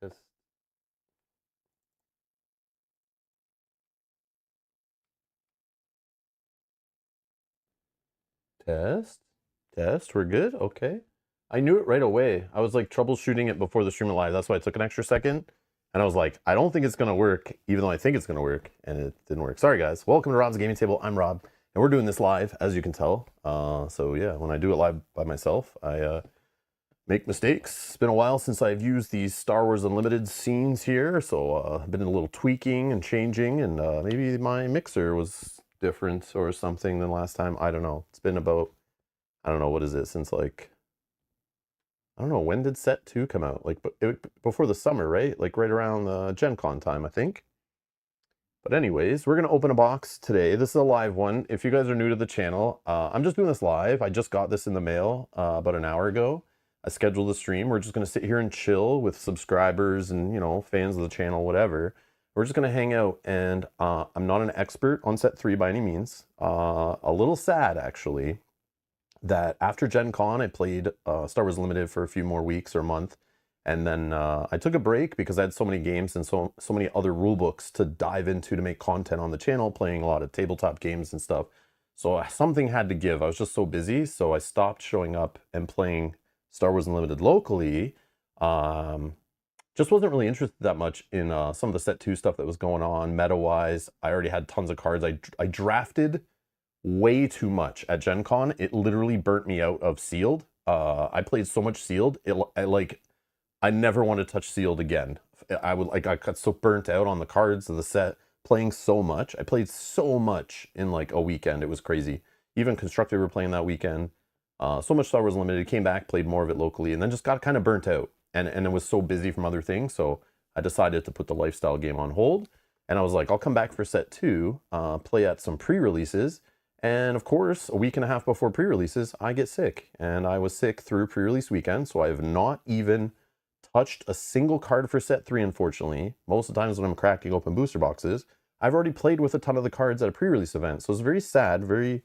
Test. Test. Test. We're good? Okay. I knew it right away. I was like troubleshooting it before the stream went live. That's why it took an extra second. And I was like, I don't think it's going to work, even though I think it's going to work. And it didn't work. Sorry, guys. Welcome to Rob's Gaming Table. I'm Rob. And we're doing this live, as you can tell. So yeah, when I do it live by myself, I make mistakes. It's been a while since I've used these Star Wars Unlimited scenes here. So I've been a little tweaking and changing. And maybe my mixer was different or something than last time. I don't know. It's been about, I don't know, what is it, since like, I don't know, when did set 2 come out? Like before the summer, right? Like right around Gen Con time, I think. But anyways, we're going to open a box today. This is a live one. If you guys are new to the channel, I'm just doing this live. I just got this in the mail about an hour ago. I scheduled the stream. We're just going to sit here and chill with subscribers and, you know, fans of the channel, whatever. We're just going to hang out, and I'm not an expert on set 3 by any means. A little sad, actually, that after Gen Con, I played Star Wars Limited for a few more weeks or a month. And then I took a break because I had so many games and so many other rule books to dive into to make content on the channel, playing a lot of tabletop games and stuff. So something had to give. I was just so busy, so I stopped showing up and playing Star Wars Unlimited locally. Just wasn't really interested that much in some of the set 2 stuff that was going on meta-wise. I already had tons of cards. I drafted way too much at Gen Con. It literally burnt me out of Sealed. I played so much Sealed. I never want to touch Sealed again. I got so burnt out on the cards of the set, playing so much. I played so much in like a weekend. It was crazy. Even Constructed were playing that weekend. So much Star Wars Limited. Came back, played more of it locally, and then just got kind of burnt out. And it was so busy from other things, so I decided to put the lifestyle game on hold. And I was like, I'll come back for set 2, play at some pre-releases. And of course, a week and a half before pre-releases, I get sick. And I was sick through pre-release weekend, so I have not even touched a single card for set 3, unfortunately. Most of the times when I'm cracking open booster boxes, I've already played with a ton of the cards at a pre-release event. So it's very sad, very,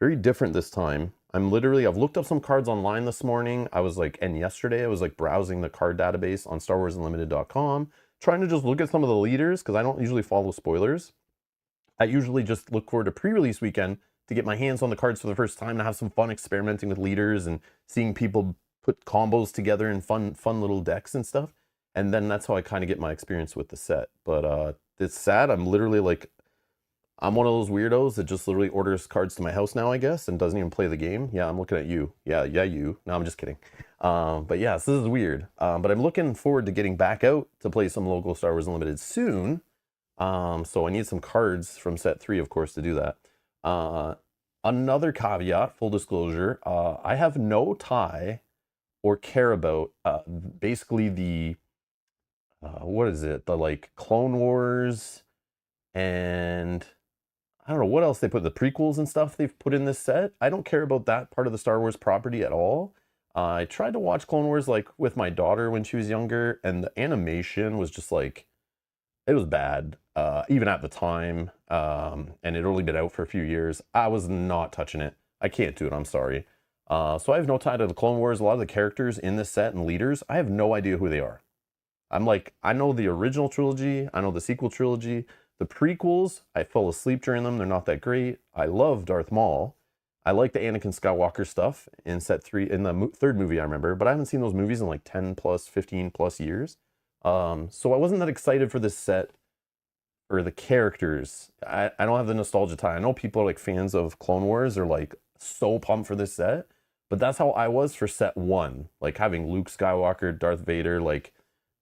very different this time. I've looked up some cards online this morning. And yesterday I was like browsing the card database on StarWarsUnlimited.com, trying to just look at some of the leaders, because I don't usually follow spoilers. I usually just look forward to pre-release weekend to get my hands on the cards for the first time, to have some fun experimenting with leaders and seeing people put combos together in fun little decks and stuff. And then that's how I kind of get my experience with the set. But it's sad. I'm literally like, I'm one of those weirdos that just literally orders cards to my house now, I guess, and doesn't even play the game. Yeah, I'm looking at you. Yeah, you. No, I'm just kidding. But yeah, this is weird. But I'm looking forward to getting back out to play some local Star Wars Unlimited soon. So I need some cards from set 3, of course, to do that. Another caveat, full disclosure, I have no tie or care about basically the, what is it? The like Clone Wars, and I don't know what else they put, the prequels and stuff they've put in this set. I don't care about that part of the Star Wars property at all. I tried to watch Clone Wars like with my daughter when she was younger, and the animation was just like, it was bad, even at the time, and it had only been out for a few years. I was not touching it. I can't do it, I'm sorry. So I have no tie to the Clone Wars. A lot of the characters in this set and leaders, I have no idea who they are. I'm like, I know the original trilogy, I know the sequel trilogy. The prequels, I fell asleep during them. They're not that great. I love Darth Maul. I like the Anakin Skywalker stuff in set 3, in the 3rd movie, I remember, but I haven't seen those movies in like 10 plus, 15 plus years. So I wasn't that excited for this set or the characters. I don't have the nostalgia tie. I know people are like fans of Clone Wars are like so pumped for this set, but that's how I was for set 1. Like having Luke Skywalker, Darth Vader, like,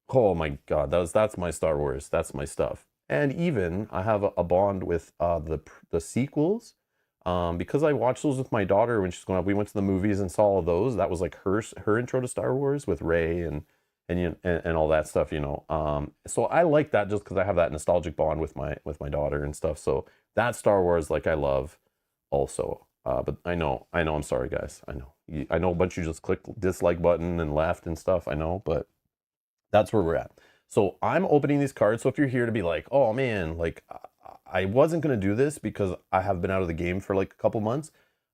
oh my God, that's my Star Wars. That's my stuff. And even I have a bond with the sequels, because I watched those with my daughter when she's going up. We went to the movies and saw all those. That was like her intro to Star Wars with Rey and all that stuff, you know. So I like that just because I have that nostalgic bond with my daughter and stuff. So that Star Wars, like, I love also. But I know, I'm sorry, guys. I know a bunch of you just clicked dislike button and left and stuff. I know, but that's where we're at. So I'm opening these cards. So if you're here to be like, oh man, like I wasn't going to do this because I have been out of the game for like a couple months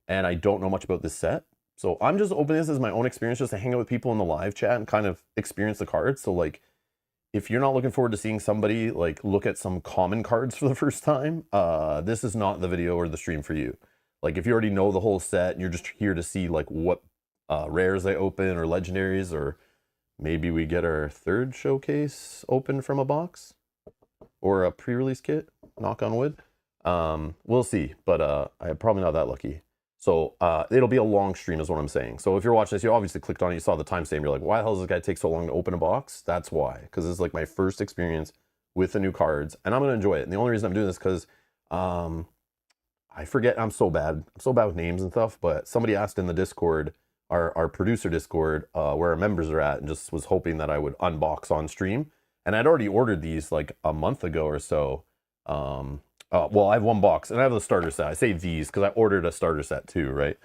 and I don't know much about this set. So I'm just opening this as my own experience, just to hang out with people in the live chat and kind of experience the cards. So like, if you're not looking forward to seeing somebody like look at some common cards for the first time, this is not the video or the stream for you. Like if you already know the whole set and you're just here to see like what rares they open or legendaries, or maybe we get our third showcase open from a box or a pre-release kit, knock on wood. We'll see, but I'm probably not that lucky. So it'll be a long stream is what I'm saying. So if you're watching this, you obviously clicked on it, you saw the timestamp, you're like, why the hell does this guy take so long to open a box? That's why, because this is like my first experience with the new cards, and I'm gonna enjoy it. And the only reason I'm doing this because I forget, I'm so bad with names and stuff, but somebody asked in the Discord, our producer Discord, where our members are at, and just was hoping that I would unbox on stream. And I'd already ordered these like a month ago or so. Well, I have one box, and I have the starter set. I say these because I ordered a starter set too, right?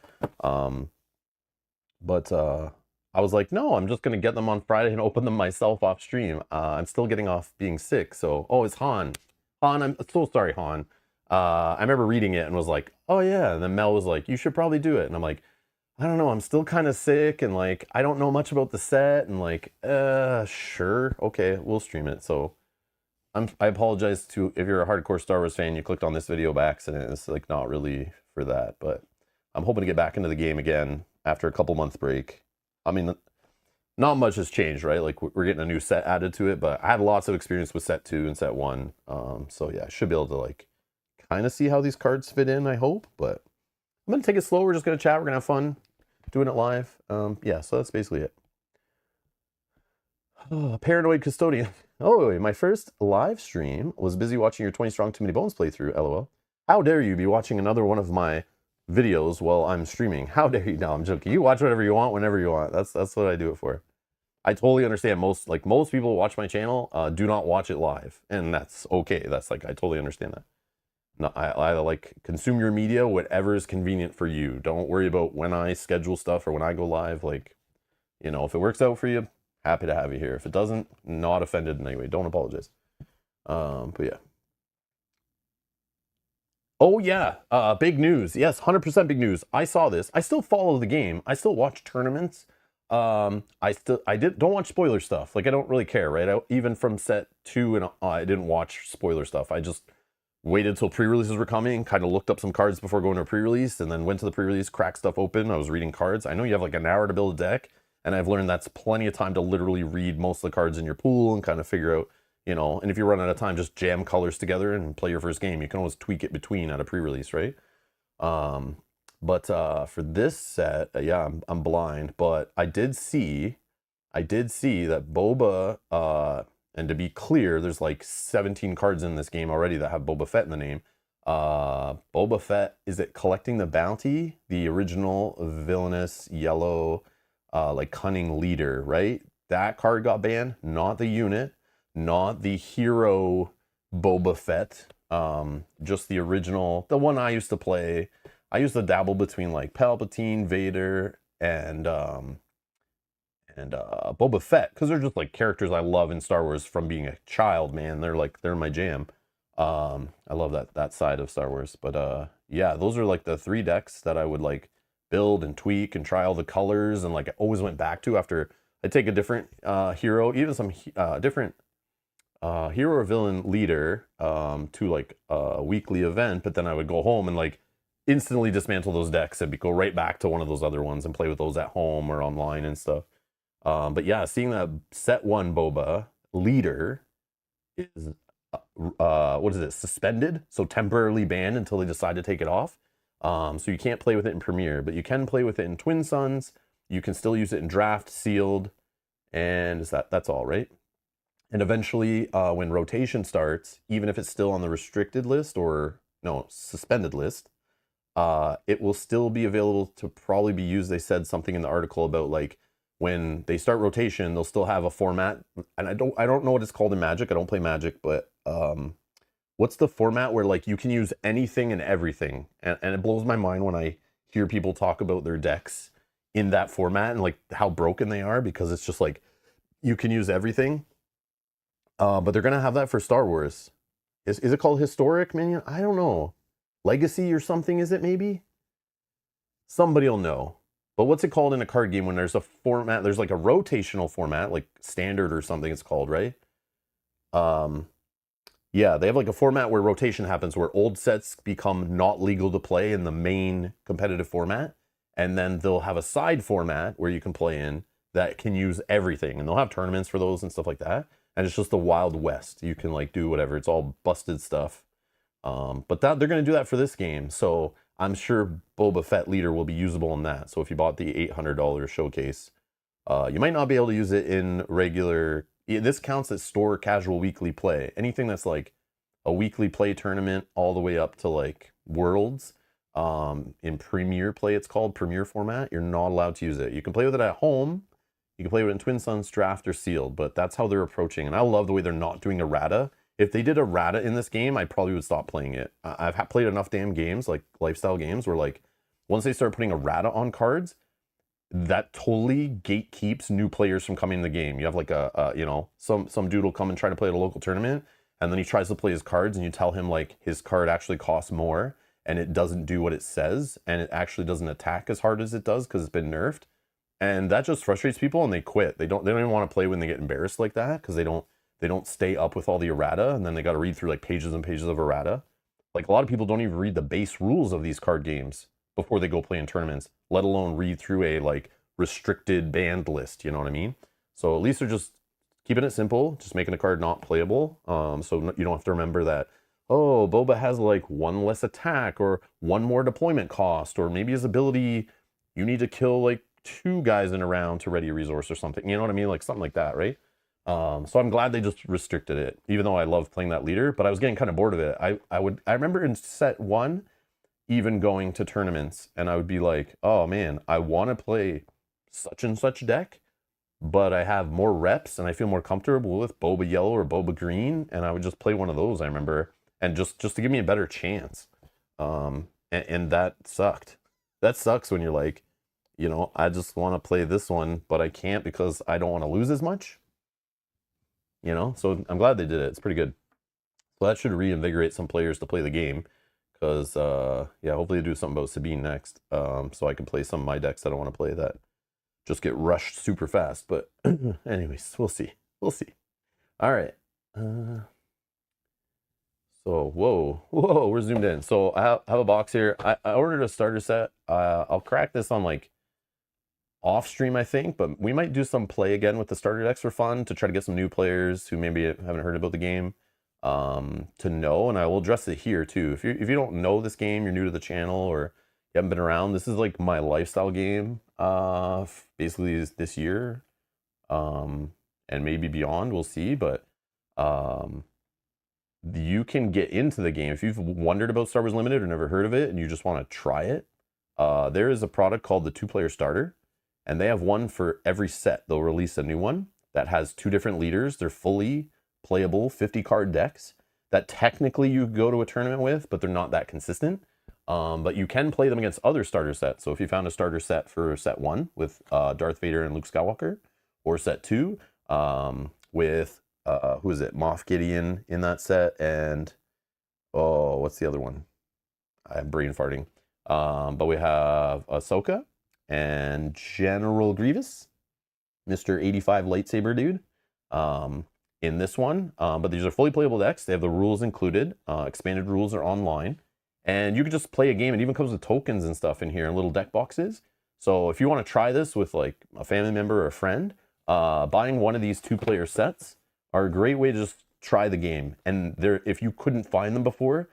But I was like, no, I'm just going to get them on Friday and open them myself off stream. I'm still getting off being sick, so... Oh, it's Han. Han, I'm so sorry, Han. I remember reading it and was like, oh yeah, and then Mel was like, you should probably do it. And I'm like, I don't know, I'm still kind of sick, and like, I don't know much about the set, and like, sure, okay, we'll stream it. So... I apologize to if you're a hardcore Star Wars fan, you clicked on this video by accident. It's like not really for that, but I'm hoping to get back into the game again after a couple month break. I mean, not much has changed, right? Like we're getting a new set added to it, but I had lots of experience with set 2 and set 1. So yeah, I should be able to like kind of see how these cards fit in, I hope, but I'm going to take it slow. We're just going to chat. We're going to have fun doing it live. Yeah, so that's basically it. Oh, Paranoid Custodian. Oh, my first live stream was busy watching your 20 Strong Too Many Bones playthrough, lol. How dare you be watching another one of my videos while I'm streaming? How dare you? No, I'm joking. You watch whatever you want, whenever you want. That's what I do it for. I totally understand. Most people who watch my channel do not watch it live, and that's okay. That's like, I totally understand that. No, I like consume your media, whatever is convenient for you. Don't worry about when I schedule stuff or when I go live. Like, you know, if it works out for you, happy to have you here. If it doesn't, not offended in any way. Don't apologize. But yeah. Oh yeah, big news. Yes, 100% big news. I saw this. I still follow the game. I still watch tournaments. Don't watch spoiler stuff. Like I don't really care, right? Even from set 2 and I didn't watch spoiler stuff. I just waited till pre-releases were coming, kind of looked up some cards before going to a pre-release, and then went to the pre-release, cracked stuff open. I was reading cards. I know you have like an hour to build a deck, and I've learned that's plenty of time to literally read most of the cards in your pool and kind of figure out, you know, and if you run out of time, just jam colors together and play your first game. You can always tweak it between at a pre-release, right? But for this set, yeah, I'm blind, but I did see that Boba, and to be clear, there's like 17 cards in this game already that have Boba Fett in the name. Boba Fett, is it Collecting the Bounty? The original villainous yellow, like cunning leader, right? That card got banned, not the unit, not the hero Boba Fett, just the original, the one I used to play. I used to dabble between like Palpatine, Vader, and Boba Fett, because they're just like characters I love in Star Wars from being a child, man. They're my jam. I love that side of Star Wars. But yeah, those are like the 3 decks that I would like build and tweak and try all the colors, and like I always went back to after I take a different hero, even some different hero or villain leader to like a weekly event, but then I would go home and like instantly dismantle those decks and go right back to one of those other ones and play with those at home or online and stuff. But yeah, seeing that set 1 Boba leader is what is it, suspended, so temporarily banned until they decide to take it off. So you can't play with it in Premiere, but you can play with it in Twin Suns. You can still use it in Draft, Sealed, and that's all, right? And eventually, when rotation starts, even if it's still on the restricted list or no, suspended list, it will still be available to probably be used. They said something in the article about like when they start rotation, they'll still have a format, and I don't know what it's called in Magic. I don't play Magic, but what's the format where like you can use anything and everything, and it blows my mind when I hear people talk about their decks in that format and like how broken they are, because it's just like you can use everything. But they're gonna have that for Star Wars. Is it called Historic Minion? I don't know. Legacy or something, is it maybe? Somebody will know. But what's it called in a card game when there's a format, there's like a rotational format, like Standard or something it's called, right? Yeah, they have like a format where rotation happens, where old sets become not legal to play in the main competitive format, and then they'll have a side format where you can play in that can use everything, and they'll have tournaments for those and stuff like that. And it's just the Wild West. You can like do whatever. It's all busted stuff. But that they're going to do that for this game, so I'm sure Boba Fett leader will be usable in that. So if you bought the $800 showcase, you might not be able to use it in regular. This counts as store casual weekly play. Anything that's like a weekly play tournament all the way up to like Worlds, in Premier play, it's called Premier format. You're not allowed to use it. You can play with it at home. You can play with it in Twin Suns, Draft, or Sealed, but that's how they're approaching. And I love the way they're not doing errata. If they did errata in this game, I probably would stop playing it. I've played enough damn games, like lifestyle games, where like once they start putting errata on cards, that totally gatekeeps new players from coming in the game. You have like you know, some dude will come and try to play at a local tournament, and then he tries to play his cards, and you tell him like his card actually costs more, and it doesn't do what it says, and it actually doesn't attack as hard as it does because it's been nerfed, and that just frustrates people, and they quit. They don't even want to play when they get embarrassed like that because they don't stay up with all the errata, and then they got to read through like pages and pages of errata. Like a lot of people don't even read the base rules of these card games before they go play in tournaments, let alone read through a like restricted banned list, you know what I mean? So at least they're just keeping it simple, just making a card not playable. So you don't have to remember that, oh, Boba has like one less attack or one more deployment cost, or maybe his ability, you need to kill like 2 guys in a round to ready a resource or something, you know what I mean? Like something like that, right? So I'm glad they just restricted it, even though I love playing that leader, but I was getting kind of bored of it. I remember in set 1, even going to tournaments, and I would be like, oh man, I want to play such and such deck, but I have more reps and I feel more comfortable with Boba Yellow or Boba Green, and I would just play one of those, I remember, and just to give me a better chance. And that sucked. That sucks when you're like, you know, I just want to play this one, but I can't because I don't want to lose as much. You know, so I'm glad they did it. It's pretty good. So that should reinvigorate some players to play the game. Because, yeah, hopefully they do something about Sabine next. So I can play some of my decks that I want to play that just get rushed super fast. But anyways, we'll see. We'll see. All right. So, whoa, we're zoomed in. So I have a box here. I ordered a starter set. I'll crack this on like off stream, I think, but we might do some play again with the starter decks for fun to try to get some new players who maybe haven't heard about the game to know. And I will address it here too. If you don't know this game, you're new to the channel, or you haven't been around, this is like my lifestyle game basically this year, and maybe beyond, we'll see. But you can get into the game if you've wondered about Star Wars Limited or never heard of it and you just want to try it. There is a product called the 2-player starter, and they have one for every set. They'll release a new one that has 2 different leaders. They're fully playable 50-card decks that technically you go to a tournament with, but they're not that consistent. But you can play them against other starter sets. So if you found a starter set for set 1 with Darth Vader and Luke Skywalker, or set 2 with who is it, Moff Gideon in that set, and oh, what's the other one? I'm brain farting. But we have Ahsoka and General Grievous, Mr. 85 lightsaber dude, in this one. But these are fully playable decks. They have the rules included. Expanded rules are online. And you can just play a game. It even comes with tokens and stuff in here and little deck boxes. So if you want to try this with like a family member or a friend, buying one of these 2-player sets are a great way to just try the game. And if you couldn't find them before,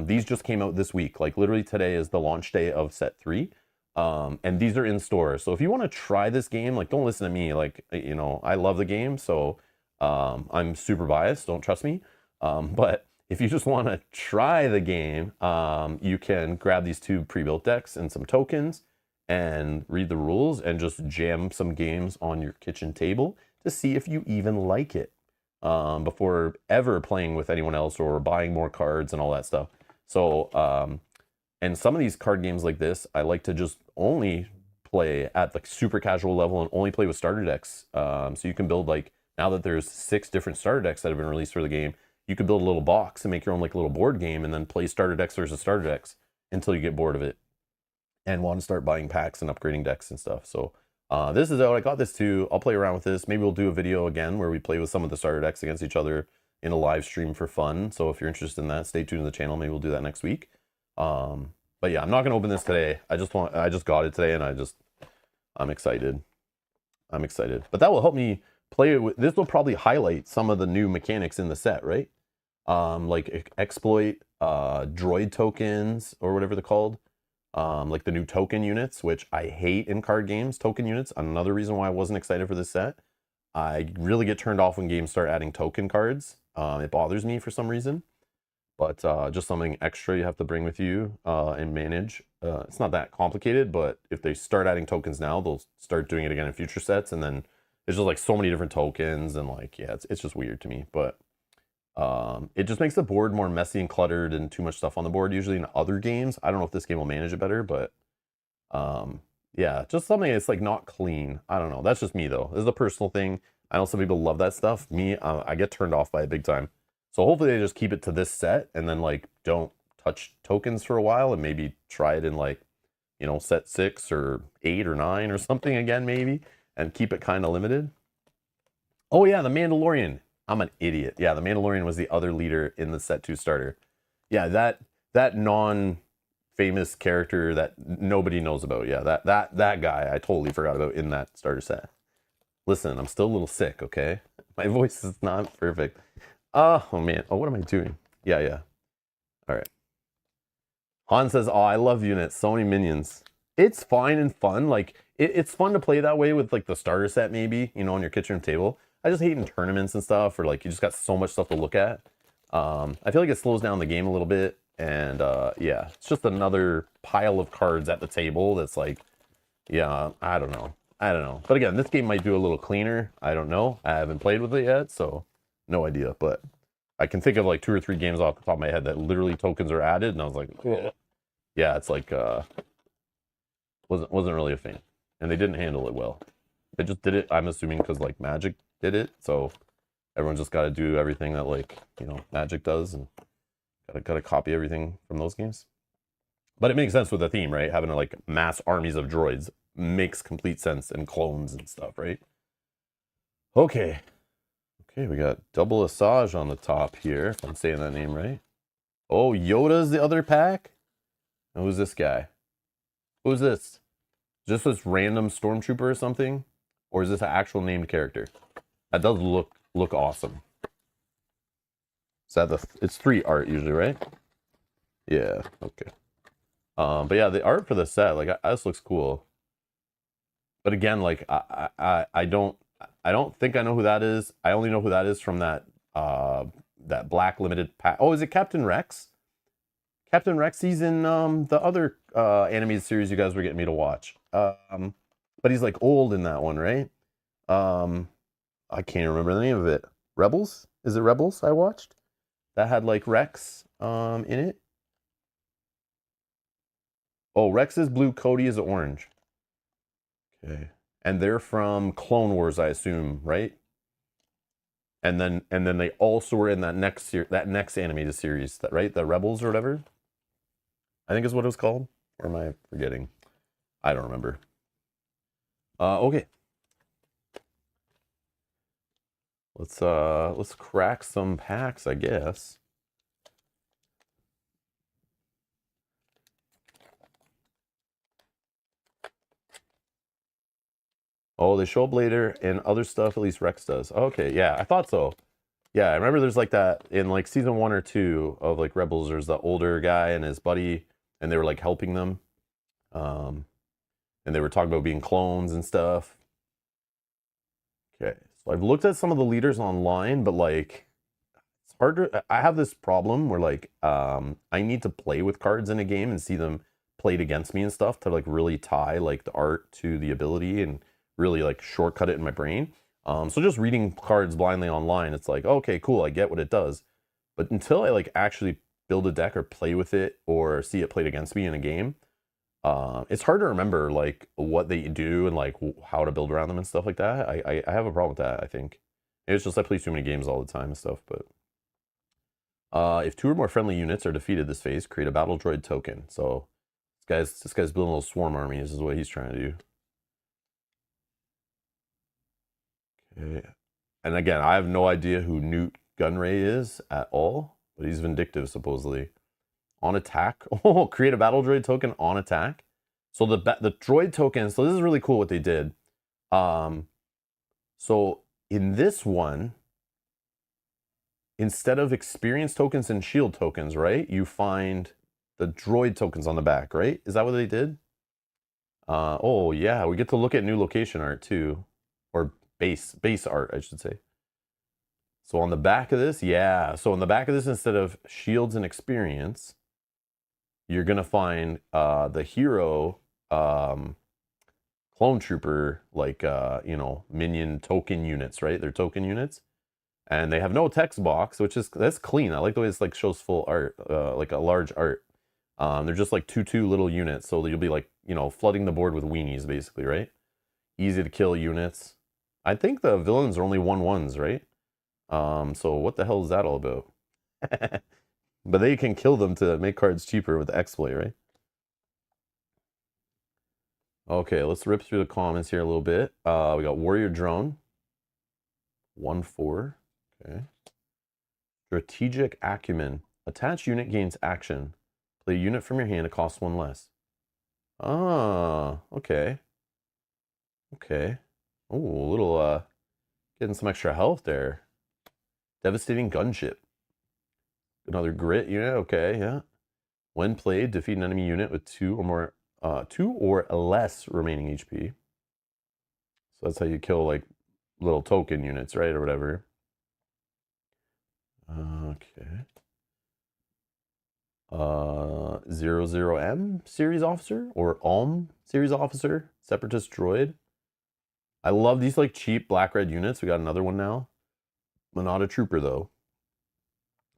these just came out this week. Like literally today is the launch day of set 3. And these are in store. So if you want to try this game, like don't listen to me. Like, you know, I love the game, so I'm super biased. Don't trust me. But if you just want to try the game, you can grab these 2 pre-built decks and some tokens and read the rules and just jam some games on your kitchen table to see if you even like it before ever playing with anyone else or buying more cards and all that stuff. So, and some of these card games like this, I like to just only play at like super casual level and only play with starter decks. So you can build like, now that there's 6 different starter decks that have been released for the game, you could build a little box and make your own like little board game and then play starter decks versus starter decks until you get bored of it and want to start buying packs and upgrading decks and stuff. So this is out. I got this too. I'll play around with this. Maybe we'll do a video again where we play with some of the starter decks against each other. in a live stream for fun. So if you're interested in that, stay tuned to the channel. Maybe we'll do that next week. But yeah, I'm not gonna open this today. I just got it today, and I'm excited. I'm excited. But that will help me play it with. This will probably highlight some of the new mechanics in the set, right? Like exploit droid tokens or whatever they're called. Like the new token units, which I hate in card games. Token units, another reason why I wasn't excited for this set. I really get turned off when games start adding token cards. It bothers me for some reason. But just something extra you have to bring with you and manage. It's not that complicated, but if they start adding tokens now, they'll start doing it again in future sets. And then there's just like so many different tokens, and like, yeah, it's just weird to me. But it just makes the board more messy and cluttered and too much stuff on the board. Usually in other games, I don't know if this game will manage it better, but yeah, just something that's like not clean. I don't know. That's just me though. This is a personal thing. I know some people love that stuff. Me, I get turned off by it big time. So hopefully they just keep it to this set and then like don't touch tokens for a while and maybe try it in like, you know, set 6 or 8 or 9 or something again maybe, and keep it kind of limited. Oh yeah, the Mandalorian. I'm an idiot. Yeah, the Mandalorian was the other leader in the set 2 starter. Yeah, that non-famous character that nobody knows about. Yeah, that guy I totally forgot about in that starter set. Listen, I'm still a little sick, okay? My voice is not perfect. Oh man. Oh, what am I doing? Yeah. All right. Han says, "Oh, I love units. So many minions. It's fine and fun. Like it's fun to play that way with like the starter set, maybe, you know, on your kitchen table. I just hate in tournaments and stuff, or like you just got so much stuff to look at. I feel like it slows down the game a little bit, and yeah, it's just another pile of cards at the table. That's like, yeah, I don't know. But again, this game might do a little cleaner. I don't know. I haven't played with it yet, so no idea. But I can think of like 2 or 3 games off the top of my head that literally tokens are added, and I was like, ugh. Yeah, it's like wasn't really a fan, and they didn't handle it well. They just did it, I'm assuming, because like Magic did it, so everyone's just got to do everything that, like, you know, Magic does, and gotta copy everything from those games. But it makes sense with the theme, right? Having like mass armies of droids makes complete sense, and clones and stuff, right? Okay, we got Double Asajj on the top here, if I'm saying that name right. Oh, Yoda's the other pack? And who's this guy? Who's this? Just this random stormtrooper or something? Or is this an actual named character? That does look awesome. Is that it's 3 art usually, right? Yeah, okay. But yeah, the art for the set, like, this looks cool. But again, like, I don't think I know who that is. I only know who that is from that that black limited pack. Oh, is it Captain Rex? Captain Rex, he's in the other animated series you guys were getting me to watch. But he's like old in that one, right? I can't remember the name of it. Rebels? Is it Rebels I watched? That had like Rex in it. Oh, Rex is blue, Cody is orange. Okay. And they're from Clone Wars, I assume, right? And then they also were in that next animated series, that, right? The Rebels or whatever. I think is what it was called. Or am I forgetting? I don't remember. Okay. Let's crack some packs, I guess. Oh, they show up later and other stuff, at least Rex does. Okay, yeah, I thought so. Yeah, I remember there's like that in like season 1 or 2 of like Rebels, there's the older guy and his buddy, and they were like helping them. And they were talking about being clones and stuff. Okay, so I've looked at some of the leaders online, but like it's hard to, I have this problem where like I need to play with cards in a game and see them played against me and stuff to like really tie like the art to the ability and really like shortcut it in my brain. So just reading cards blindly online, it's like, okay, cool, I get what it does. But until I like actually build a deck or play with it or see it played against me in a game, it's hard to remember like what they do and like how to build around them and stuff like that. I have a problem with that, I think. It's just I play too many games all the time and stuff, but if 2 or more friendly units are defeated this phase, create a battle droid token. So this guy's building a little swarm army. This is what he's trying to do. Okay. And again, I have no idea who Newt Gunray is at all, but he's vindictive supposedly. On attack. Oh, create a battle droid token on attack. So the droid token, so this is really cool what they did. So in this one, instead of experience tokens and shield tokens, right? You find the droid tokens on the back, right? Is that what they did? Oh yeah, we get to look at new location art too. Or base art, I should say. So on the back of this, yeah. So on the back of this, instead of shields and experience, you're gonna find the hero clone trooper, like you know, minion token units, right? They're token units. And they have no text box, which is, that's clean. I like the way this like shows full art, like a large art. They're just like two little units, so you'll be like, you know, flooding the board with weenies, basically, right? Easy to kill units. I think the villains are only 1/1s, right? So what the hell is that all about? But they can kill them to make cards cheaper with the exploit, right? Okay, let's rip through the comments here a little bit. We got Warrior Drone. 1/4. Okay. Strategic Acumen. Attach unit gains action. Play a unit from your hand, it costs 1 less. Ah, okay. Okay. Oh, a little, getting some extra health there. Devastating Gunship. Another grit unit, okay, yeah. When played, defeat an enemy unit with 2 or less remaining HP. So that's how you kill, like, little token units, right, or whatever. Okay. 00M series officer or Ulm series officer, separatist droid. I love these like cheap black-red units. We got another one now. Monada trooper though.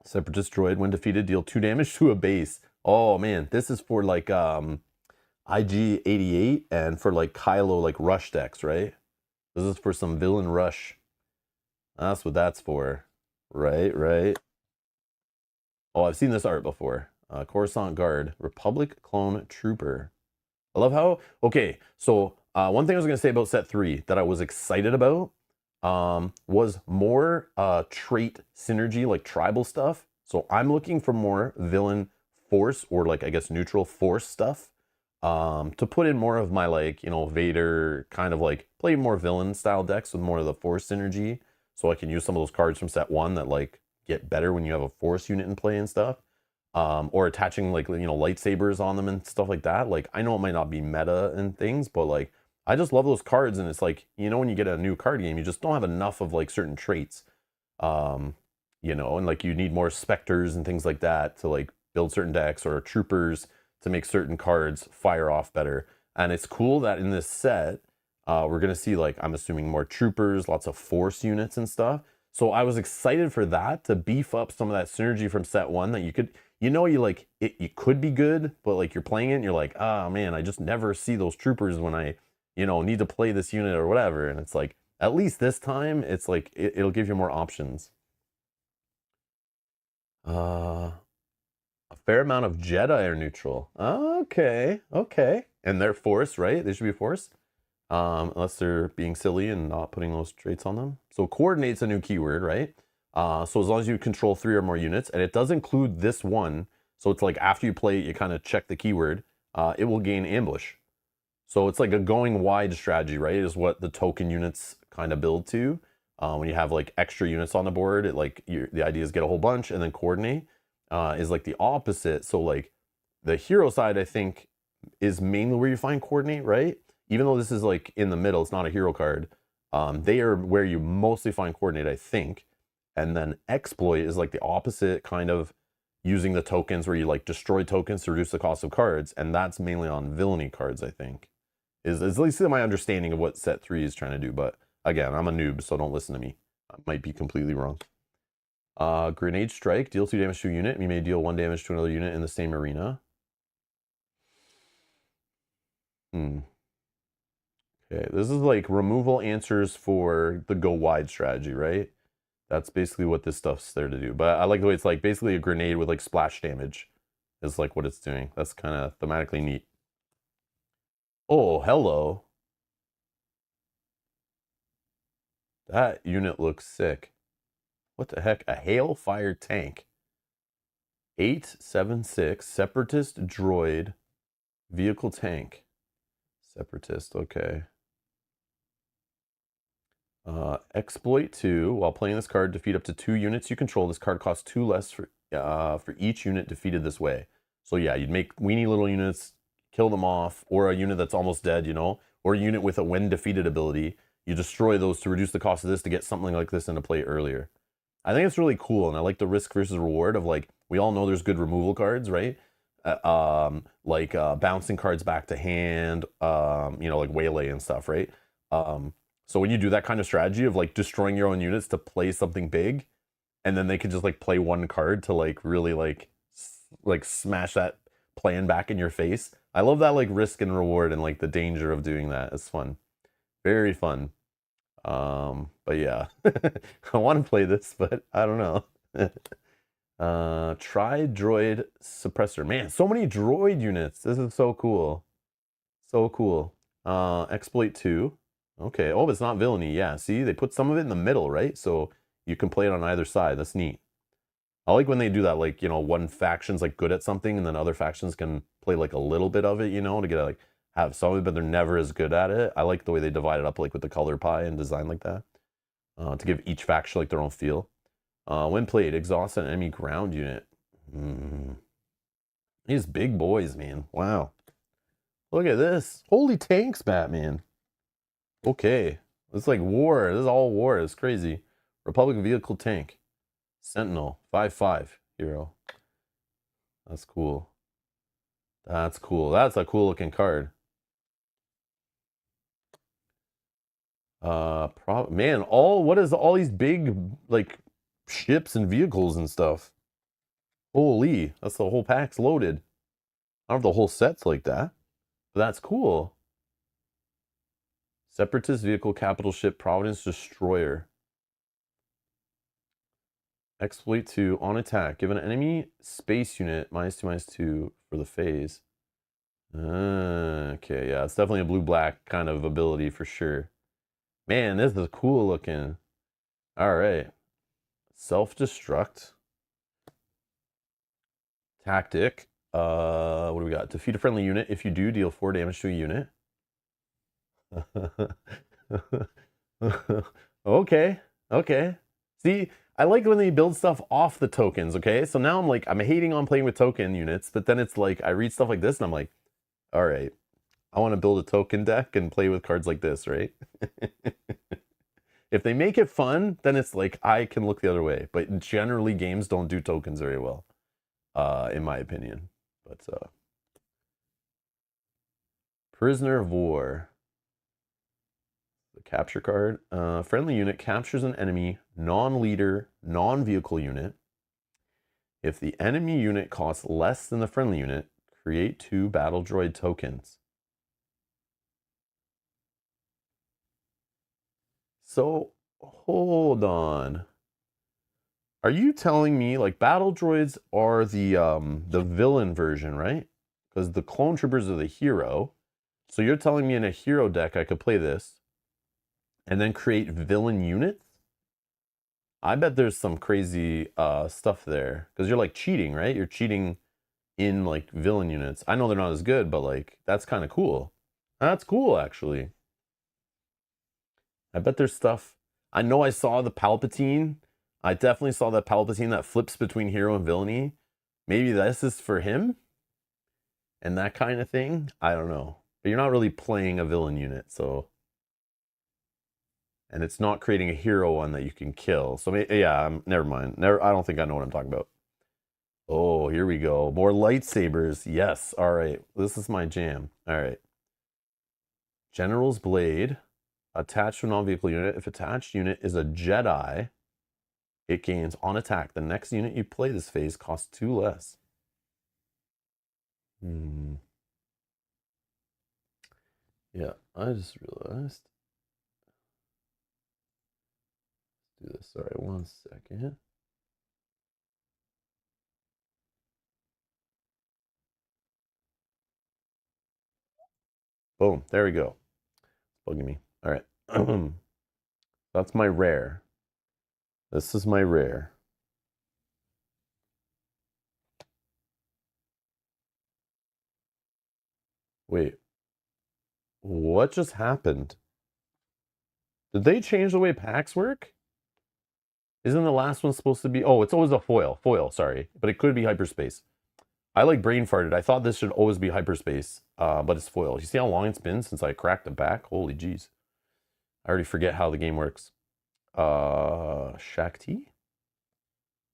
Separatist droid, when defeated, deal 2 damage to a base. Oh man, this is for like IG-88 and for like Kylo like rush decks, right? This is for some villain rush. That's what that's for. Right. Oh, I've seen this art before. Coruscant Guard, Republic Clone Trooper. I love how, okay, so one thing I was going to say about set 3 that I was excited about was more trait synergy, like tribal stuff. So I'm looking for more villain force or like, I guess, neutral force stuff to put in more of my like, you know, Vader kind of like play more villain style decks with more of the force synergy. So I can use some of those cards from set 1 that like get better when you have a force unit in play and stuff. Or attaching like, you know, lightsabers on them and stuff like that. Like, I know it might not be meta and things, but like, I just love those cards. And it's like, you know, when you get a new card game, you just don't have enough of like certain traits, you know, and like you need more specters and things like that to like build certain decks or troopers to make certain cards fire off better. And it's cool that in this set, we're going to see like, I'm assuming more troopers, lots of force units and stuff. So I was excited for that to beef up some of that synergy from set 1 that you could, you know, you like it, you could be good, but like you're playing it and you're like, oh man, I just never see those troopers when I, you know, need to play this unit or whatever. And it's like, at least this time, it's like, it'll give you more options. A fair amount of Jedi are neutral. Okay. And they're force, right? They should be force. Unless they're being silly and not putting those traits on them. So coordinate's a new keyword, right? So as long as you control 3 or more units, and it does include this one, so it's like after you play it, you kind of check the keyword, it will gain ambush. So it's like a going wide strategy, right? Is what the token units kind of build to. When you have like extra units on the board, it like the idea is get a whole bunch, and then coordinate is like the opposite. So like the hero side, I think, is mainly where you find coordinate, right? Even though this is like in the middle, it's not a hero card. They are where you mostly find coordinate, I think. And then exploit is like the opposite, kind of using the tokens where you like destroy tokens to reduce the cost of cards. And that's mainly on villainy cards, I think. Is at least my understanding of what set 3 is trying to do. But again, I'm a noob, so don't listen to me. I might be completely wrong. Grenade Strike, deal 2 damage to a unit. You may deal 1 damage to another unit in the same arena. Okay, this is like removal answers for the go wide strategy, right? That's basically what this stuff's there to do. But I like the way it's like basically a grenade with like splash damage is like what it's doing. That's kind of thematically neat. Oh, hello. That unit looks sick. What the heck? A Hailfire tank. 876 Separatist droid vehicle tank. Separatist, okay. Exploit 2. While playing this card, defeat up to 2 units you control. This card costs 2 less for each unit defeated this way. So yeah, you'd make weenie little units, kill them off, or a unit that's almost dead, you know, or a unit with a when defeated ability. You destroy those to reduce the cost of this to get something like this into play earlier. I think it's really cool, and I like the risk versus reward of, like, we all know there's good removal cards, right? Bouncing cards back to hand, you know, like Waylay and stuff, right? So when you do that kind of strategy of like destroying your own units to play something big, and then they can just like play one card to like really like smash that plan back in your face. I love that like risk and reward and like the danger of doing that. It's fun, very fun. But yeah, I want to play this, but I don't know. Try droid suppressor. Man, so many droid units. This is so cool. So cool. Exploit 2. Okay. Oh, it's not villainy. Yeah. See, they put some of it in the middle, right? So you can play it on either side. That's neat. I like when they do that, like, you know, one faction's like good at something and then other factions can play like a little bit of it, you know, to get like have some of it, but they're never as good at it. I like the way they divide it up like with the color pie and design like that. To give each faction like their own feel. When played, exhaust an enemy ground unit. These big boys, man. Wow. Look at this. Holy tanks, Batman. Okay. It's like war. This is all war. It's crazy. Republic vehicle tank. Sentinel. 5/5 hero. That's cool. That's cool. That's a cool looking card. Man, what is all these big like ships and vehicles and stuff? Holy, that's the whole pack's loaded. I don't know if the whole set's like that, but that's cool. Separatist vehicle, capital ship, Providence destroyer. Exploit 2 on attack. Give an enemy space unit -2/-2 for the phase. Okay, yeah, it's definitely a blue-black kind of ability for sure. Man, this is cool looking. All right. Self-destruct. Tactic. What do we got? Defeat a friendly unit. If you do, deal 4 damage to a unit. Okay. Okay. See, I like when they build stuff off the tokens, okay? So now I'm hating on playing with token units, but then it's like I read stuff like this and I'm like, all right, I want to build a token deck and play with cards like this, right? If they make it fun, then it's like I can look the other way. But generally games don't do tokens very well, in my opinion. But Prisoner of War. The capture card. Friendly unit captures an enemy non-leader, non-vehicle unit. If the enemy unit costs less than the friendly unit, create 2 battle droid tokens. So, hold on. Are you telling me like battle droids are the villain version, right? Because the clone troopers are the hero. So you're telling me in a hero deck I could play this and then create villain units? I bet there's some crazy stuff there because you're like cheating, right? You're cheating in like villain units. I know they're not as good, but like that's kind of cool. That's cool, actually. I bet there's stuff. I know I saw the Palpatine. I definitely saw that Palpatine that flips between hero and villainy. Maybe this is for him and that kind of thing. I don't know. But you're not really playing a villain unit, so. And it's not creating a hero one that you can kill. So yeah, never mind. I don't think I know what I'm talking about. Oh, here we go. More lightsabers. Yes. All right. This is my jam. All right. General's Blade. Attached to a non-vehicle unit. If attached unit is a Jedi, it gains on attack. The next unit you play this phase costs 2 less. Yeah, I just realized. Let's do this. Sorry, 1 second. Boom. There we go. Bugging me. All right. That's my rare. This is my rare. Wait. What just happened? Did they change the way packs work? Isn't the last one supposed to be... Oh, it's always a foil. Foil, sorry. But it could be hyperspace. I like brain farted. I thought this should always be hyperspace, but it's foil. You see how long it's been since I cracked the back? Holy jeez. I already forget how the game works. Shakti?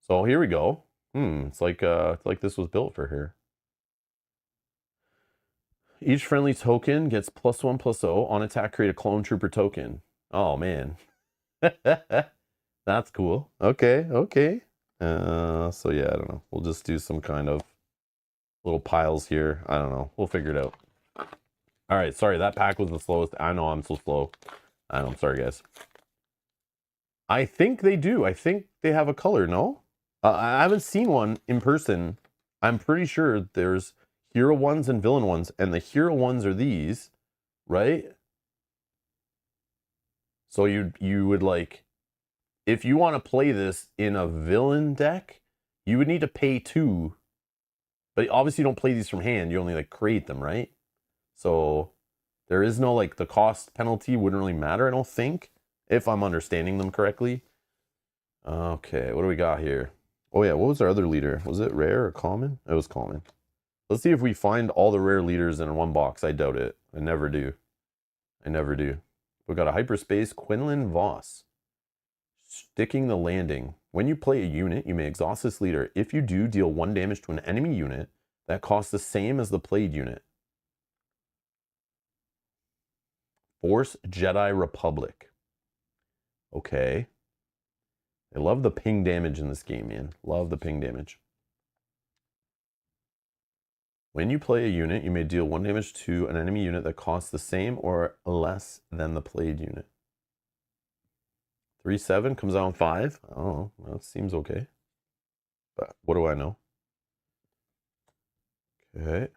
So here we go. It's like this was built for her. Each friendly token gets +1/+0 on attack. Create a clone trooper token. Oh man, that's cool. Okay, okay. So yeah, I don't know. We'll just do some kind of little piles here. I don't know. We'll figure it out. All right. Sorry, that pack was the slowest. I know I'm so slow. I know. I'm sorry, guys. I think they do. I think they have a color. No, I haven't seen one in person. I'm pretty sure there's hero ones and villain ones, and the hero ones are these, right? So you would like, if you want to play this in a villain deck, you would need to pay 2. But obviously you don't play these from hand, you only like create them, right? So there is no like, the cost penalty wouldn't really matter, I don't think, if I'm understanding them correctly. Okay, what do we got here? Oh yeah, what was our other leader? Was it rare or common? It was common. Let's see if we find all the rare leaders in one box. I doubt it. I never do. I never do. We've got a hyperspace Quinlan Voss. Sticking the landing. When you play a unit, you may exhaust this leader. If you do, deal 1 damage to an enemy unit that costs the same as the played unit. Force Jedi Republic. Okay. I love the ping damage in this game, man. Love the ping damage. When you play a unit, you may deal 1 damage to an enemy unit that costs the same or less than the played unit. 3/7 comes out on 5. Oh, that seems okay. But what do I know? Okay.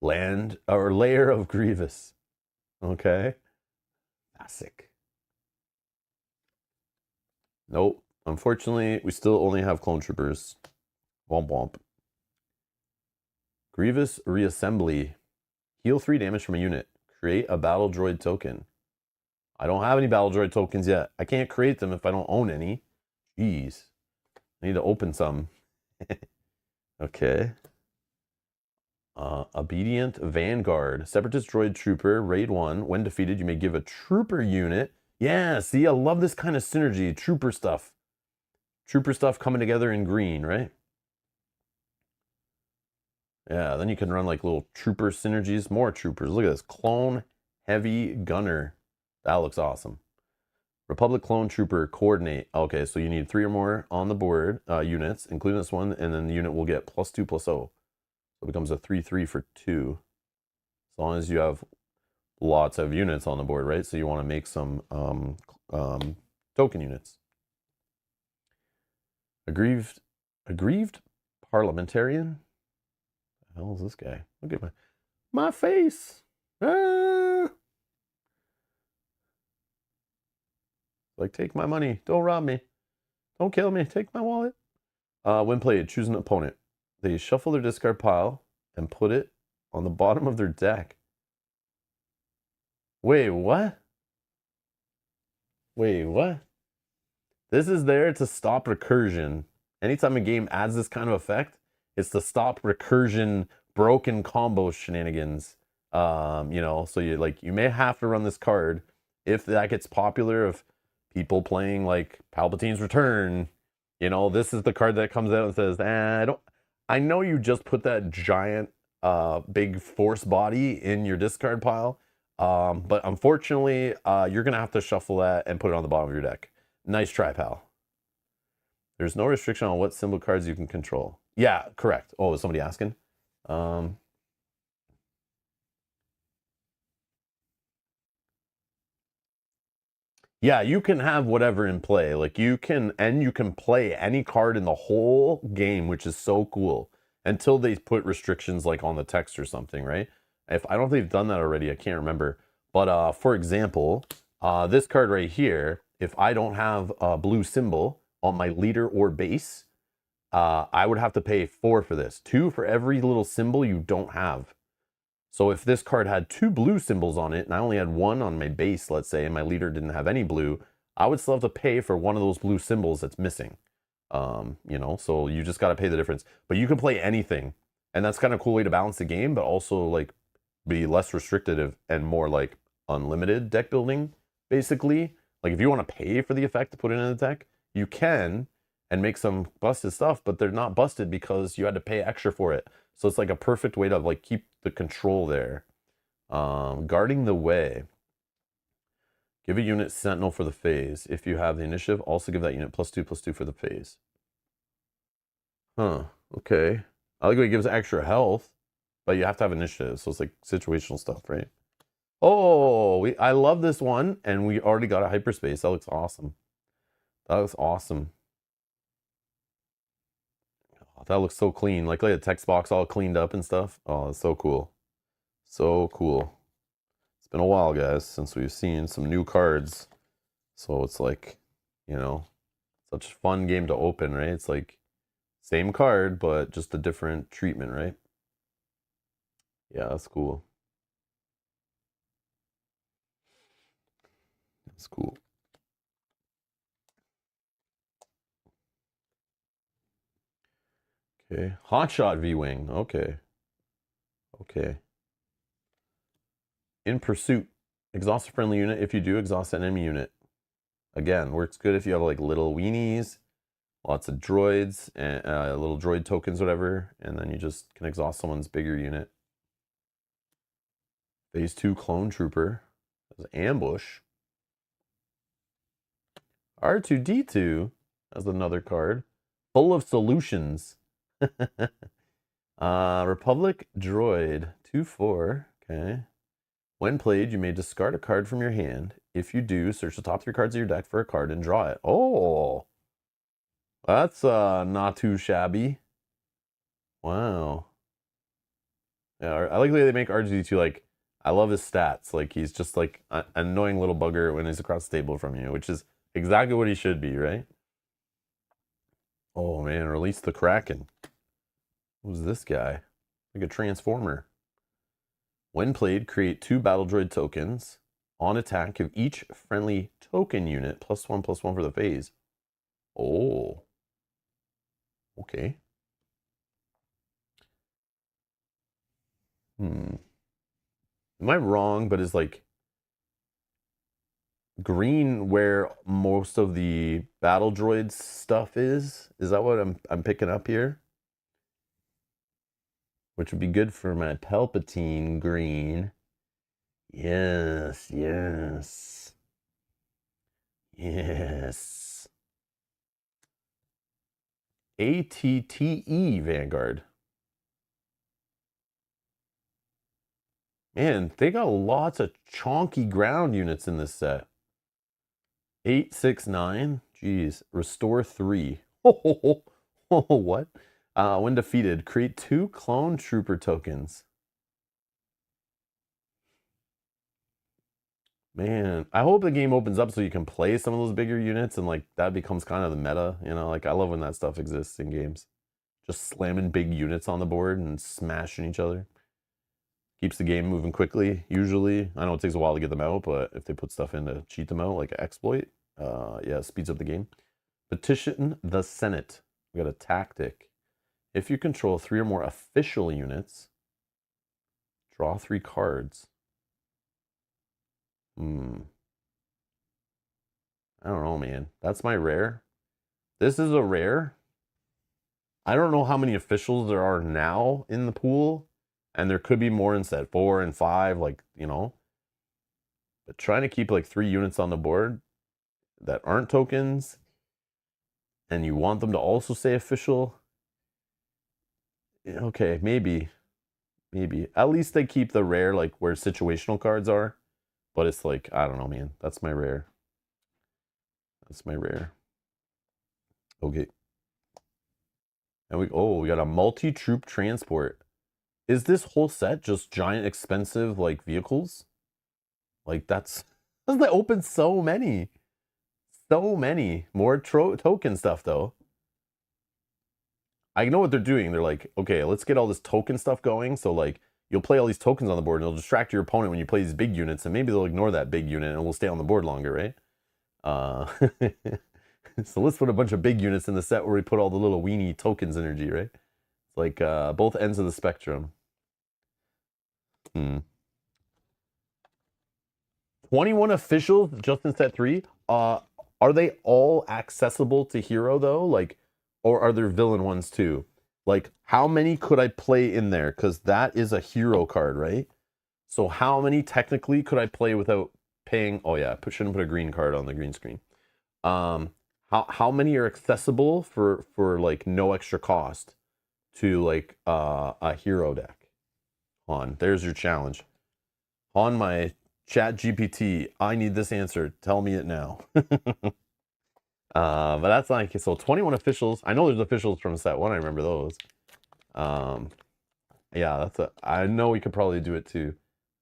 Land or Lair of Grievous. Okay. Classic. Nope. Unfortunately, we still only have clone troopers. Womp womp. Grievous Reassembly. Heal 3 damage from a unit. Create a battle droid token. I don't have any battle droid tokens yet. I can't create them if I don't own any. Jeez. I need to open some. Okay. Obedient Vanguard. Separatist droid trooper. Raid 1. When defeated, you may give a trooper unit. Yeah, see, I love this kind of synergy. Trooper stuff. Trooper stuff coming together in green, right? Yeah, then you can run like little trooper synergies. More troopers. Look at this. Clone Heavy Gunner. That looks awesome. Republic Clone Trooper Coordinate. Okay, so you need 3 or more on the board units, including this one, and then the unit will get +2/+0. So it becomes a 3/3 for 2. As long as you have lots of units on the board, right? So you want to make some token units. Aggrieved Parliamentarian? The hell is this guy? Look at my face. Ah! Like, take my money. Don't rob me. Don't kill me. Take my wallet. When played, choose an opponent. They shuffle their discard pile and put it on the bottom of their deck. Wait, what? Wait, what? This is there to stop recursion. Anytime a game adds this kind of effect, it's to stop recursion, broken combo shenanigans. You know, so you may have to run this card if that gets popular, of people playing like Palpatine's Return. You know, this is the card that comes out and says, I know you just put that giant big force body in your discard pile, but unfortunately, you're gonna have to shuffle that and put it on the bottom of your deck. Nice try, pal. There's no restriction on what symbol cards you can control. Yeah, correct. Oh, is somebody asking? Yeah, you can have whatever in play. Like you can play any card in the whole game, which is so cool, until they put restrictions like on the text or something, right? If I don't think they've done that already, I can't remember. But for example, this card right here, if I don't have a blue symbol on my leader or base, I would have to pay 4 for this. 2 for every little symbol you don't have. So if this card had 2 blue symbols on it, and I only had 1 on my base, let's say, and my leader didn't have any blue, I would still have to pay for one of those blue symbols that's missing. You know, so you just got to pay the difference. But you can play anything, and that's kind of a cool way to balance the game, but also like be less restrictive and more like unlimited deck building, basically. Like if you want to pay for the effect to put it in the deck, you can, and make some busted stuff, but they're not busted because you had to pay extra for it. So it's like a perfect way to like keep the control there. Guarding the way. Give a unit Sentinel for the phase. If you have the initiative, also give that unit +2/+2 for the phase. Huh, okay. I like how he gives extra health, but you have to have initiative, so it's like situational stuff, right? Oh, I love this one, and we already got a hyperspace. That looks awesome. That looks awesome. Oh, that looks so clean. Like a text box all cleaned up and stuff. Oh, it's so cool. So cool. It's been a while, guys, since we've seen some new cards. So it's like, you know, such a fun game to open, right? It's like same card, but just a different treatment, right? Yeah, that's cool. That's cool. Okay. Hotshot V-Wing. Okay. Okay. In Pursuit. Exhaust a friendly unit. If you do, exhaust an enemy unit. Again, works good if you have like little weenies, lots of droids, and little droid tokens, whatever, and then you just can exhaust someone's bigger unit. Phase 2 Clone Trooper. That's Ambush. R2-D2. That's another card. Full of Solutions. Republic Droid. 2/4. Okay. When played, you may discard a card from your hand. If you do, search the top 3 cards of your deck for a card and draw it. Oh, that's not too shabby. Wow. Yeah, I like the way they make R2-D2 like, I love his stats. Like he's just like an annoying little bugger when he's across the table from you, which is exactly what he should be, right? Oh man, release the Kraken. Who's this guy? Like a transformer. When played, create 2 battle droid tokens. On attack, give each friendly token unit +1/+1 for the phase. Oh. Okay. Am I wrong, but is like green where most of the battle droids stuff is? Is that what I'm picking up here? Which would be good for my Palpatine green. Yes, yes. Yes. ATTE Vanguard. Man, they got lots of chonky ground units in this set. 869. Jeez. Restore 3. Oh, what? When defeated, create 2 clone trooper tokens. Man, I hope the game opens up so you can play some of those bigger units and like that becomes kind of the meta, you know? Like I love when that stuff exists in games. Just slamming big units on the board and smashing each other. Keeps the game moving quickly, usually. I know it takes a while to get them out, but if they put stuff in to cheat them out, like an exploit, yeah, speeds up the game. Petition the Senate. We got a tactic. If you control 3 or more official units, draw 3 cards. I don't know, man. That's my rare. This is a rare. I don't know how many officials there are now in the pool, and there could be more in set 4 and 5, like, you know. But trying to keep like 3 units on the board that aren't tokens, and you want them to also say official. Okay, maybe. Maybe. At least they keep the rare like where situational cards are. But it's like, I don't know, man. That's my rare. That's my rare. Okay. And we got a multi-troop transport. Is this whole set just giant expensive like vehicles? Like that's they open so many. so many more token stuff though. I know what they're doing. They're like, okay, let's get all this token stuff going. So like you'll play all these tokens on the board and it'll distract your opponent when you play these big units, and maybe they'll ignore that big unit and it will stay on the board longer, right? So let's put a bunch of big units in the set where we put all the little weenie tokens energy, right? It's like both ends of the spectrum. 21 officials just in set 3. Are they all accessible to hero though? Like, or are there villain ones too? Like, how many could I play in there? Because that is a hero card, right? So how many technically could I play without paying? Oh yeah, shouldn't put a green card on the green screen. How many are accessible for like no extra cost to like a hero deck? There's your challenge. On my Chat GPT, I need this answer. Tell me it now. But that's like, so 21 officials. I know there's officials from set 1. I remember those. Yeah, I know we could probably do it too.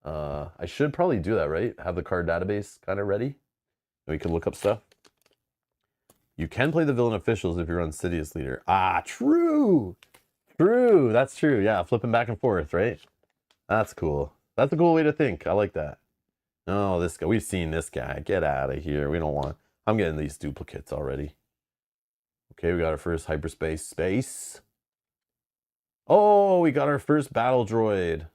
I should probably do that, right? Have the card database kind of ready. We can look up stuff. You can play the villain officials if you're on Sidious Leader. Ah, true. True. That's true. Yeah, flipping back and forth, right? That's cool. That's a cool way to think. I like that. Oh, this guy. We've seen this guy. Get out of here. We don't want... I'm getting these duplicates already. Okay, we got our first hyperspace space. Oh, we got our first battle droid.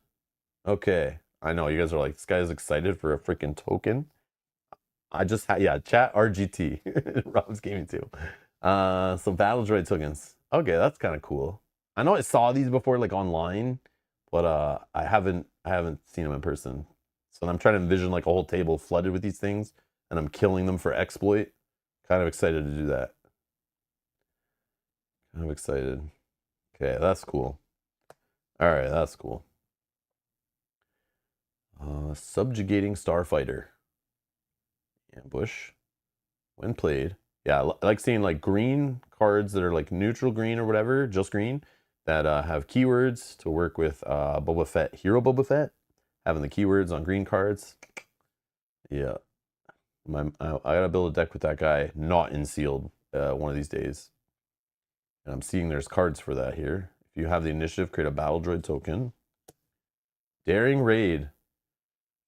Okay. I know, you guys are like, this guy's excited for a freaking token. I just had, yeah, chat RGT. Rob's gaming too. So battle droid tokens. Okay, that's kind of cool. I know I saw these before, like online, but I haven't seen them in person. So I'm trying to envision like a whole table flooded with these things, and I'm killing them for exploit. Kind of excited to do that. Kind of excited. Okay, that's cool. All right, that's cool. Subjugating Starfighter. Ambush. When played. Yeah, I like seeing like green cards that are like neutral green or whatever, just green, that have keywords to work with Boba Fett, Hero Boba Fett, having the keywords on green cards. Yeah. I gotta build a deck with that guy not in sealed one of these days. And I'm seeing there's cards for that here. If you have the initiative, create a battle droid token. Daring Raid.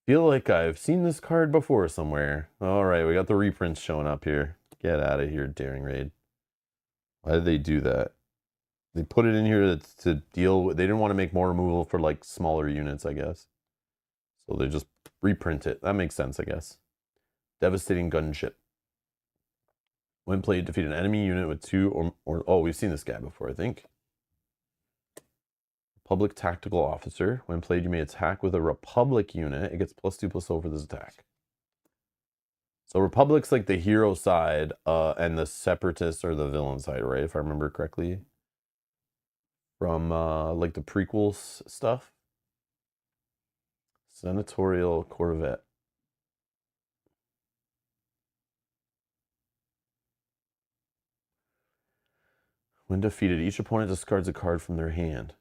Feel like I've seen this card before somewhere. All right, we got the reprints showing up here. Get out of here, Daring Raid. Why did they do that? They put it in here to deal with... They didn't want to make more removal for like smaller units, I guess. So they just reprint it. That makes sense, I guess. Devastating Gunship. When played, defeat an enemy unit with 2 or oh, we've seen this guy before, I think. Republic Tactical Officer. When played, you may attack with a Republic unit. It gets +2/+0 for this attack. So Republic's like the hero side, and the Separatists are the villain side, right? If I remember correctly. From like the prequels stuff. Senatorial Corvette. When defeated, each opponent discards a card from their hand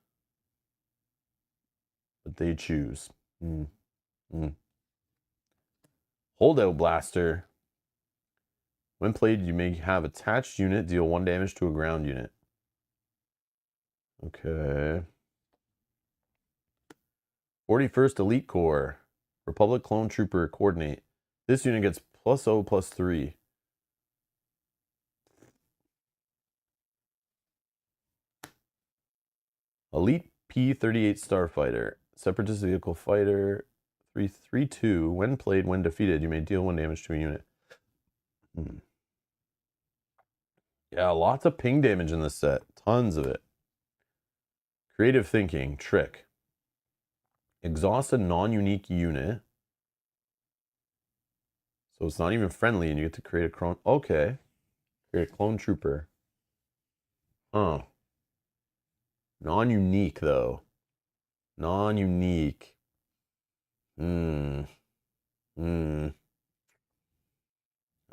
that they choose. Holdout Blaster. When played, you may have attached unit deal 1 damage to a ground unit. Okay. 41st Elite Corps. Republic Clone Trooper Coordinate. This unit gets +0/+3. Elite P-38 Starfighter. Separatist Vehicle Fighter. 3/3/2. When played, when defeated, you may deal 1 damage to a unit. Yeah, lots of ping damage in this set. Tons of it. Creative Thinking. Trick. Exhaust a non-unique unit. So it's not even friendly, and you get to create a clone. Okay. Create a clone trooper. Oh. Non-unique, though. Non-unique. I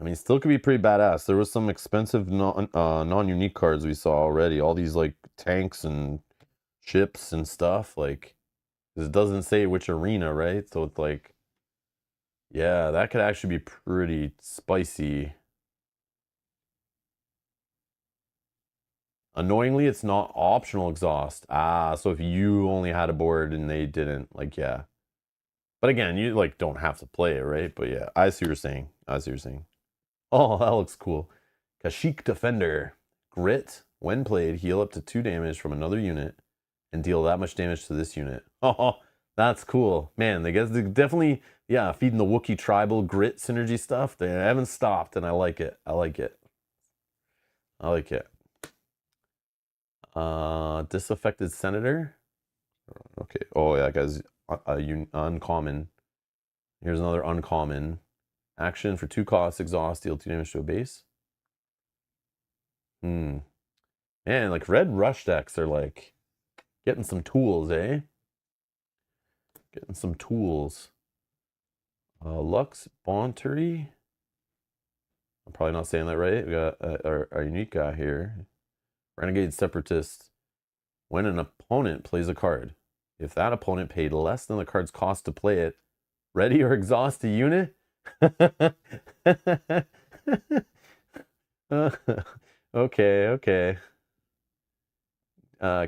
mean, still could be pretty badass. There was some expensive non-unique cards we saw already. All these, like, tanks and ships and stuff. Like, it doesn't say which arena, right? So it's like, yeah, that could actually be pretty spicy. Annoyingly, it's not optional exhaust. Ah, so if you only had a board and they didn't, like, yeah. But again, you like don't have to play it, right? But yeah, I see what you're saying. I see what you're saying. Oh, that looks cool. Kashyyyk Defender. Grit. When played, heal up to 2 damage from another unit and deal that much damage to this unit. Oh, that's cool. Man, they definitely, yeah, feeding the Wookiee tribal grit synergy stuff. They haven't stopped, and I like it. I like it. I like it. Disaffected Senator. Okay. Oh, yeah, that guy's uncommon. Here's another uncommon. Action for 2 costs, exhaust, deal 2 damage to a base. Man, like red rush decks are like getting some tools, eh? Getting some tools. Lux Bontery. I'm probably not saying that right. We got our unique guy here. Renegade Separatist. When an opponent plays a card, if that opponent paid less than the card's cost to play it, ready or exhaust a unit? Okay, okay.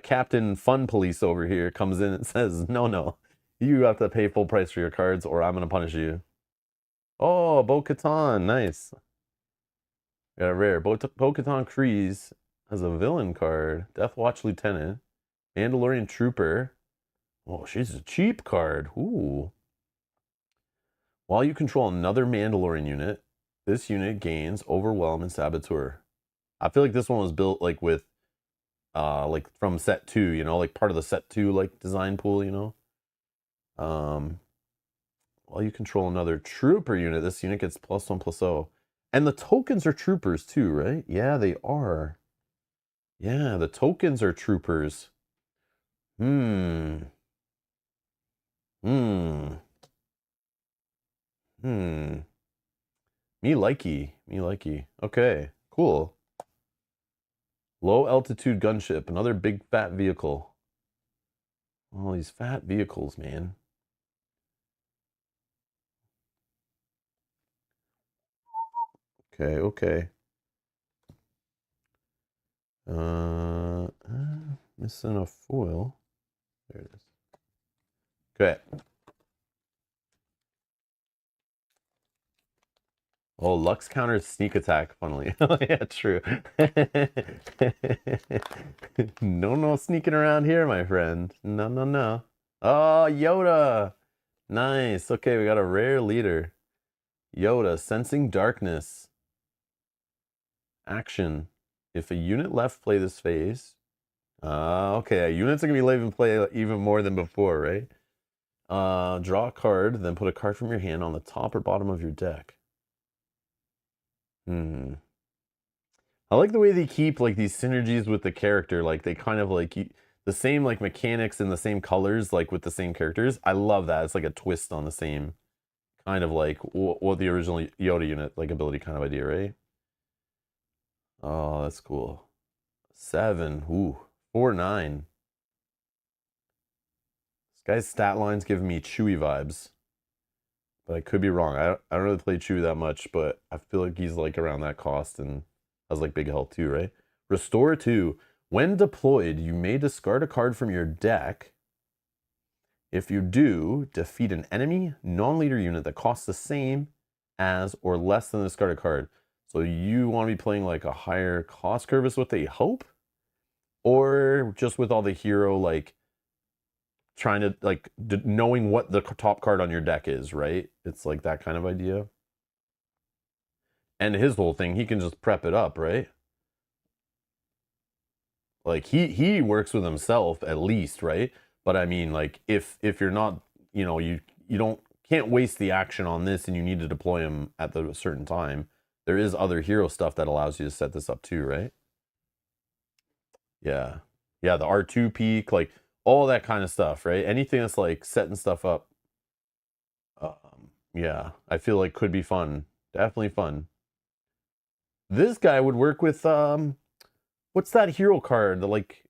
Captain Fun Police over here comes in and says, no, you have to pay full price for your cards or I'm going to punish you. Oh, Bo-Katan, nice. Got a rare. Bo-Katan Kryze has a villain card. Death Watch Lieutenant. Mandalorian Trooper. Oh, she's a cheap card. Ooh. While you control another Mandalorian unit, this unit gains Overwhelm and Saboteur. I feel like this one was built like with like from set 2, you know, like part of the set 2 like design pool, you know. While you control another trooper unit, this unit gets +1/+0. And the tokens are troopers too, right? Yeah, they are. Yeah, the tokens are troopers. Me likey. Okay, cool. Low altitude gunship, another big fat vehicle. All these fat vehicles, man. Okay. Missing a foil. There it is. Okay. Oh, Lux counters sneak attack, funnily. Yeah, true. No sneaking around here, my friend. No. Oh, Yoda. Nice. Okay, we got a rare leader. Yoda, Sensing Darkness. Action. If a unit left play this phase. Okay, units are going to be leaving play even more than before, right? Draw a card, then put a card from your hand on the top or bottom of your deck. I like the way they keep like these synergies with the character. Like they kind of like the same like mechanics and the same colors, like with the same characters. I love that. It's like a twist on the same kind of like what the original Yoda unit like ability kind of idea, right? Oh, that's cool. 7. Ooh, 4/9. This guy's stat line's giving me Chewie vibes, but I could be wrong. I don't really play Chewie that much, but I feel like he's like around that cost and has like big health too, right? Restore 2. When deployed, you may discard a card from your deck. If you do, defeat an enemy non-leader unit that costs the same as or less than the discarded card. So you want to be playing like a higher cost curve is what they hope? Or just with all the hero like trying to like knowing what the top card on your deck is, right? It's like that kind of idea. And his whole thing, he can just prep it up, right? Like he works with himself at least, right? But I mean, like if you're not, you know, you can't waste the action on this, and you need to deploy him at the certain time. There is other hero stuff that allows you to set this up too, right? Yeah, the R2 peak, like all that kind of stuff, right? Anything that's like setting stuff up. Yeah, I feel like could be fun. Definitely fun. This guy would work with what's that hero card that like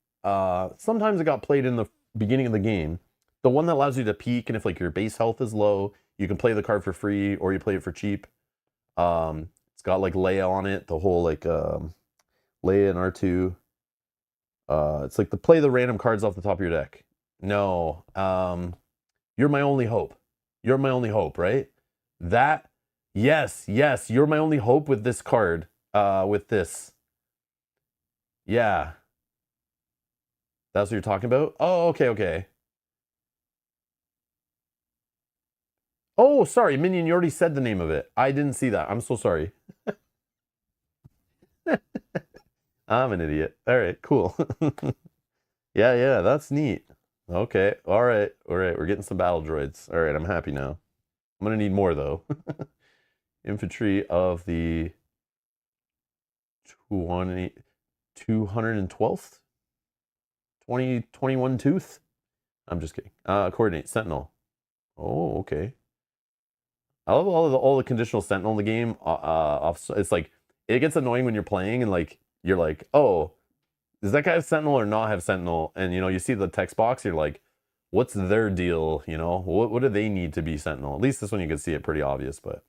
sometimes it got played in the beginning of the game. The one that allows you to peek, and if like your base health is low, you can play the card for free or you play it for cheap. It's got like Leia on it, the whole like Leia and R2. It's like to play the random cards off the top of your deck. No. You're my only hope. You're my only hope, right? That, yes, yes, you're my only hope with this card. With this. Yeah. That's what you're talking about? Oh, okay, okay. Oh, sorry, Minion, you already said the name of it. I didn't see that. I'm so sorry. I'm an idiot. All right, cool. Yeah, yeah, that's neat. Okay, all right, all right. We're getting some battle droids. All right, I'm happy now. I'm gonna need more though. Infantry of the 212th? 2021 tooth? I'm just kidding. Coordinate, Sentinel. Oh, okay. I love all the conditional Sentinel in the game. It's like, it gets annoying when you're playing and like, you're like, oh, does that guy have Sentinel or not have Sentinel? And you know, you see the text box, you're like, what's their deal? You know, what do they need to be Sentinel? At least this one you can see it pretty obvious, but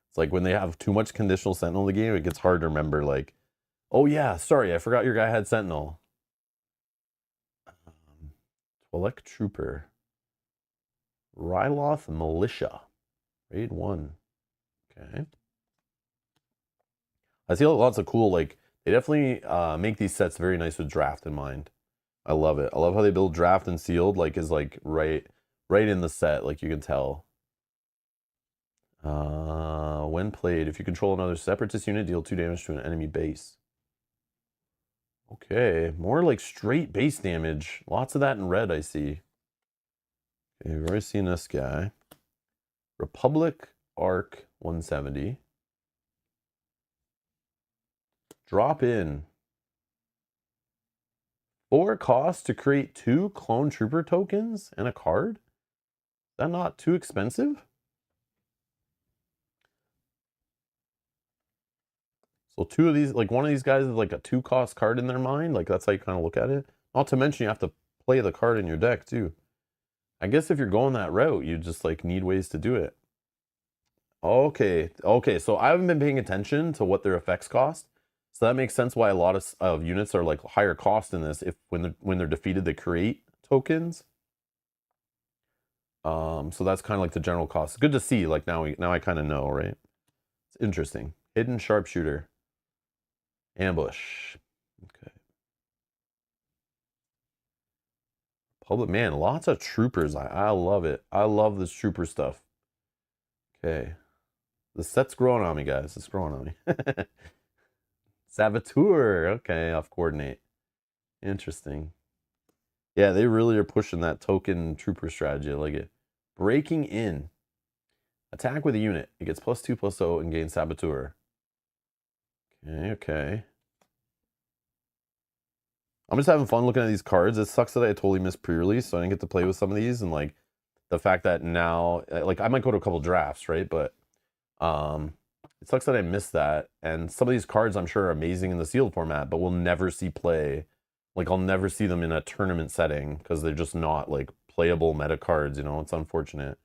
it's like when they have too much conditional Sentinel in the game, it gets hard to remember. Like, oh yeah, sorry, I forgot your guy had Sentinel. Twilight Trooper, Ryloth Militia, Raid 1. Okay. I see lots of cool, like, they definitely make these sets very nice with draft in mind. I love it. I love how they build draft and sealed, like, is like right in the set, like you can tell. When played, if you control another separatist unit, deal 2 damage to an enemy base. Okay, more like straight base damage. Lots of that in red, I see. Okay, we've already seen this guy. Republic Arc 170. Drop in 4 costs to create 2 clone trooper tokens and a card? Is that not too expensive? So 2 of these, like one of these guys is like a 2-cost card in their mind. Like that's how you kind of look at it. Not to mention you have to play the card in your deck too. I guess if you're going that route, you just like need ways to do it. Okay, okay. So I haven't been paying attention to what their effects cost. So that makes sense why a lot of units are like higher cost in this. If when they're defeated, they create tokens. So that's kind of like the general cost. Good to see. Like now I kind of know, right? It's interesting. Hidden sharpshooter. Ambush. Okay. Public, man, lots of troopers. I love it. I love this trooper stuff. Okay. The set's growing on me, guys. It's growing on me. Saboteur. Okay, off coordinate. Interesting. Yeah, they really are pushing that token trooper strategy. I like it. Breaking in. Attack with a unit. It gets +2/+0 and gains Saboteur. Okay, okay. I'm just having fun looking at these cards. It sucks that I totally missed pre-release, so I didn't get to play with some of these. And like the fact that now, like I might go to a couple drafts, right? But it sucks that I missed that. And some of these cards I'm sure are amazing in the sealed format, but we'll never see play. Like I'll never see them in a tournament setting because they're just not like playable meta cards, you know. It's unfortunate.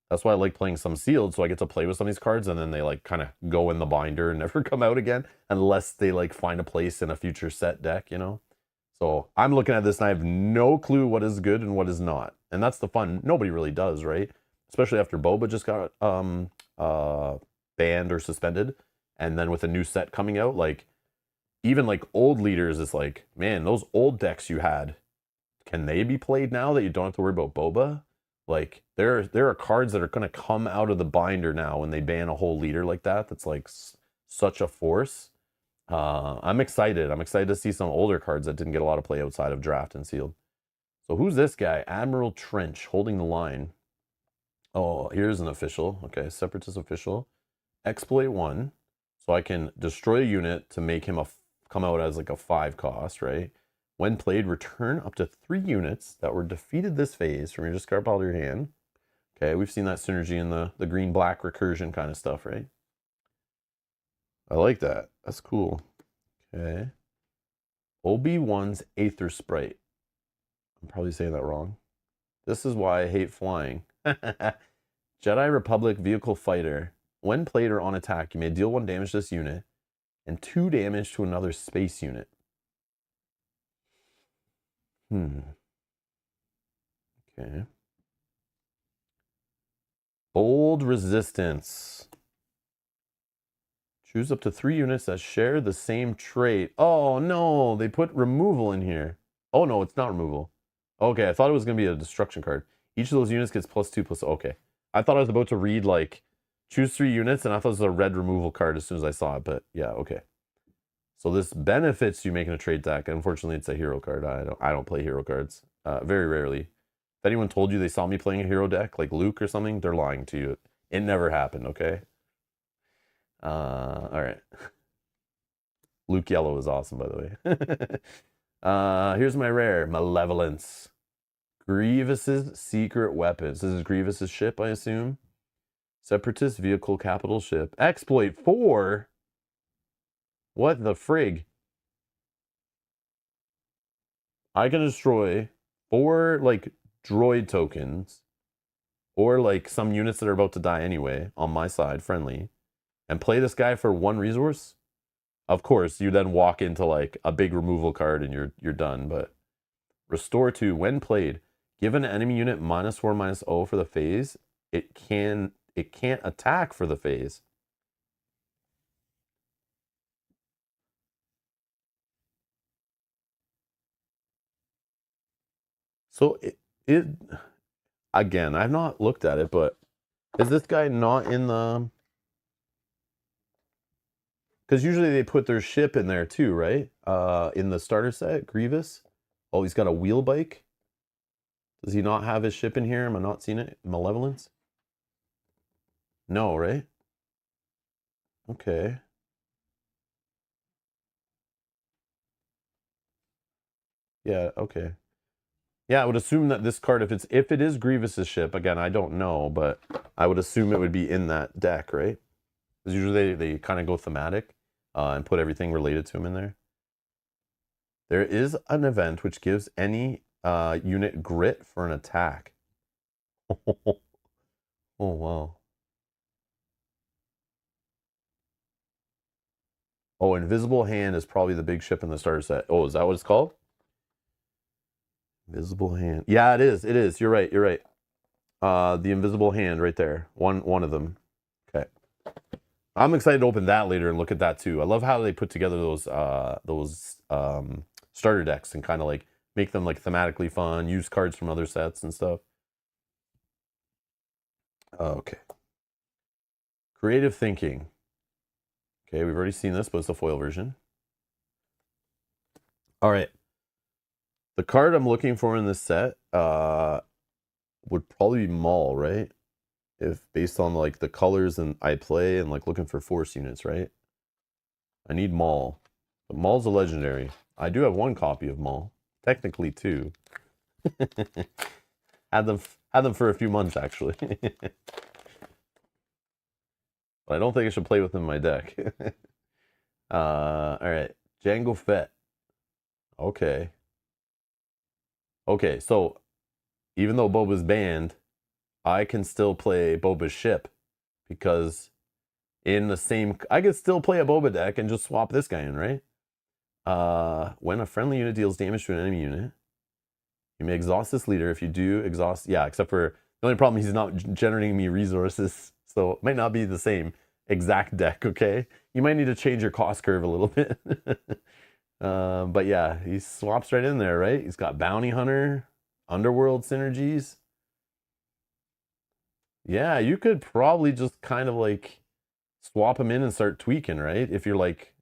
That's why I like playing some sealed, so I get to play with some of these cards and then they like kind of go in the binder and never come out again unless they like find a place in a future set deck, you know. So I'm looking at this and I have no clue what is good and what is not. And that's the fun. Nobody really does, right? Especially after Boba just got banned or suspended. And then with a new set coming out, like even like old leaders, it's like, man, those old decks you had, can they be played now that you don't have to worry about Boba? Like there are cards that are going to come out of the binder now when they ban a whole leader like that. That's like such a force. I'm excited. I'm excited to see some older cards that didn't get a lot of play outside of draft and sealed. So who's this guy? Admiral Trench holding the line. Oh, here's an official. Okay, separatist official. Exploit 1. So I can destroy a unit to make him come out as like a 5 cost, right? When played, return up to 3 units that were defeated this phase from your discard pile to your hand. Okay, we've seen that synergy in the green-black recursion kind of stuff, right? I like that. That's cool. Okay. Obi-Wan's Aether Sprite. I'm probably saying that wrong. This is why I hate flying. Jedi Republic Vehicle Fighter. When played or on attack, you may deal 1 damage to this unit and 2 damage to another space unit. Okay. Bold resistance. Choose up to 3 units that share the same trait. Oh no, they put removal in here. Oh no, it's not removal. Okay, I thought it was going to be a destruction card. Each of those units gets +2/+. Okay. I thought I was about to read like choose 3 units, and I thought it was a red removal card as soon as I saw it, but yeah, okay. So this benefits you making a trade deck. Unfortunately, it's a hero card. I don't play hero cards. Very rarely. If anyone told you they saw me playing a hero deck, like Luke or something, they're lying to you. It never happened, okay? All right. Luke Yellow is awesome, by the way. Here's my rare, Malevolence. Grievous's secret weapons. This is Grievous's ship, I assume. Separatist vehicle capital ship. Exploit 4? What the frig? I can destroy 4 like droid tokens or like some units that are about to die anyway on my side, friendly, and play this guy for 1 resource. Of course, you then walk into like a big removal card and you're done. But restore 2 when played. Give an enemy unit -4/-0 for the phase. It can't attack for the phase. So it again, I've not looked at it, but is this guy not in the? Because usually they put their ship in there too, right? In the starter set, Grievous. Oh, he's got a wheel bike. Does he not have his ship in here? Am I not seeing it? Malevolence? No, right? Okay. Yeah, okay. Yeah, I would assume that this card, if it is Grievous's ship, again, I don't know, but I would assume it would be in that deck, right? Because usually they kind of go thematic and put everything related to him in there. There is an event which gives any unit grit for an attack. Oh, wow. Oh, Invisible Hand is probably the big ship in the starter set. Oh, is that what it's called? Invisible Hand. Yeah, it is. It is. You're right. You're right. The Invisible Hand right there. One of them. Okay. I'm excited to open that later and look at that too. I love how they put together those starter decks and kind of like make them like thematically fun, use cards from other sets and stuff. Okay. Creative Thinking. Okay, we've already seen this, but it's a foil version. All right. The card I'm looking for in this set would probably be Maul, right? If based on like the colors and I play and like looking for force units, right? I need Maul. But Maul's a legendary. I do have 1 copy of Maul. Technically 2. had them for a few months actually. But I don't think I should play with them in my deck. All right. Jango Fett. Okay. Okay, so even though Boba's banned, I can still play Boba's ship because in the same I could still play a Boba deck and just swap this guy in, right? When a friendly unit deals damage to an enemy unit, you may exhaust this leader. If you do exhaust, yeah, except for the only problem, he's not generating me resources, so it might not be the same exact deck, okay? You might need to change your cost curve a little bit. But yeah, he swaps right in there, right? He's got Bounty Hunter, Underworld synergies. Yeah, you could probably just kind of like swap him in and start tweaking, right? If you're like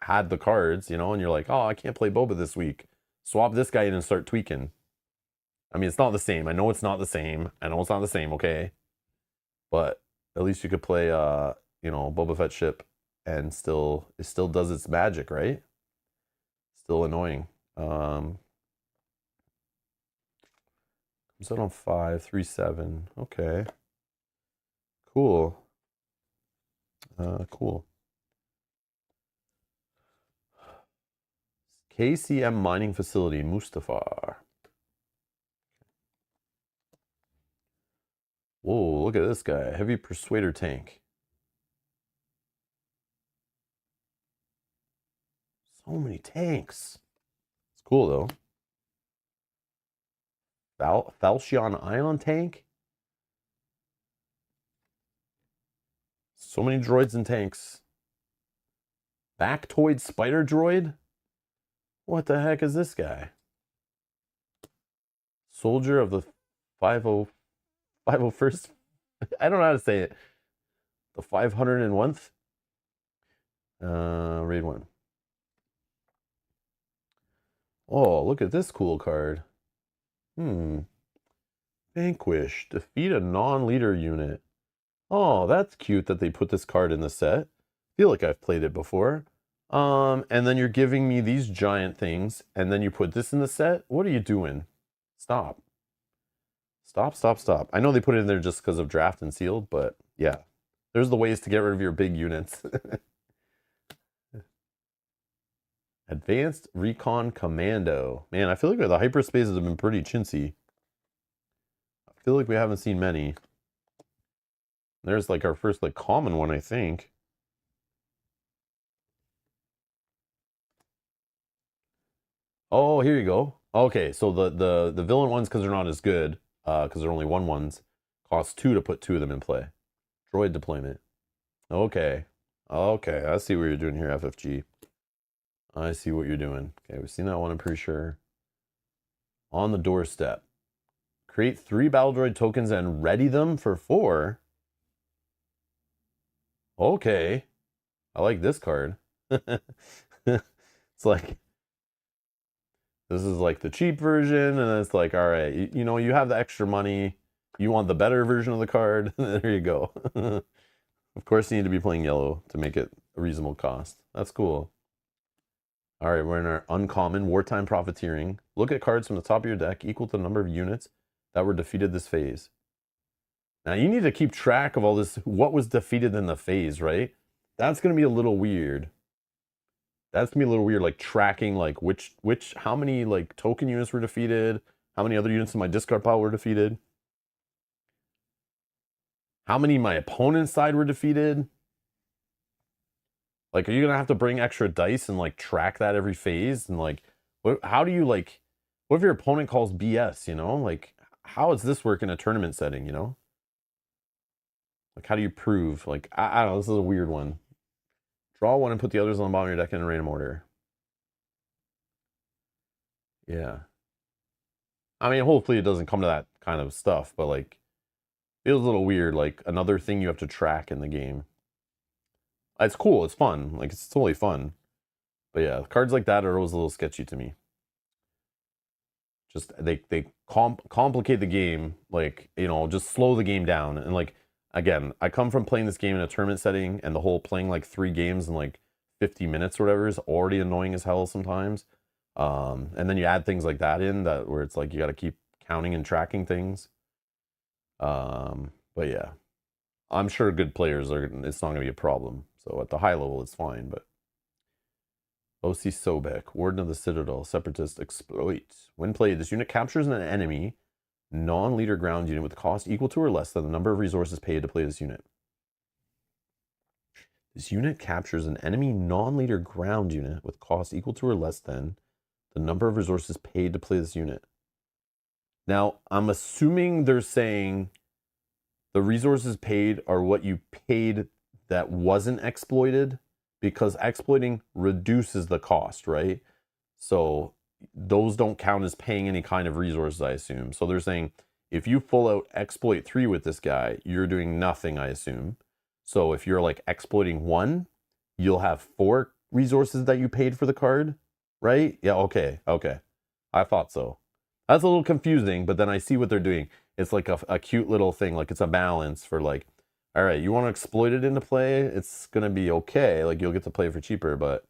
had the cards, and you're like, oh, I can't play Boba this week. Swap this guy in and start tweaking. I mean, it's not the same. I know it's not the same. I know it's not the same, okay? But at least you could play Boba Fett ship and it still does its magic, right? Still annoying. Comes out on 5/3/7. Okay. Cool. Cool. KCM Mining Facility, Mustafar. Whoa, look at this guy. Heavy Persuader Tank. So many tanks. It's cool, though. Falchion Ion Tank. So many droids and tanks. Bactoid Spider Droid? What the heck is this guy? Soldier of the 501st. I don't know how to say it. The 501th. Raid 1. Oh, look at this cool card. Vanquish. Defeat a non-leader unit. Oh, that's cute that they put this card in the set. I feel like I've played it before. And then you're giving me these giant things, and then you put this in the set? What are you doing? Stop. Stop, stop, stop. I know they put it in there just because of draft and sealed, but yeah. There's the ways to get rid of your big units. Advanced Recon Commando. Man, I feel like the hyperspaces have been pretty chintzy. I feel like we haven't seen many. There's like our first like common one, I think. Oh, here you go. Okay, so the villain ones, because they're not as good, because they're only 1/1s, cost 2 to put 2 of them in play. Droid deployment. Okay. Okay, I see what you're doing here, FFG. I see what you're doing. Okay, we've seen that one, I'm pretty sure. On the doorstep. Create 3 battle droid tokens and ready them for 4. Okay. I like this card. It's like, this is like the cheap version, and it's like, all right, you know, you have the extra money. You want the better version of the card. There you go. Of course, you need to be playing yellow to make it a reasonable cost. That's cool. All right, we're in our uncommon wartime profiteering. Look at cards from the top of your deck equal to the number of units that were defeated this phase. Now, you need to keep track of all this, what was defeated in the phase, right? That's going to be a little weird. That's going to be a little weird, like tracking, like how many like token units were defeated, how many other units in my discard pile were defeated, how many my opponent's side were defeated. Like, are you going to have to bring extra dice and like track that every phase? And like, how do you like, what if your opponent calls BS, you know? Like, how does this work in a tournament setting, you know? Like, how do you prove? Like, I don't know, this is a weird one. Draw one and put the others on the bottom of your deck in a random order. Yeah. I mean, hopefully it doesn't come to that kind of stuff, but like, feels a little weird, like another thing you have to track in the game. It's cool, it's fun, like it's totally fun. But yeah, cards like that are always a little sketchy to me. Just, they complicate the game, like, you know, just slow the game down. And like, again, I come from playing this game in a tournament setting, and the whole playing like 3 games in like 50 minutes or whatever is already annoying as hell sometimes. And then you add things like that in, that where it's like you got to keep counting and tracking things. But yeah, I'm sure good players it's not going to be a problem. So at the high level, it's fine. But O.C. Sobek, Warden of the Citadel, Separatist Exploit. When played, this unit captures an enemy non-leader ground unit with cost equal to or less than the number of resources paid to play this unit. This unit captures an enemy non-leader ground unit with cost equal to or less than the number of resources paid to play this unit. Now, I'm assuming they're saying the resources paid are what you paid that wasn't exploited, because exploiting reduces the cost, right? So those don't count as paying any kind of resources, I assume. So they're saying if you full out exploit 3 with this guy, you're doing nothing, I assume. So if you're like exploiting 1, you'll have 4 resources that you paid for the card, right? Yeah, okay. I thought so. That's a little confusing, but then I see what they're doing. It's like a cute little thing, like it's a balance for like, all right, you want to exploit it into play, it's going to be okay. Like you'll get to play for cheaper, but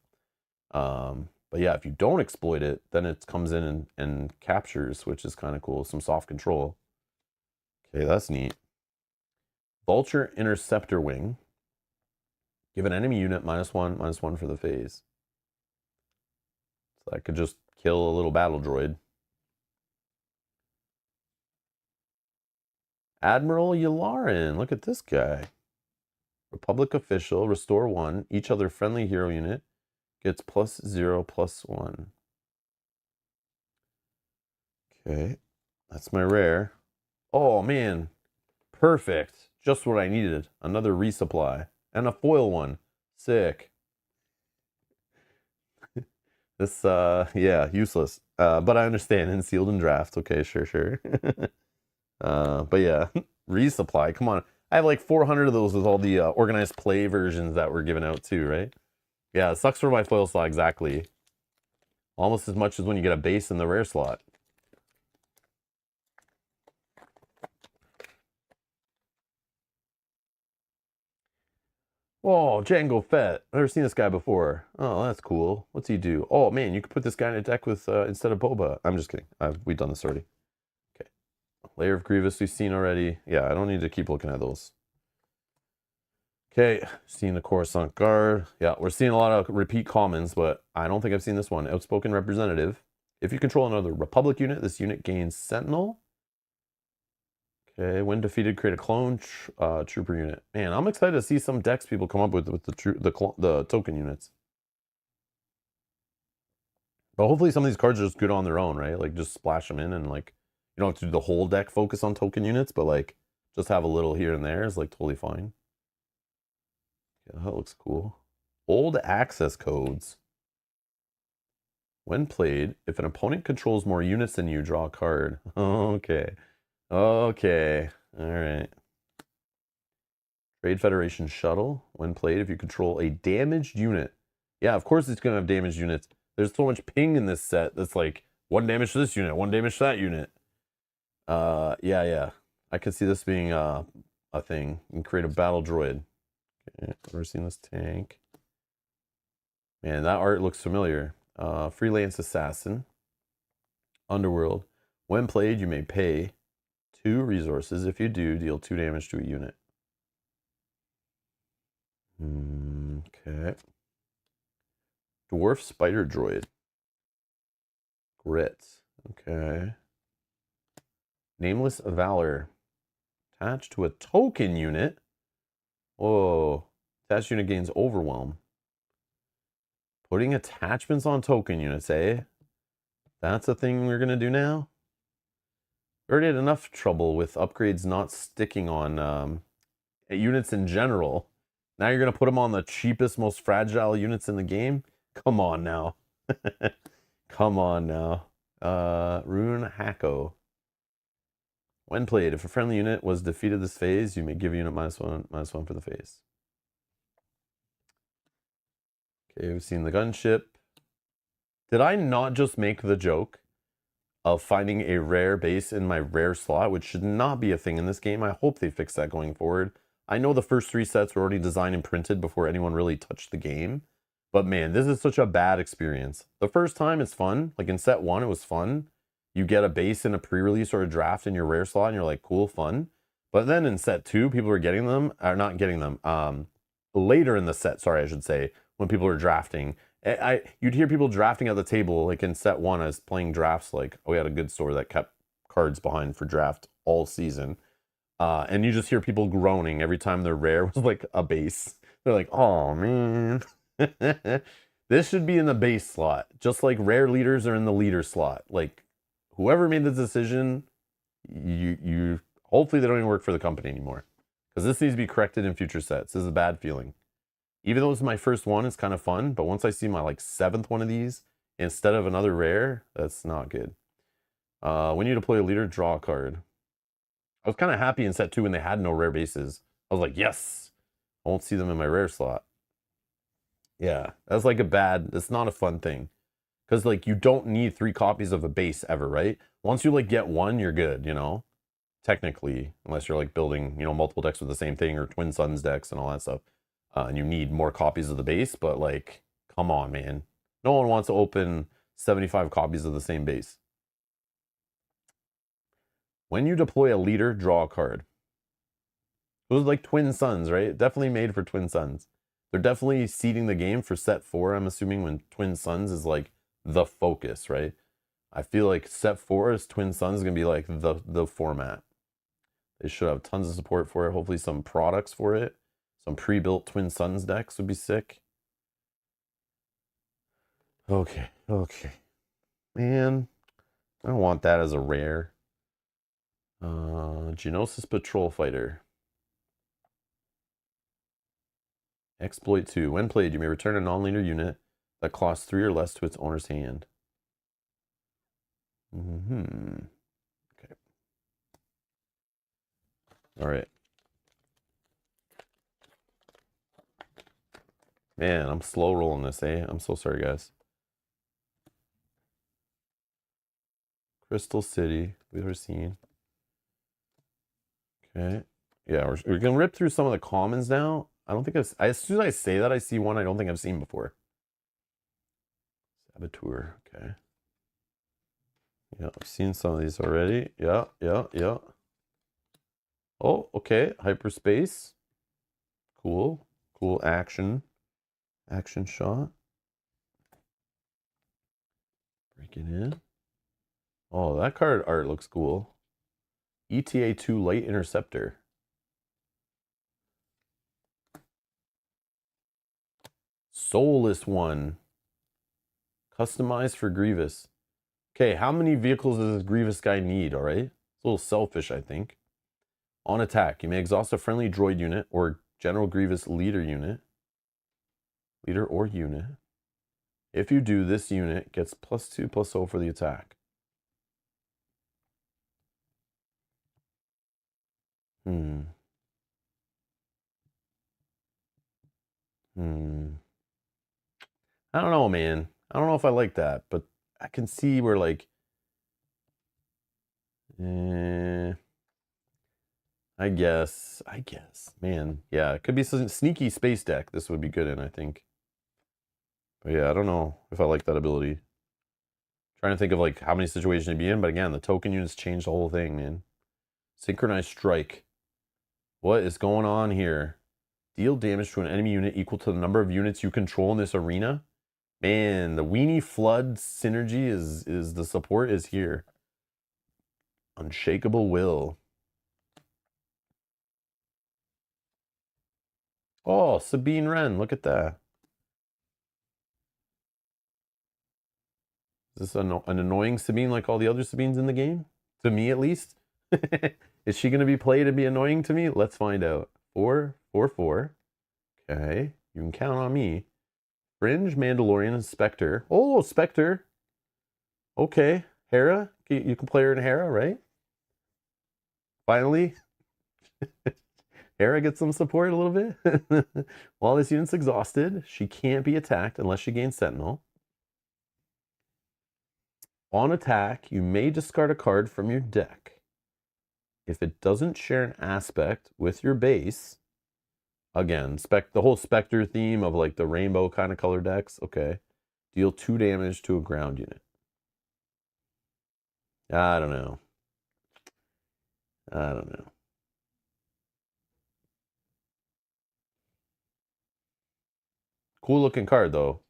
yeah, if you don't exploit it, then it comes in and captures, which is kind of cool. Some soft control. Okay, that's neat. Vulture Interceptor Wing. Give an enemy unit -1/-1 for the phase. So I could just kill a little battle droid. Admiral Yularen, look at this guy. Republic official, restore 1. Each other friendly hero unit gets +0/+1. Okay. That's my rare. Oh, man. Perfect. Just what I needed. Another resupply. And a foil one. Sick. This, yeah, useless. But I understand. In sealed and draft. Okay, sure. But yeah, resupply. Come on. I have like 400 of those with all the organized play versions that were given out too, right? Yeah, it sucks for my foil slot, exactly. Almost as much as when you get a base in the rare slot. Whoa, Django Fett. I've never seen this guy before. Oh, that's cool. What's he do? Oh, man, you could put this guy in a deck with instead of Boba. I'm just kidding. We've done this already. Okay. Layer of Grievous we've seen already. Yeah, I don't need to keep looking at those. Okay, seeing the Coruscant Guard. Yeah, we're seeing a lot of repeat commons, but I don't think I've seen this one. Outspoken Representative. If you control another Republic unit, this unit gains Sentinel. Okay, when defeated, create a clone trooper unit. Man, I'm excited to see some decks people come up with the token units. But hopefully some of these cards are just good on their own, right? Like just splash them in and like you don't have to do the whole deck focus on token units, but like just have a little here and there is like totally fine. Yeah, that looks cool. Old access codes. When played, if an opponent controls more units than you, draw a card. Okay. Okay. All right. Trade Federation Shuttle. When played, if you control a damaged unit. Yeah, of course it's going to have damaged units. There's so much ping in this set that's like 1 damage to this unit, 1 damage to that unit. Yeah. I could see this being a thing. You can create a battle droid. Okay, never seen this tank. Man, that art looks familiar. Freelance Assassin. Underworld. When played, you may pay 2 resources. If you do, deal 2 damage to a unit. Okay. Dwarf Spider Droid. Grit. Okay. Nameless Valor. Attached to a token unit. Whoa. Attached unit gains Overwhelm. Putting attachments on token units, eh? That's a thing we're going to do now? We already had enough trouble with upgrades not sticking on units in general. Now you're going to put them on the cheapest, most fragile units in the game? Come on now. Come on now. Rune Hako. When played, if a friendly unit was defeated this phase, you may give a unit -1/-1 for the phase. Okay, we've seen the gunship. Did I not just make the joke of finding a rare base in my rare slot, which should not be a thing in this game? I hope they fix that going forward. I know the first 3 sets were already designed and printed before anyone really touched the game. But man, this is such a bad experience. The first time it's fun. Like in set 1, it was fun. You get a base in a pre-release or a draft in your rare slot and you're like, cool, fun. But then in set 2, people are getting them, or not getting them. Later in the set, sorry, I should say, when people are drafting. You'd hear people drafting at the table, like in set 1, I was playing drafts, like, we had a good store that kept cards behind for draft all season. And you just hear people groaning every time their rare was like a base. They're like, oh man. This should be in the base slot, just like rare leaders are in the leader slot. Like whoever made the decision, you hopefully they don't even work for the company anymore, because this needs to be corrected in future sets. This is a bad feeling. Even though it's my first one, it's kind of fun, but once I see my like 7th one of these instead of another rare, that's not good. When you deploy a leader, draw a card. I was kind of happy in set 2 when they had no rare bases. I was like, yes, I won't see them in my rare slot. Yeah, that's like it's not a fun thing. Because like you don't need 3 copies of a base ever, right? Once you like get one, you're good, you know? Technically, unless you're like building, you know, multiple decks with the same thing or Twin Suns decks and all that stuff. And you need more copies of the base, but like, come on, man. No one wants to open 75 copies of the same base. When you deploy a leader, draw a card. Those are like Twin Suns, right? Definitely made for Twin Suns. They're definitely seeding the game for set 4, I'm assuming, when Twin Suns is like the focus, right? I feel like set 4 is Twin Suns is going to be like the format. They should have tons of support for it. Hopefully some products for it. Some pre-built Twin Suns decks would be sick. Okay. Man, I don't want that as a rare. Genosis Patrol Fighter. Exploit 2. When played, you may return a non-leader unit that costs 3 or less to its owner's hand. Okay. All right. Man, I'm slow rolling this, eh? I'm so sorry, guys. Crystal City, we've ever seen. Okay. Yeah, we're going to rip through some of the commons now. I don't think as soon as I say that, I see one I don't think I've seen before. Saboteur, okay. Yeah, I've seen some of these already. Yeah. Oh, okay. Hyperspace. Cool. Cool action. Action shot. Break it in. Oh, that card art looks cool. ETA 2 Light Interceptor. Soulless one. Customized for Grievous. Okay, how many vehicles does this Grievous guy need, alright? It's a little selfish, I think. On attack, you may exhaust a friendly droid unit or General Grievous leader unit. Leader or unit. If you do, this unit gets +2/+0 for the attack. I don't know, man. I don't know if I like that, but I can see where, like, I guess, man. Yeah, it could be some sneaky space deck this would be good in, I think. But yeah, I don't know if I like that ability. Trying to think of, like, how many situations it'd be in, but again, the token units change the whole thing, man. Synchronized Strike. What is going on here? Deal damage to an enemy unit equal to the number of units you control in this arena. Man, the Weenie Flood synergy is the support is here. Unshakable Will. Oh, Sabine Wren, look at that. Is this an annoying Sabine like all the other Sabines in the game? To me, at least. Is she going to be played and be annoying to me? Let's find out. 4, 4, 4. Okay, you can count on me. Fringe, Mandalorian, and Spectre. Oh, Spectre. Okay, Hera. You can play her in Hera, right? Finally. Hera gets some support a little bit. While this unit's exhausted, she can't be attacked unless she gains Sentinel. On attack, you may discard a card from your deck. If it doesn't share an aspect with your base, again, the whole Spectre theme of like the rainbow kind of color decks, okay, deal 2 damage to a ground unit. I don't know. Cool looking card, though.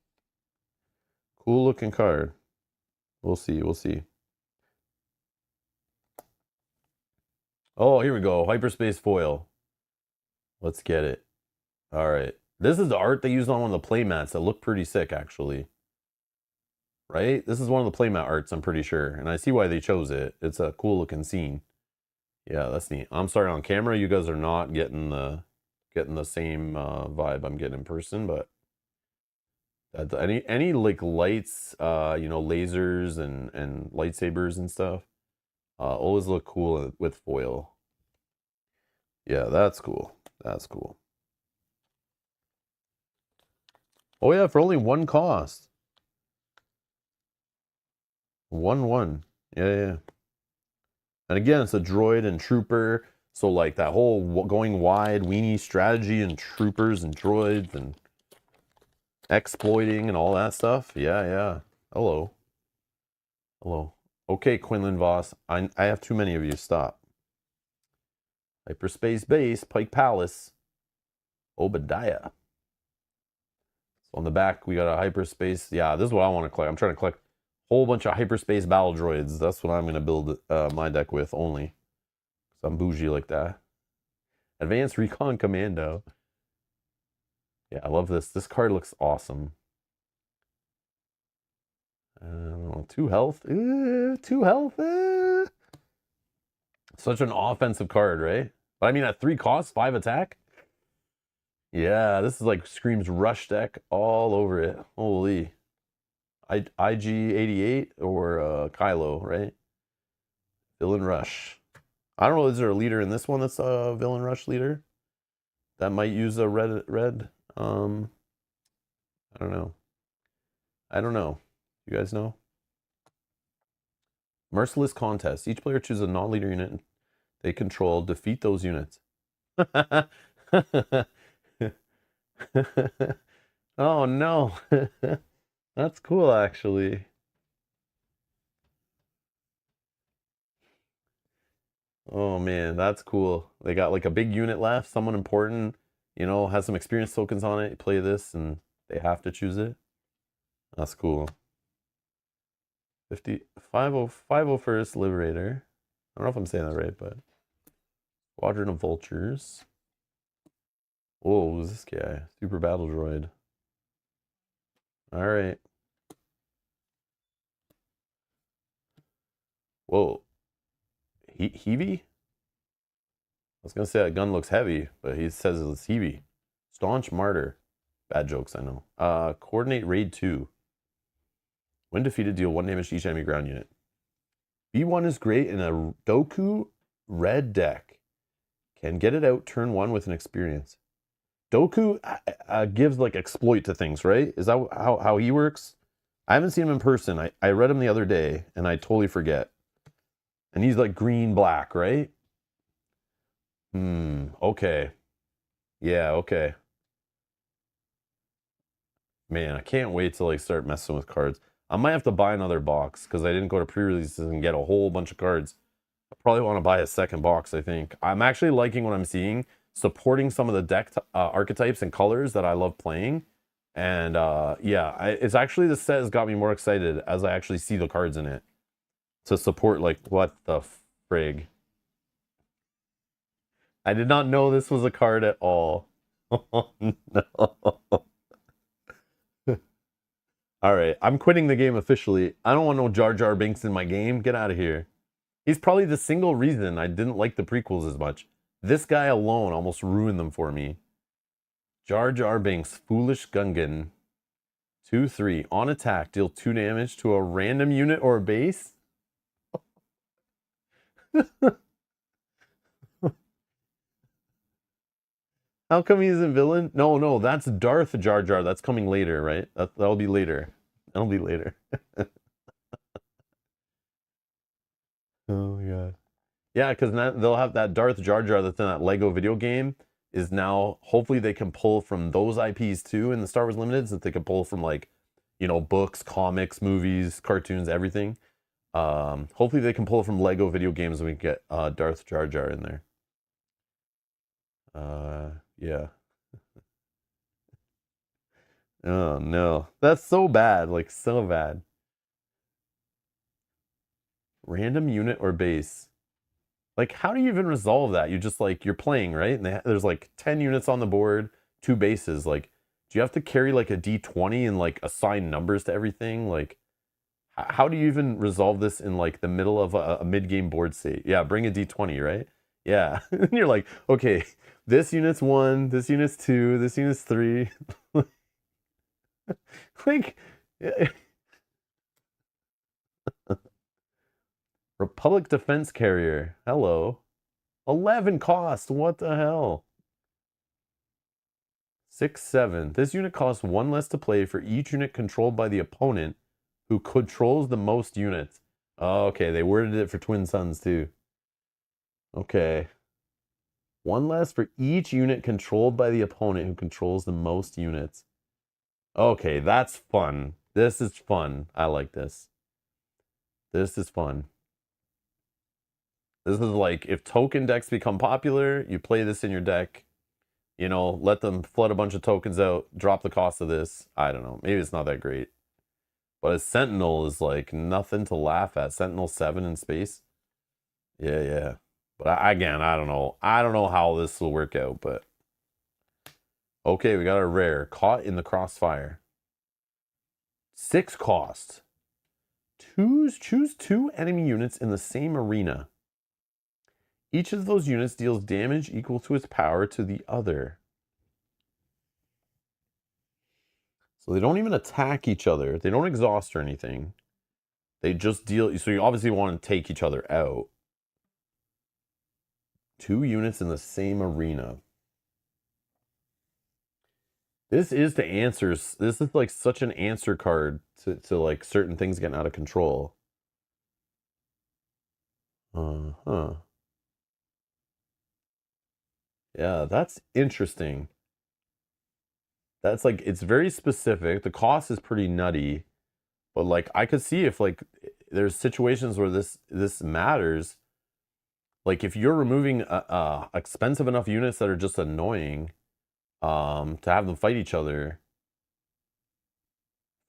Cool looking card. We'll see. Oh, here we go. Hyperspace foil. Let's get it. All right. This is the art they used on one of the playmats that looked pretty sick, actually. Right? This is one of the playmat arts, I'm pretty sure. And I see why they chose it. It's a cool looking scene. Yeah, that's neat. I'm sorry, on camera, you guys are not getting the same vibe I'm getting in person, but any like lights, lasers and lightsabers and stuff, always look cool with foil. Yeah, that's cool. Oh yeah, for only 1 cost. 1/1. Yeah. And again, it's a droid and trooper. So like that whole going wide weenie strategy and troopers and droids and exploiting and all that stuff. Yeah. Hello. Okay, Quinlan Voss. I have too many of you. Stop. Hyperspace Base, Pike Palace, Obadiah. So on the back, we got a hyperspace. Yeah, this is what I want to collect. I'm trying to collect a whole bunch of hyperspace battle droids. That's what I'm going to build my deck with only. Because I'm bougie like that. Advanced Recon Commando. Yeah, I love this. This card looks awesome. 2 health. 2 health. Such an offensive card, right? But I mean, at 3 costs, 5 attack. Yeah, this is like screams rush deck all over it. Holy. IG88 or Kylo, right? Villain Rush. I don't know, is there a leader in this one that's a Villain Rush leader? That might use a red. I don't know. I don't know. You guys know? Merciless Contest. Each player chooses a non-leader unit they control. Defeat those units. Oh no. That's cool actually. Oh man, that's cool. They got like a big unit left, someone important, you know, has some experience tokens on it. You play this and they have to choose it. That's cool. 50 Liberator. I don't know if I'm saying that right, but Squadron of Vultures. Whoa, who's this guy? Super Battle Droid. All right. Whoa. Heavy? I was gonna say that gun looks heavy, but he says it's heavy. Staunch Martyr. Bad jokes, I know. Coordinate Raid 2. When defeated, deal 1 damage to each enemy ground unit. B1 is great in a Doku red deck. Can get it out turn 1 with an experience. Doku gives like exploit to things, right? Is that how he works? I haven't seen him in person. I read him the other day and I totally forget. And he's like green black, right? Okay. Yeah, okay. Man, I can't wait till I start messing with cards. I might have to buy another box because I didn't go to pre-releases and get a whole bunch of cards. I probably want to buy a second box, I think. I'm actually liking what I'm seeing, supporting some of the deck archetypes and colors that I love playing. And yeah, it's actually, the set has got me more excited as I actually see the cards in it to support, like, what the frig. I did not know this was a card at all. Oh, no. All right, I'm quitting the game officially. I don't want no Jar Jar Binks in my game. Get out of here. He's probably the single reason I didn't like the prequels as much. This guy alone almost ruined them for me. Jar Jar Binks, Foolish Gungan. 2/3. On attack, deal 2 damage to a random unit or base. How come he's a villain? No, that's Darth Jar Jar. That's coming later, right? That'll be later. That'll be later. Oh my god. Yeah, because they'll have that Darth Jar Jar that's in that Lego video game is now, hopefully they can pull from those IPs too in the Star Wars Limited, so that they can pull from, like, you know, books, comics, movies, cartoons, everything. Hopefully they can pull from Lego video games and we can get Darth Jar Jar in there. Yeah. Oh no. That's so bad, like so bad. Random unit or base. Like, how do you even resolve that? You just, like, you're playing, right? And there's like 10 units on the board, 2 bases. Like, do you have to carry like a D20 and like assign numbers to everything? Like, how do you even resolve this in like the middle of a mid-game board state? Yeah, bring a D20, right? Yeah. And you're like, okay, this unit's 1, this unit's 2, this unit's 3. Like, Republic Defense Carrier. Hello. 11 cost. What the hell? 6/7. This unit costs 1 less to play for each unit controlled by the opponent who controls the most units. Oh, okay, they worded it for Twin Suns too. Okay. 1 less for each unit controlled by the opponent who controls the most units. Okay, that's fun. This is fun. I like this. This is fun. This is like, if token decks become popular, you play this in your deck. You know, let them flood a bunch of tokens out, drop the cost of this. I don't know. Maybe it's not that great. But a Sentinel is like nothing to laugh at. Sentinel 7 in space. Yeah. But again, I don't know. I don't know how this will work out, but okay, we got a rare. Caught in the Crossfire. 6 cost. Choose 2 enemy units in the same arena. Each of those units deals damage equal to its power to the other. So they don't even attack each other. They don't exhaust or anything. They just deal. So you obviously want to take each other out. 2 units in the same arena. This is the answers. This is like such an answer card to like certain things getting out of control. Uh-huh. Yeah, that's interesting. That's like, it's very specific. The cost is pretty nutty, but like I could see if like there's situations where this matters. Like if you're removing expensive enough units that are just annoying, to have them fight each other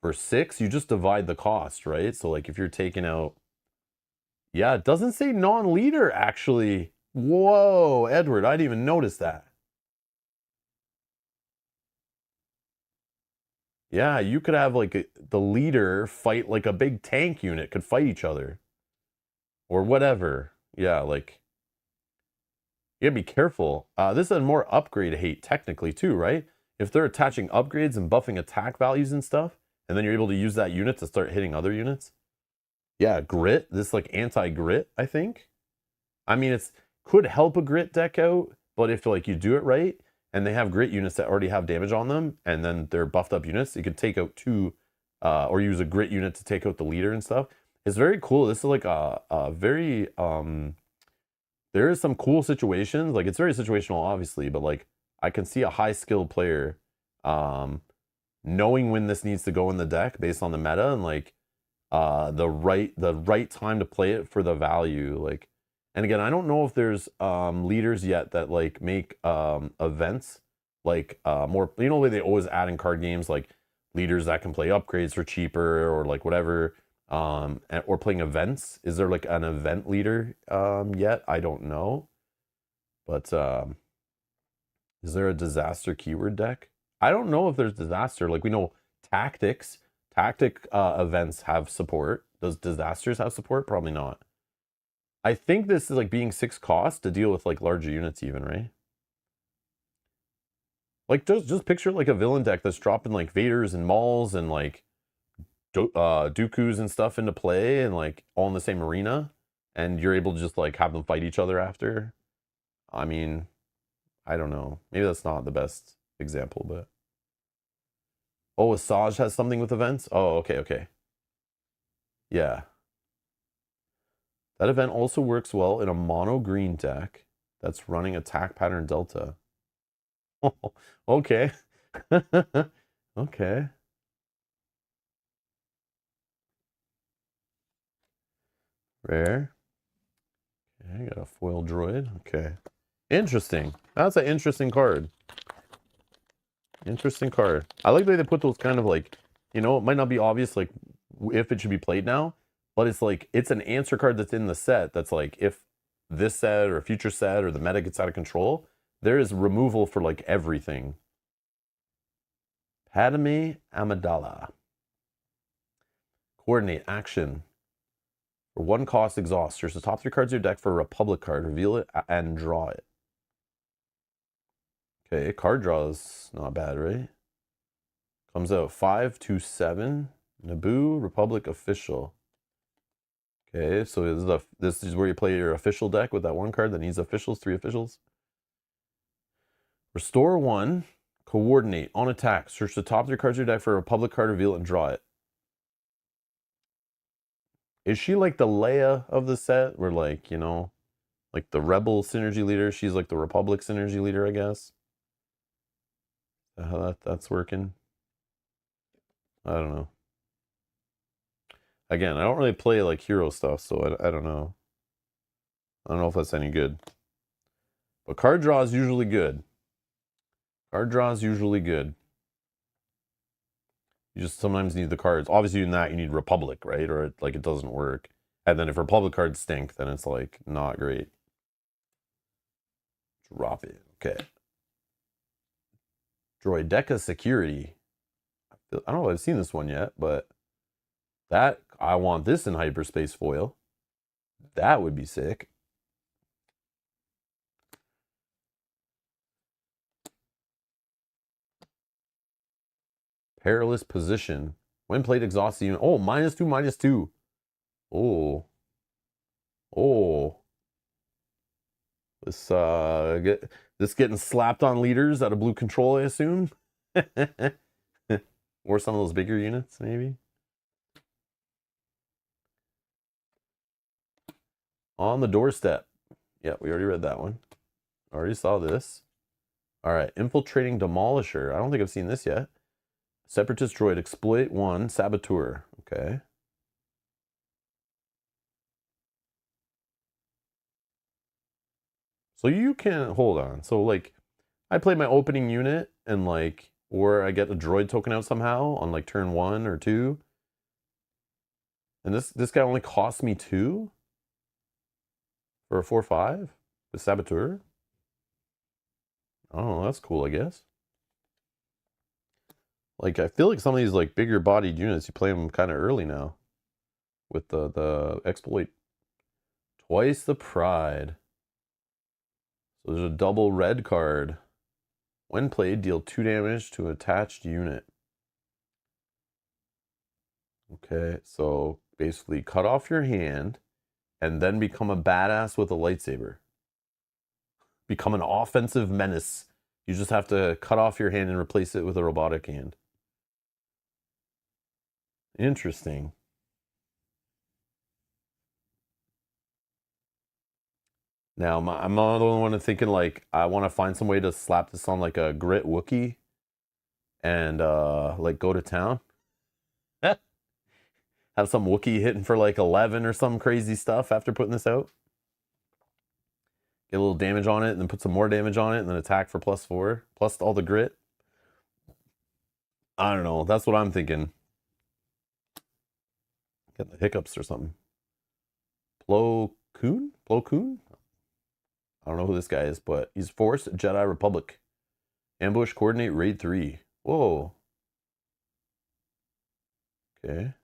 for 6, you just divide the cost, right? So like if you're taking out, yeah, it doesn't say non-leader actually. Whoa, Edward, I didn't even notice that. Yeah, you could have like the leader fight like a big tank unit could fight each other or whatever. Yeah, like you gotta be careful. This is a more upgrade hate technically too, right? If they're attaching upgrades and buffing attack values and stuff, and then you're able to use that unit to start hitting other units. Yeah, grit. This like anti-grit, I think. I mean, it's could help a grit deck out, but if like you do it right and they have grit units that already have damage on them, and then they're buffed up units, you could take out 2, or use a grit unit to take out the leader and stuff. It's very cool. This is like a very there is some cool situations. Like it's very situational, obviously, but like I can see a high skilled player knowing when this needs to go in the deck based on the meta and like the right time to play it for the value. Like, and again, I don't know if there's leaders yet that like make events like more, you know, the way they always add in card games like leaders that can play upgrades for cheaper or like whatever, or playing events. Is there like an event leader yet? I don't know, but is there a disaster keyword deck? I don't know if there's disaster. Like we know tactics. Tactic events have support. Does disasters have support? Probably not. I think this is like being 6 cost to deal with like larger units even, right? Like just picture like a villain deck that's dropping like Vaders and Mauls and like Dooku's and stuff into play and like all in the same arena, and you're able to just like have them fight each other after. I mean, I don't know. Maybe that's not the best example, but oh, Asajj has something with events? Oh, okay. Yeah. That event also works well in a mono green deck that's running attack pattern delta. Okay. Okay. Rare. Okay, got a foil droid. Okay. Interesting. That's an interesting card. Interesting card. I like the way they put those kind of like, you know, it might not be obvious like if it should be played now, but it's like it's an answer card that's in the set that's like if this set or a future set or the meta gets out of control, there is removal for like everything. Padme Amidala. Coordinate action. For 1 cost exhaust, search the top 3 cards of your deck for a Republic card, reveal it, and draw it. Okay, card draw is not bad, right? Comes out 5/7. Naboo Republic official. Okay, so this is where you play your official deck with that 1 card that needs officials, 3 officials. Restore 1. Coordinate. On attack. Search the top 3 cards of your deck for a Republic card, reveal it, and draw it. Is she like the Leia of the set? Where like, you know, like the Rebel synergy leader, she's like the Republic synergy leader, I guess. How that's working? I don't know. Again, I don't really play like hero stuff, so I don't know. I don't know if that's any good. But card draw is usually good. Card draw is usually good. You just sometimes need the cards. Obviously, in that you need Republic, right? Or it doesn't work. And then if Republic cards stink, then it's like not great. Drop it. Okay. Droideka Security. I don't know if I've seen this one yet, but that I want this in hyperspace foil. That would be sick. Perilous position. When played, exhaust the unit. Oh, -2, -2. Oh. Oh. This getting slapped on leaders out of blue control, I assume. Or some of those bigger units, maybe. On the doorstep. Yeah, we already read that one. Already saw this. All right, infiltrating demolisher. I don't think I've seen this yet. Separatist droid, exploit 1, saboteur. Okay. So you can, hold on. So like, I play my opening unit and like, or I get a droid token out somehow on like turn 1 or 2. And this guy only costs me 2 for a 4/5. The saboteur. Oh, that's cool, I guess. Like, I feel like some of these like bigger bodied units, you play them kind of early now with the exploit. Twice the pride. So there's a double red card. When played, deal 2 damage to an attached unit. Okay, so basically cut off your hand and then become a badass with a lightsaber. Become an offensive menace. You just have to cut off your hand and replace it with a robotic hand. Interesting. Now, I'm not the only one thinking like, I want to find some way to slap this on like a grit Wookiee and like go to town. Have some Wookiee hitting for like 11 or some crazy stuff after putting this out. Get a little damage on it and then put some more damage on it and then attack for +4 plus all the grit. I don't know. That's what I'm thinking. Get the hiccups or something. Plo Koon? Plo Koon? I don't know who this guy is, but he's Force Jedi Republic. Ambush coordinate raid 3. Whoa. Okay.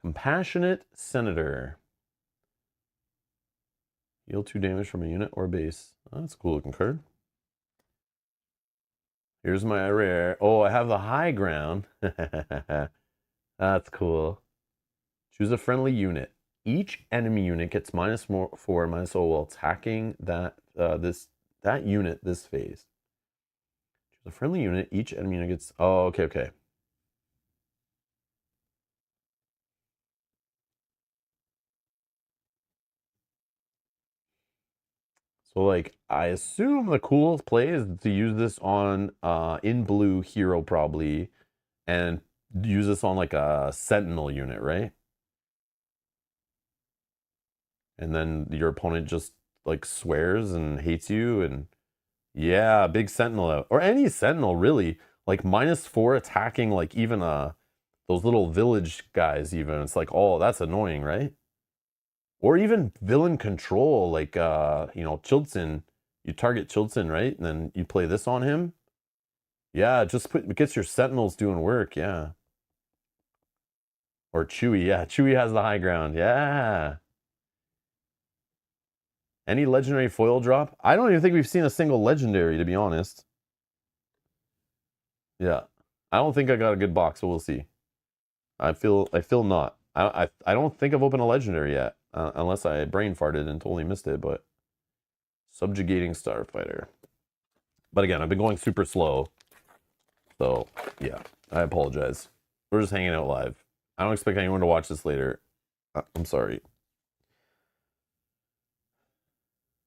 Compassionate Senator. Heal 2 damage from a unit or base. Oh, that's a cool looking card. Here's my rare. Oh, I have the high ground. That's cool. Choose a friendly unit. Each enemy unit gets -4, -0 while attacking that unit this phase. Choose a friendly unit. Each enemy unit gets. Oh, okay. So like, I assume the coolest play is to use this on in blue hero probably, and use this on like a sentinel unit, right? And then your opponent just like swears and hates you, and yeah, big sentinel out, or any sentinel really, like -4 attacking like even those little village guys. Even it's like, oh, that's annoying, right? Or even villain control, like you know, Chilton. You target Chilton, right? And then you play this on him. Yeah, it gets your sentinels doing work, yeah. Or Chewie, yeah. Chewie has the high ground. Yeah. Any legendary foil drop? I don't even think we've seen a single legendary, to be honest. Yeah. I don't think I got a good box, but we'll see. I feel not. I don't think I've opened a legendary yet, unless I brain farted and totally missed it. But subjugating starfighter. But again, I've been going super slow, so yeah, I apologize. We're just hanging out live. I don't expect anyone to watch this later. I'm sorry.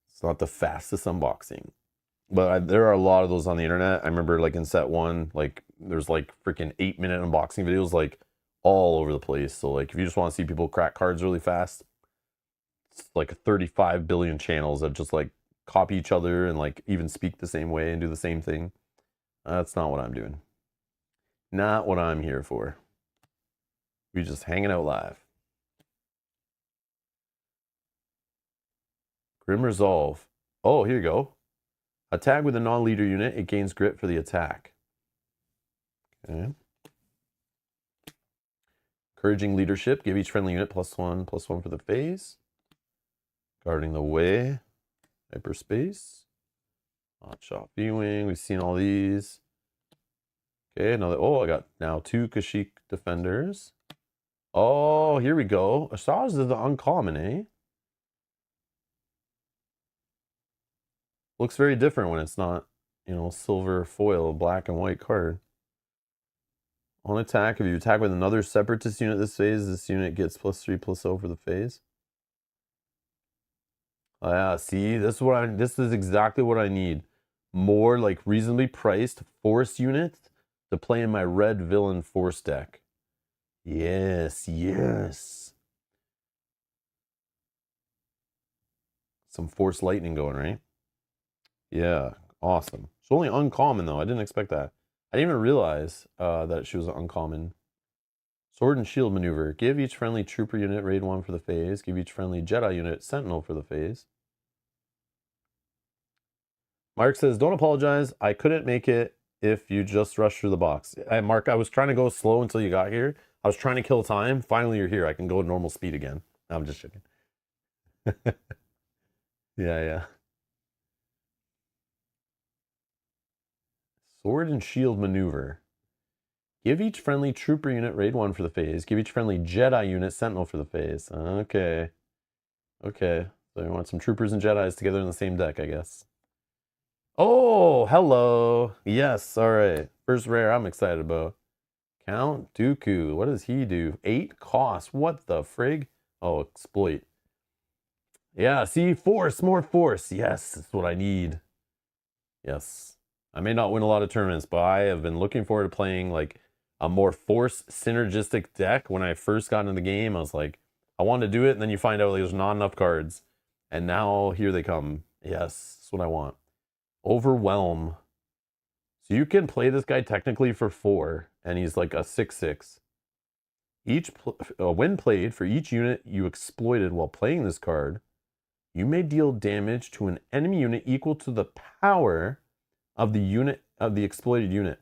It's not the fastest unboxing, but there are a lot of those on the internet. I remember like in set 1, like there's like freaking 8-minute unboxing videos like all over the place. So like if you just want to see people crack cards really fast, it's like 35 billion channels that just like copy each other and like even speak the same way and do the same thing. That's not what I'm doing. Not what I'm here for. We're just hanging out live. Grim Resolve. Oh, here you go. Attack with a non-leader unit. It gains grit for the attack. Okay. Encouraging leadership. Give each friendly unit +1/+1 for the phase. Guarding the way. Hyperspace. Hotshot viewing. We've seen all these. Okay, another. Oh, I got now 2 Kashyyyk defenders. Oh, here we go. Asajj is the uncommon, eh? Looks very different when it's not, you know, silver foil, black and white card. On attack, if you attack with another separatist unit this phase, this unit gets +3/+0 for the phase. Yeah, see, this is exactly what I need. More like reasonably priced force units to play in my red villain force deck. Yes, yes. Some force lightning going, right? Yeah, awesome. It's only uncommon though. I didn't expect that. I didn't even realize that she was uncommon. Sword and shield maneuver. Give each friendly trooper unit raid 1 for the phase. Give each friendly Jedi unit sentinel for the phase. Mark says, don't apologize. I couldn't make it if you just rushed through the box. Mark, I was trying to go slow until you got here. I was trying to kill time. Finally, you're here. I can go at normal speed again. No, I'm just joking. Yeah, yeah. Sword and shield maneuver. Give each friendly trooper unit raid 1 for the phase. Give each friendly Jedi unit sentinel for the phase. Okay. Okay. So you want some troopers and Jedis together in the same deck, I guess. Oh, hello. Yes, all right. First rare I'm excited about. Count Dooku. What does he do? 8 cost. What the frig? Oh, exploit. Yeah, see, force, more force. Yes, that's what I need. Yes. I may not win a lot of tournaments, but I have been looking forward to playing like a more force synergistic deck. When I first got into the game, I was like, I wanted to do it, and then you find out like, there's not enough cards. And now here they come. Yes, that's what I want. Overwhelm. So you can play this guy technically for 4, and he's like a 6/6. When played, for each unit you exploited while playing this card, you may deal damage to an enemy unit equal to the power of the exploited unit.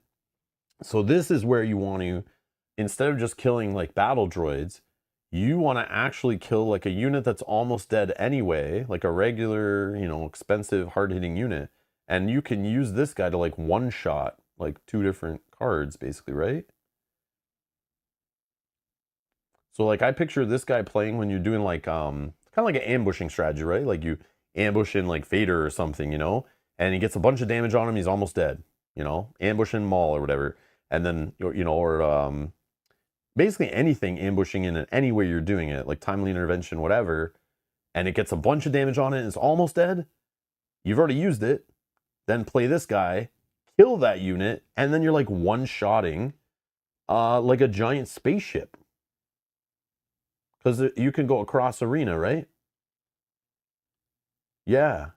So this is where you want to, instead of just killing like battle droids, you want to actually kill like a unit that's almost dead anyway, like a regular, you know, expensive, hard-hitting unit. And you can use this guy to like one-shot like 2 different cards, basically, right? So like I picture this guy playing when you're doing like kind of like an ambushing strategy, right? Like you ambush in like Vader or something, you know, and he gets a bunch of damage on him, he's almost dead, you know, ambushing Maul or whatever. And then you know, or basically anything ambushing in any way you're doing it, like timely intervention, whatever, and it gets a bunch of damage on it and it's almost dead. You've already used it. Then play this guy, kill that unit, and then you're like one-shotting like a giant spaceship. Because you can go across arena, right? Yeah.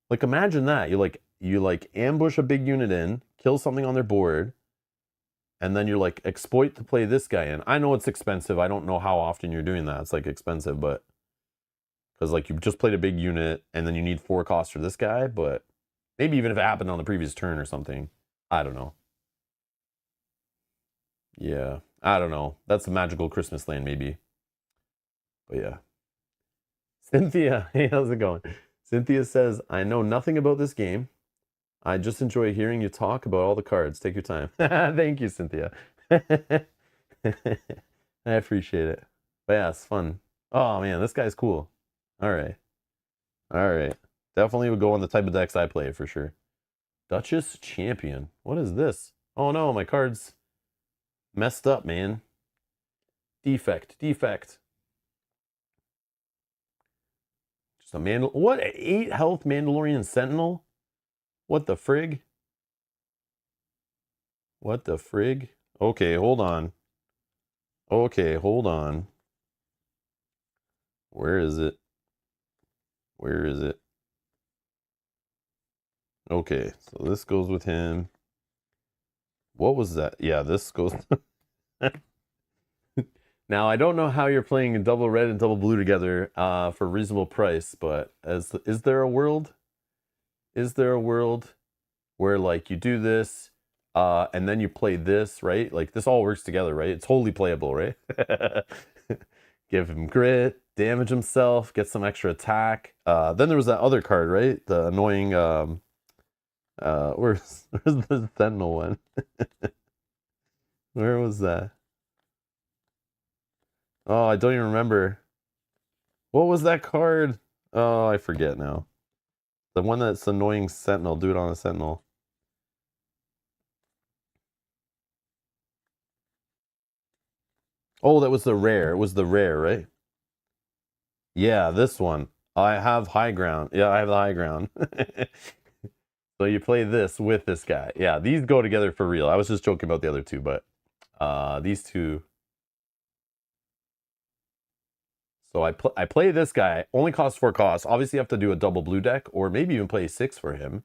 Like imagine that. You like ambush a big unit in, kill something on their board, and then you're like exploit to play this guy in. I know it's expensive. I don't know how often you're doing that. It's like expensive, but because like you just played a big unit and then you need 4 costs for this guy, but maybe even if it happened on the previous turn or something. I don't know. Yeah. I don't know. That's a magical Christmas land, maybe. But yeah. Cynthia, hey, how's it going? Cynthia says, I know nothing about this game. I just enjoy hearing you talk about all the cards. Take your time. Thank you, Cynthia. I appreciate it. But yeah, it's fun. Oh man, this guy's cool. All right. All right. Definitely would go on the type of decks I play for sure. Duchess Champion. What is this? Oh no, my card's messed up, man. Defect. Defect. Just a what? 8 health Mandalorian Sentinel? What the frig? What the frig? Okay, hold on. Okay, hold on. Where is it? Where is it? Okay, so this goes with him. What was that? Yeah, this goes. Now, I don't know how you're playing double red and double blue together for a reasonable price, but is there a world? Is there a world where like you do this and then you play this, right? Like this all works together, right? It's totally playable, right? Give him grit, damage himself, get some extra attack. Then there was that other card, right? The annoying Where's the Sentinel one? Where was that? Oh, I don't even remember. What was that card? Oh, I forget now. The one that's annoying Sentinel. Do it on a Sentinel. Oh, that was the rare. It was the rare, right? Yeah, this one. I have high ground. Yeah, I have the high ground. So you play this with this guy. Yeah, these go together for real. I was just joking about the other two, but these two. So I play this guy. Only costs 4 costs. Obviously, you have to do a double blue deck, or maybe even play 6 for him.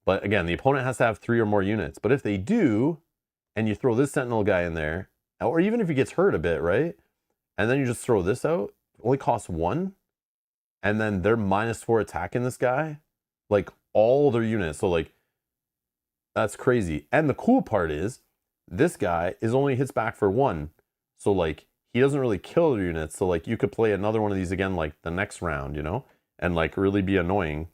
But again, the opponent has to have 3 or more units. But if they do, and you throw this Sentinel guy in there, or even if he gets hurt a bit, right? And then you just throw this out, only costs 1. And then they're -4 attacking this guy. Like all their units. So like, that's crazy. And the cool part is, this guy is only hits back for 1. So like, he doesn't really kill their units. So like, you could play another one of these again like the next round, you know? And like really be annoying.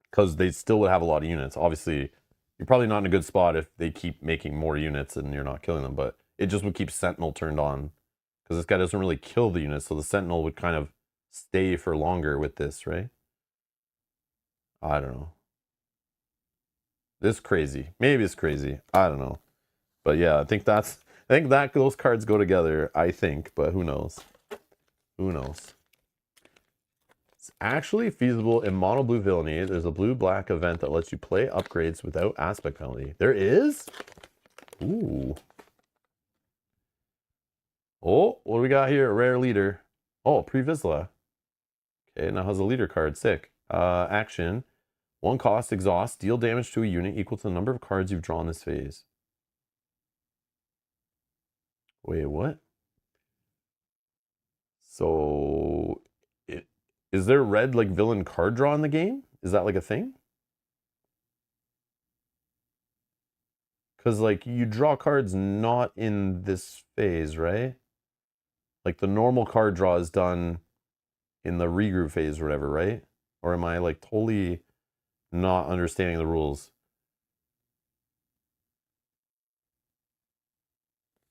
Because they still would have a lot of units. Obviously, you're probably not in a good spot if they keep making more units and you're not killing them. But it just would keep Sentinel turned on. Because this guy doesn't really kill the units. So the Sentinel would kind of stay for longer with this, right? I don't know. This is crazy. Maybe it's crazy. I don't know. But yeah, I think that those cards go together, I think, but who knows? Who knows? It's actually feasible in mono blue villainy. There's a blue-black event that lets you play upgrades without aspect penalty. There is? Ooh. Oh, what do we got here? A rare leader. Oh, Pre-Vizsla. Okay, now has a leader card. Sick. Action. 1 cost, exhaust, deal damage to a unit equal to the number of cards you've drawn this phase. Wait, what? So, is there red like villain card draw in the game? Is that like a thing? Because like you draw cards not in this phase, right? Like the normal card draw is done in the regroup phase or whatever, right? Or am I like totally not understanding the rules?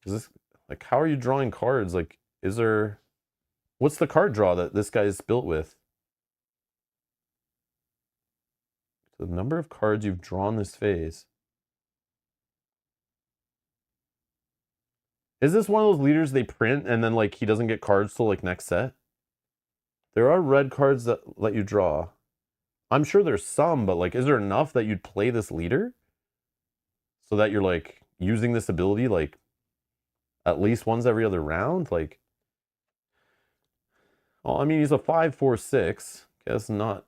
Is this like, how are you drawing cards? Like, is there, what's the card draw that this guy is built with? The number of cards you've drawn this phase. Is this one of those leaders they print and then like he doesn't get cards till like next set? There are red cards that let you draw. I'm sure there's some, but like, is there enough that you'd play this leader? So that you're like using this ability like at least once every other round? Like, well, I mean, he's a 5/4/6. Guess not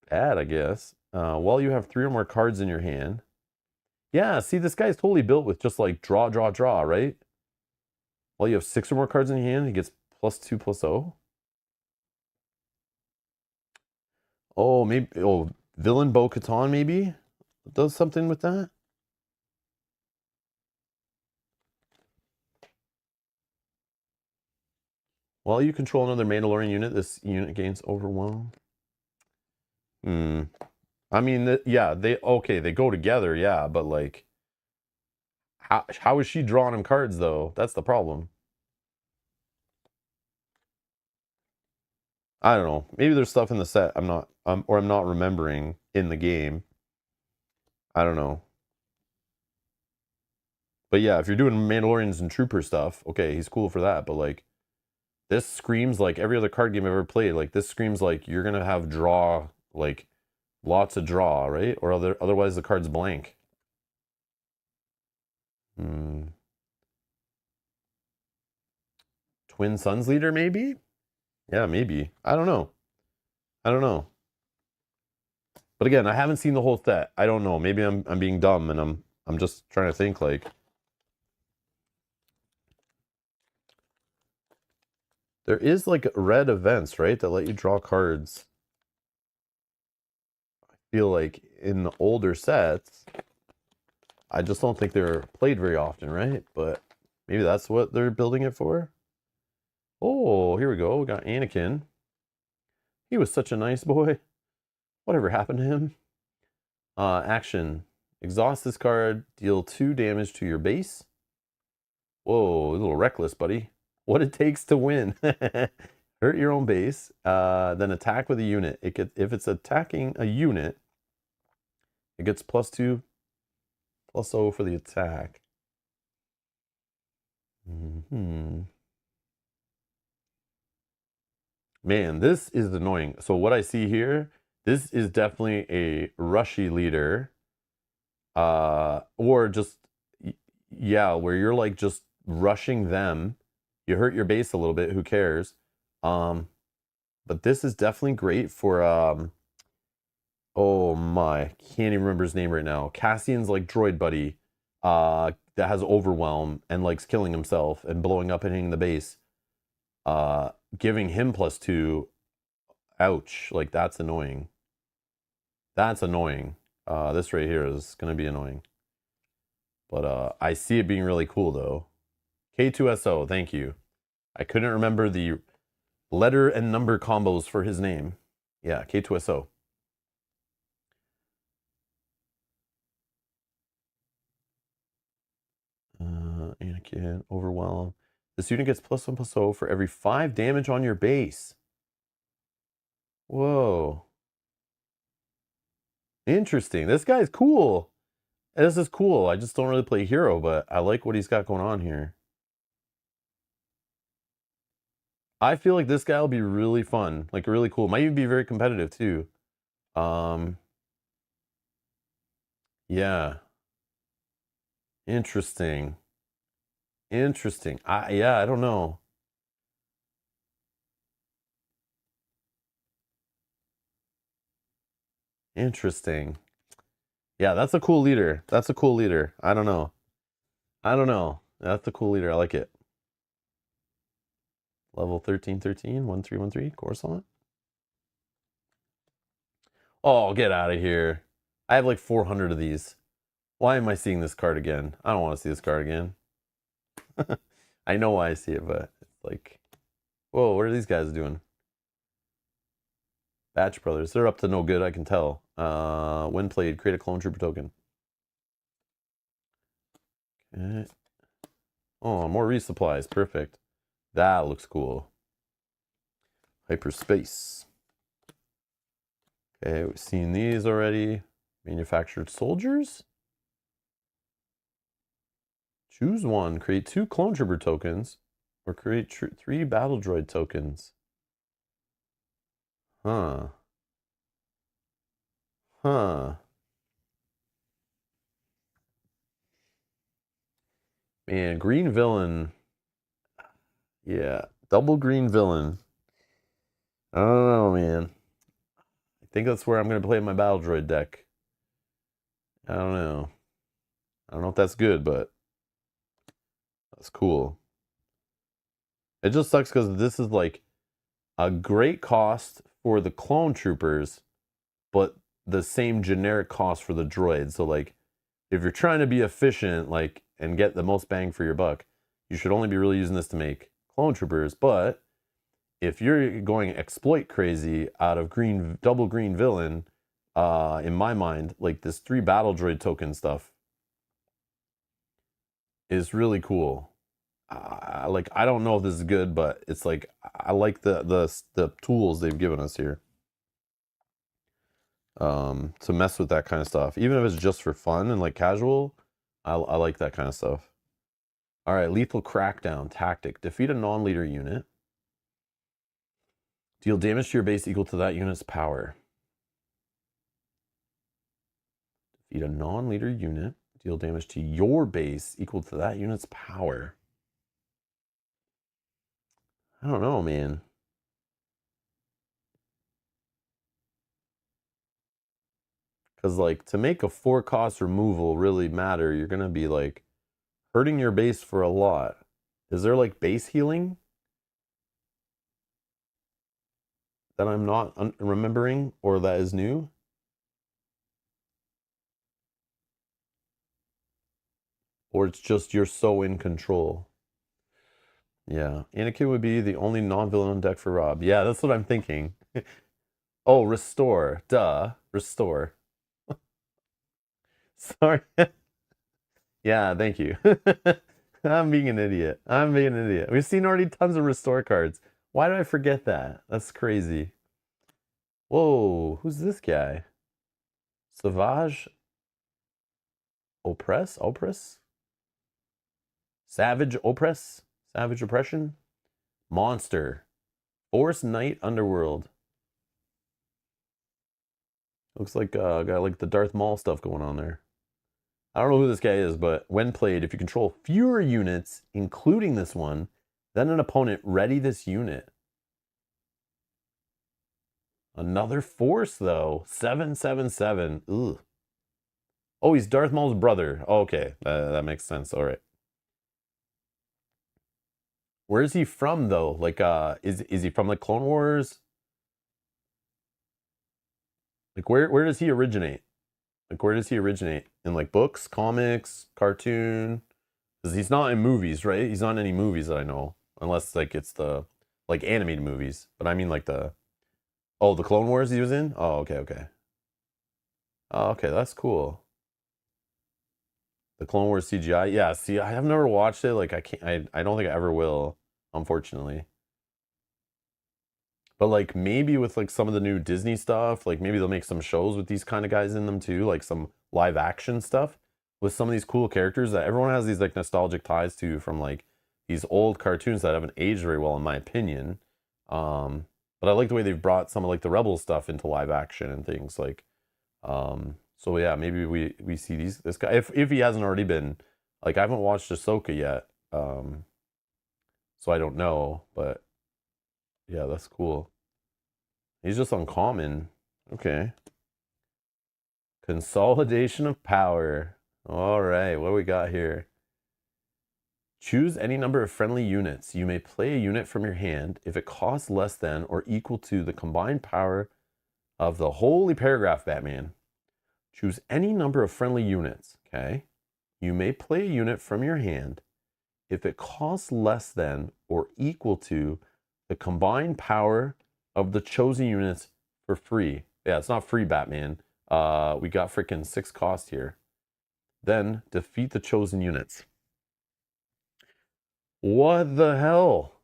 bad, I guess. While you have 3 or more cards in your hand. Yeah, see, this guy's totally built with just like draw, draw, draw, right? While you have 6 or more cards in your hand, he gets +2/+0. Oh, maybe, oh, Villain Bo-Katan maybe does something with that. While you control another Mandalorian unit, this unit gains overwhelm. I mean, yeah, they go together, yeah, but like, how is she drawing him cards though? That's the problem. I don't know. Maybe there's stuff in the set I'm not remembering in the game. I don't know. But yeah, if you're doing Mandalorians and Trooper stuff, okay, he's cool for that. But like, this screams like every other card game I've ever played. Like, this screams like you're gonna have draw, like lots of draw, right? Or otherwise the card's blank. Twin Suns leader, maybe? Yeah, maybe. I don't know. I don't know. But again, I haven't seen the whole set. I don't know. Maybe I'm being dumb and I'm just trying to think like. There is like red events, right, that let you draw cards. I feel like in the older sets, I just don't think they're played very often, right? But maybe that's what they're building it for. Oh, here we go. We got Anakin. He was such a nice boy. Whatever happened to him? Action. Exhaust this card. Deal 2 damage to your base. Whoa, a little reckless, buddy. What it takes to win. Hurt your own base. Then attack with a unit. If it's attacking a unit, it gets +2, +0 for the attack. Man, this is annoying. So what I see here, this is definitely a rushy leader. Or just, yeah, where you're like just rushing them. You hurt your base a little bit, who cares? But this is definitely great for, oh my, can't even remember his name right now. Cassian's like droid buddy, that has overwhelm and likes killing himself and blowing up and hitting the base. Giving him +2, ouch, like that's annoying. That's annoying. This right here is gonna be annoying. But I see it being really cool though. K2SO, thank you. I couldn't remember the letter and number combos for his name. Yeah, K2SO. Anakin, overwhelm. This unit gets +1/+0 for every 5 damage on your base. Whoa. Interesting. This guy's cool. This is cool. I just don't really play hero, but I like what he's got going on here. I feel like this guy will be really fun, like really cool. Might even be very competitive too. Yeah. Interesting. Interesting. Yeah, I don't know. Interesting. Yeah, that's a cool leader. That's a cool leader. I don't know. I don't know. That's a cool leader. I like it. Level 1313, 1313, Coruscant. Oh, get out of here. I have like 400 of these. Why am I seeing this card again? I don't want to see this card again. I know why I see it, but it's like, whoa, what are these guys doing? Batch Brothers. They're up to no good, I can tell. When played, create a clone trooper token. Okay. Oh, more resupplies. Perfect. That looks cool. Hyperspace. Okay, we've seen these already. Manufactured soldiers. Choose one. Create 2 clone trooper tokens, or create 3 battle droid tokens. Huh. Huh. Man, green villain. Yeah, double green villain. I don't know, man. I think that's where I'm going to play my battle droid deck. I don't know. I don't know if that's good, but that's cool. It just sucks because this is like a great cost for the clone troopers, but the same generic cost for the droids. So like, if you're trying to be efficient, like, and get the most bang for your buck, you should only be really using this to make clone troopers. But if you're going exploit crazy out of double green villain, in my mind, like this 3 battle droid token stuff is really cool. Like, I don't know if this is good, but it's like, I like the tools they've given us here. To mess with that kind of stuff. Even if it's just for fun and like casual, I like that kind of stuff. All right, lethal crackdown tactic. Defeat a non-leader unit. Deal damage to your base equal to that unit's power. Defeat a non-leader unit. Deal damage to your base equal to that unit's power. I don't know, man. Because, like, to make a 4-cost removal really matter, you're going to be, like, hurting your base for a lot. Is there, like, base healing that I'm not remembering or that is new? Or it's just you're so in control? Yeah. Anakin would be the only non-villain on deck for Rob. Yeah, that's what I'm thinking. Oh, restore. Duh. Restore. Sorry. Yeah, thank you. I'm being an idiot. I'm being an idiot. We've seen already tons of restore cards. Why did I forget that? That's crazy. Whoa, who's this guy? Savage Oppress? Savage Oppress? Savage Oppression? Monster. Force Knight Underworld. Looks like got like the Darth Maul stuff going on there. I don't know who this guy is, but when played, if you control fewer units, including this one, then an opponent ready this unit. Another force though. 777. Ugh. Oh, he's Darth Maul's brother. Oh, okay, that makes sense. All right. Where is he from though? Like, is he from like Clone Wars? Like, where does he originate? Like, where does he originate? In like books, comics, cartoon? Because he's not in movies, right? He's not in any movies that I know, unless like it's the like animated movies. But I mean like the the Clone Wars he was in. Oh, okay, okay. Oh, okay, that's cool. The Clone Wars CGI. Yeah, see, I have never watched it. Like, I can't. I don't think I ever will, unfortunately. But like maybe with like some of the new Disney stuff, like maybe they'll make some shows with these kind of guys in them too, like some live action stuff with some of these cool characters that everyone has these like nostalgic ties to from like these old cartoons that haven't aged very well in my opinion. But I like the way they've brought some of like the Rebel stuff into live action and things like so yeah, maybe we see this guy if he hasn't already been. Like I haven't watched Ahsoka yet. So I don't know, but yeah, that's cool. He's just uncommon. Okay. Consolidation of power. All right, what do we got here? Choose any number of friendly units. You may play a unit from your hand if it costs less than or equal to the combined power of the Holy Paragraph Batman. Choose any number of friendly units, okay? You may play a unit from your hand if it costs less than or equal to the combined power of the chosen units for free. Yeah, it's not free, Batman. We got freaking 6 cost here. Then defeat the chosen units. What the hell?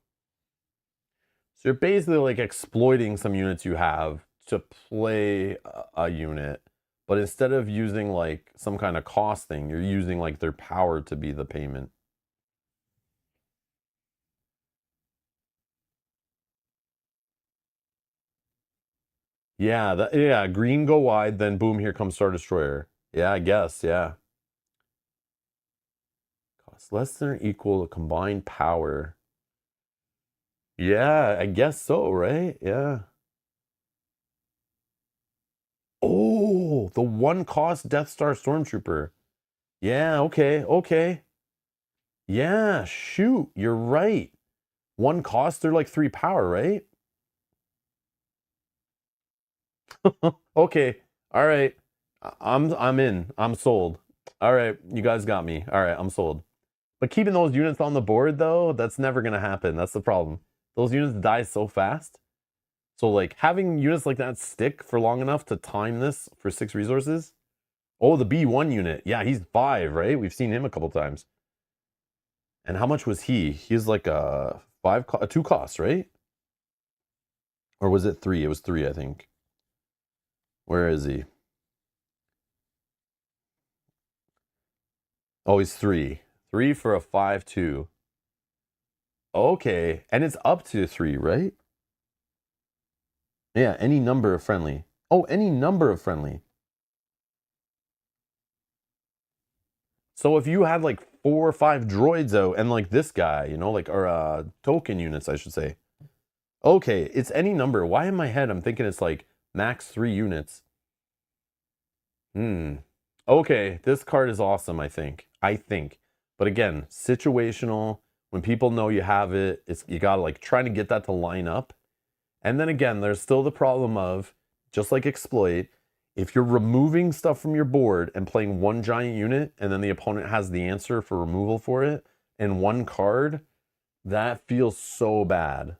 So you're basically like exploiting some units you have to play a unit, but instead of using like some kind of cost thing, you're using like their power to be the payment. Yeah, yeah, green go wide, then boom, here comes Star Destroyer. Yeah, I guess, yeah. Cost less than or equal to combined power. Yeah, I guess so, right? Yeah. Oh, the 1 cost Death Star Stormtrooper. Yeah, okay, okay. Yeah, shoot, you're right. 1 cost, they're like 3 power, right? Okay, all right. I'm in. I'm sold. All right, you guys got me. All right, I'm sold. But keeping those units on the board though, that's never gonna happen. That's the problem. Those units die so fast. So like having units like that stick for long enough to time this for 6 resources. Oh, the B1 unit. Yeah, he's 5, right? We've seen him a couple times. And how much was he? He's like a 2 cost, right? Or was it 3? It was 3, I think. Where is he? Oh, he's 3. 3 for a 5/2. Okay, and it's up to 3, right? Yeah, any number of friendly. Oh, any number of friendly. So if you had like 4 or 5 droids out and like this guy, you know, like or token units, I should say. Okay, it's any number. Why in my head I'm thinking it's like max 3 units. Okay, this card is awesome, I think. But again, situational. When people know you have it, you gotta like trying to get that to line up. And then again, there's still the problem of, just like exploit, if you're removing stuff from your board and playing 1 giant unit, and then the opponent has the answer for removal for it, and 1 card, that feels so bad.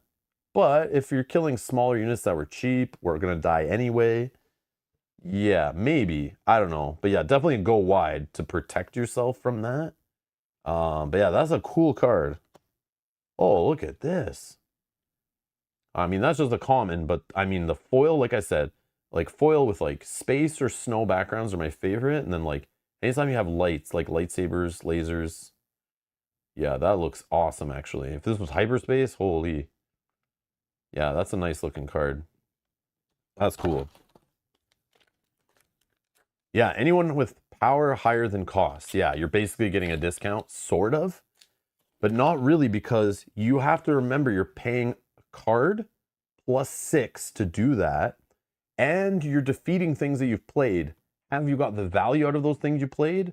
But if you're killing smaller units that were cheap, were gonna die anyway, Yeah, maybe. I don't know. But yeah, definitely go wide to protect yourself from that. But yeah, that's a cool card. Oh, look at this. I mean, that's just a common, but I mean, the foil, like I said, like foil with like space or snow backgrounds are my favorite. And then like anytime you have lights, like lightsabers, lasers, yeah, that looks awesome actually. If this was hyperspace, holy. Yeah, that's a nice looking card. That's cool. Yeah, anyone with power higher than cost. Yeah, you're basically getting a discount, sort of, but not really because you have to remember you're paying a card +6 to do that, and you're defeating things that you've played. Have you got the value out of those things you played?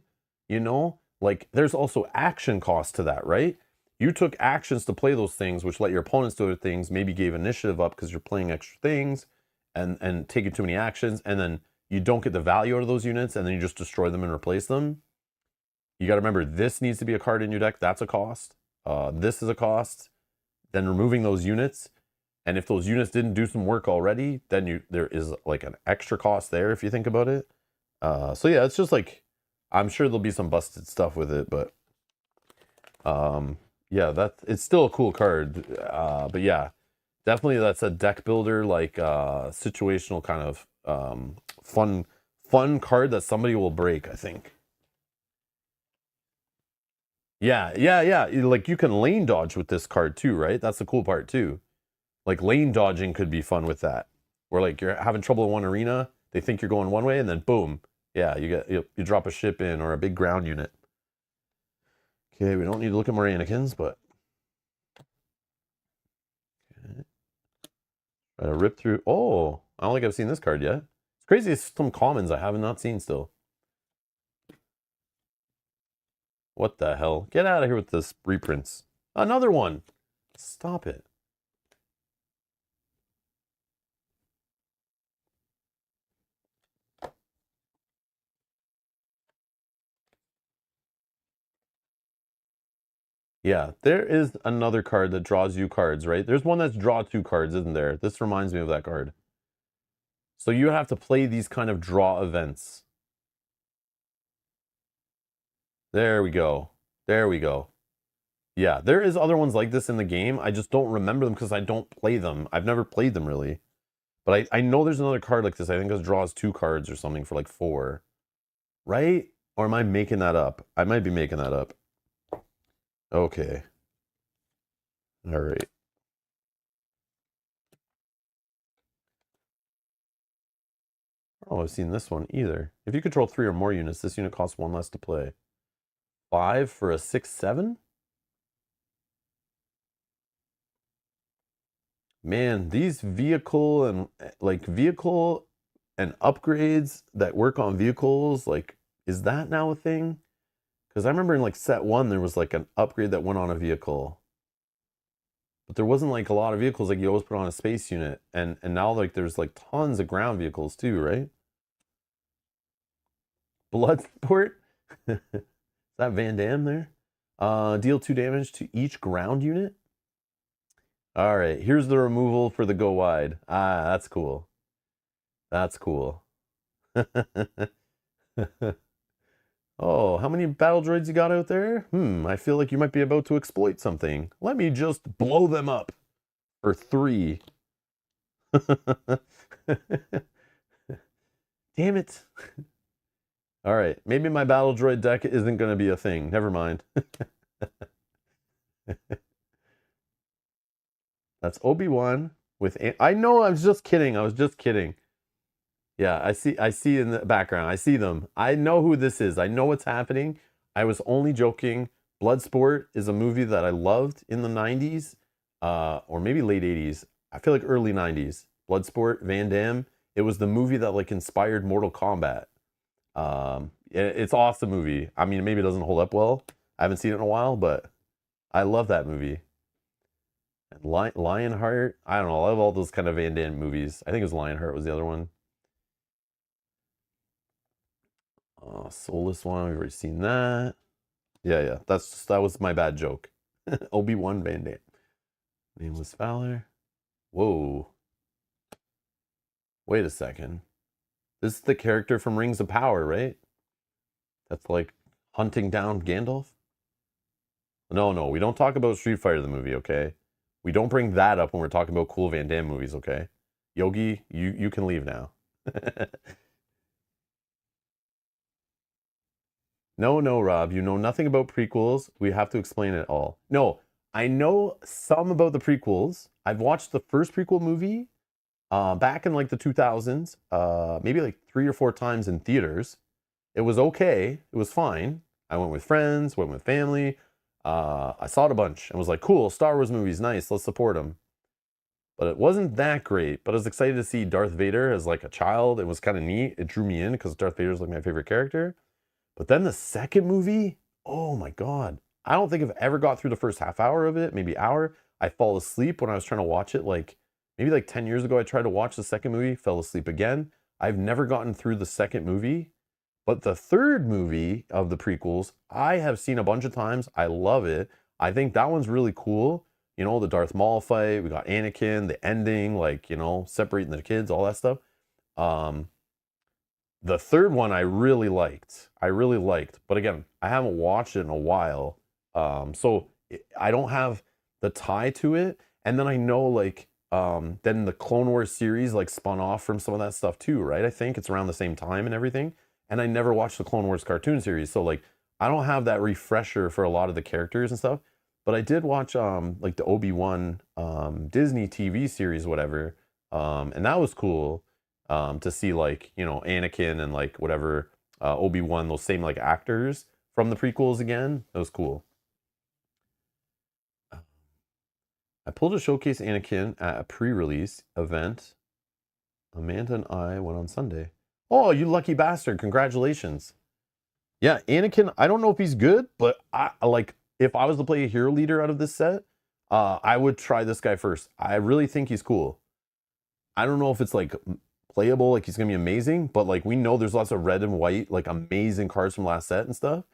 You know, like there's also action cost to that, right? You took actions to play those things, which let your opponents do other things, maybe gave initiative up because you're playing extra things and taking too many actions, and then you don't get the value out of those units, and then you just destroy them and replace them. You got to remember this needs to be a card in your deck. That's a cost. This is a cost. Then removing those units, and if those units didn't do some work already, then there is like an extra cost there if you think about it. So yeah, it's just like I'm sure there'll be some busted stuff with it, but yeah, it's still a cool card. But yeah, definitely that's a deck builder, like situational kind of fun card that somebody will break, I think. Yeah. Like you can lane dodge with this card too, right? That's the cool part too. Like lane dodging could be fun with that. Where like you're having trouble in one arena, they think you're going one way, and then boom, yeah, you drop a ship in or a big ground unit. Okay, we don't need to look at more Anakins, but okay. Try to rip through. Oh, I don't think I've seen this card yet. It's crazy. It's some commons I have not seen still. What the hell? Get out of here with this reprints. Another one. Stop it. Yeah, there is another card that draws you cards, right? There's one that's draw 2 cards, isn't there? This reminds me of that card. So you have to play these kind of draw events. There we go. There we go. Yeah, there is other ones like this in the game. I just don't remember them because I don't play them. I've never played them really. But I know there's another card like this. I think it draws 2 cards or something for like 4. Right? Or am I making that up? I might be making that up. Okay. All right. Oh, I've seen this one either. If you control 3 or more units, this unit costs 1 less to play. 5 for a 6/7? Man, these vehicle and vehicle and upgrades that work on vehicles, like, is that now a thing? Because I remember in like set 1 there was like an upgrade that went on a vehicle. But there wasn't like a lot of vehicles like you always put on a space unit. And now like there's like tons of ground vehicles too, right? Bloodsport? Is that Van Damme there? Deal 2 damage to each ground unit. All right, here's the removal for the go wide. Ah, that's cool. That's cool. Oh, how many battle droids you got out there? I feel like you might be about to exploit something. Let me just blow them up for 3. Damn it. All right, maybe my battle droid deck isn't going to be a thing. Never mind. That's Obi-Wan with... I know, I was just kidding. I was just kidding. Yeah, I see in the background. I see them. I know who this is. I know what's happening. I was only joking. Bloodsport is a movie that I loved in the 90s, or maybe late 80s. I feel like early 90s. Bloodsport, Van Damme. It was the movie that like inspired Mortal Kombat. It's awesome movie. I mean, maybe it doesn't hold up well. I haven't seen it in a while, but I love that movie. And Lionheart. I don't know. I love all those kind of Van Damme movies. I think it was Lionheart was the other one. Soulless one. We've already seen that. Yeah. That was my bad joke. Obi-Wan Van Damme. Nameless Valor. Whoa. Wait a second. This is the character from Rings of Power, right? That's like hunting down Gandalf. No, no, we don't talk about Street Fighter the movie, okay? We don't bring that up when we're talking about cool Van Damme movies, okay? Yogi, you can leave now. No, no, Rob, you know nothing about prequels. We have to explain it all. No, I know some about the prequels. I've watched the first prequel movie back in like the 2000s, maybe like 3 or 4 times in theaters. It was okay. It was fine. I went with friends, went with family. I saw it a bunch and was like, cool, Star Wars movies, nice, let's support them. But it wasn't that great. But I was excited to see Darth Vader as like a child. It was kind of neat. It drew me in because Darth Vader is like my favorite character. But then the second movie, oh my God. I don't think I've ever got through the first half hour of it, maybe hour. I fall asleep when I was trying to watch it. Like maybe like 10 years ago, I tried to watch the second movie, fell asleep again. I've never gotten through the second movie. But the third movie of the prequels, I have seen a bunch of times. I love it. I think that one's really cool. You know, the Darth Maul fight, we got Anakin, the ending, like, you know, separating the kids, all that stuff. The third one I really liked. But again, I haven't watched it in a while. So I don't have the tie to it. And then I know like then the Clone Wars series like spun off from some of that stuff too, right? I think it's around the same time and everything. And I never watched the Clone Wars cartoon series. So like I don't have that refresher for a lot of the characters and stuff. But I did watch like the Obi-Wan Disney TV series, whatever. And that was cool. To see like, you know, Anakin and like whatever Obi-Wan, those same like actors from the prequels again. That was cool. I pulled a showcase Anakin at a pre-release event. Amanda and I went on Sunday. Oh, you lucky bastard. Congratulations. Yeah, Anakin, I don't know if he's good, but I like if I was to play a hero leader out of this set, I would try this guy first. I really think he's cool. I don't know if it's like playable, like he's gonna be amazing, but like we know there's lots of red and white, like amazing cards from last set and stuff.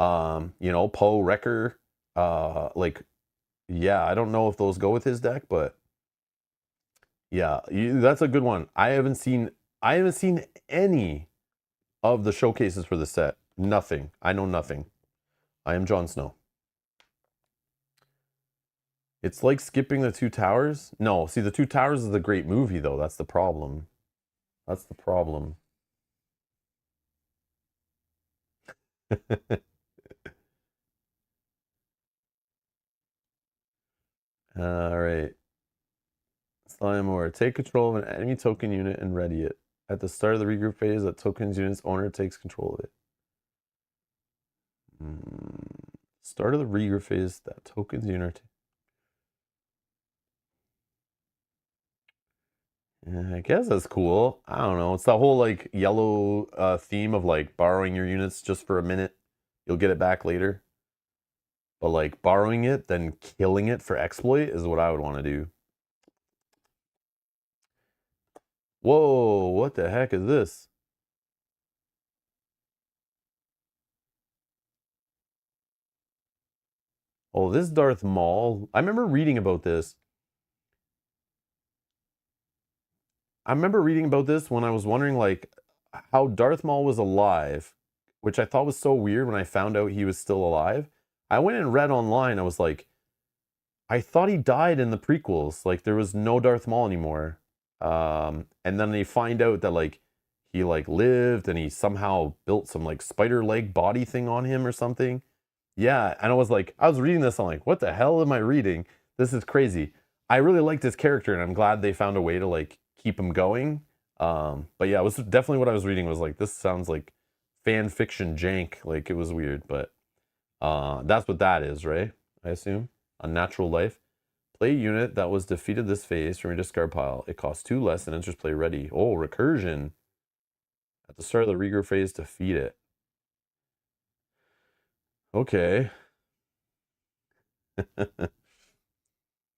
You know, Poe, Wrecker, like yeah, I don't know if those go with his deck, but yeah, that's a good one. I haven't seen any of the showcases for the set. Nothing. I know nothing. I am Jon Snow. It's like skipping the Two Towers. No, see, the Two Towers is a great movie though. That's the problem. That's the problem. All right. Slime more. Take control of an enemy token unit and ready it. At the start of the regroup phase, that token's unit's owner takes control of it. Start of the regroup phase, that token's unit. Yeah, I guess that's cool. I don't know. It's the whole like yellow theme of like borrowing your units just for a minute. You'll get it back later. But like borrowing it, then killing it for exploit is what I would want to do. Whoa, what the heck is this? Oh, this Darth Maul. I remember reading about this. I remember reading about this when I was wondering like how Darth Maul was alive, which I thought was so weird when I found out he was still alive. I went and read online. I was like, I thought he died in the prequels. Like there was no Darth Maul anymore. And then they find out that like he like lived and he somehow built some like spider leg body thing on him or something. Yeah, and I was reading this. I'm like, what the hell am I reading? This is crazy. I really liked his character, and I'm glad they found a way to like keep him going. But yeah, it was definitely what I was reading was like, this sounds like fan fiction jank. Like it was weird, but that's what that is, right? I assume. Unnatural life. Play a unit that was defeated this phase from your discard pile. It costs 2 less and enters play ready. Oh, recursion. At the start of the regroup phase, defeat it. Okay.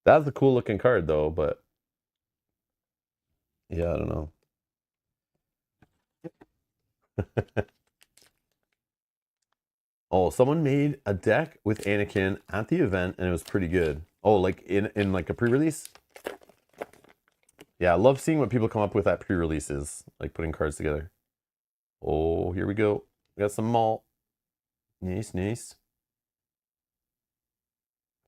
That's a cool looking card though, but yeah, I don't know. Oh, someone made a deck with Anakin at the event and it was pretty good. Oh, like in like a pre-release? Yeah, I love seeing what people come up with at pre-releases, like putting cards together. Oh, here we go. We got some malt. Nice, nice.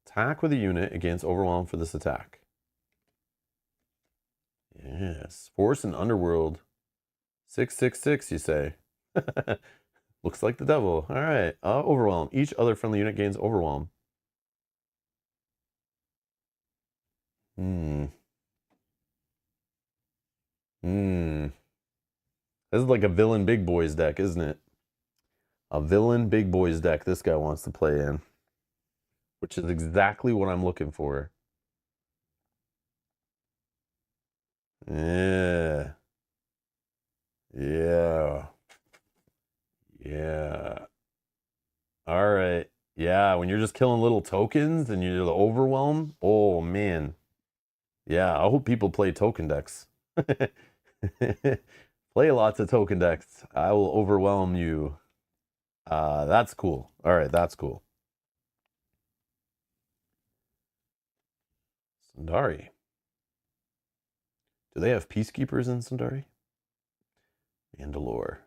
Attack with a unit against overwhelm for this attack. Yes. Force and Underworld. 666, you say? Looks like the devil. All right. Overwhelm. Each other friendly unit gains overwhelm. Hmm. Hmm. This is like a villain big boys deck, isn't it? A villain big boys deck this guy wants to play in. Which is exactly what I'm looking for. Yeah. Yeah. Yeah. All right. Yeah, when you're just killing little tokens and you're the overwhelm. Oh, man. Yeah, I hope people play token decks. Play lots of token decks. I will overwhelm you. That's cool. All right, that's cool. Sundari. Do they have peacekeepers in Sundari? Mandalore.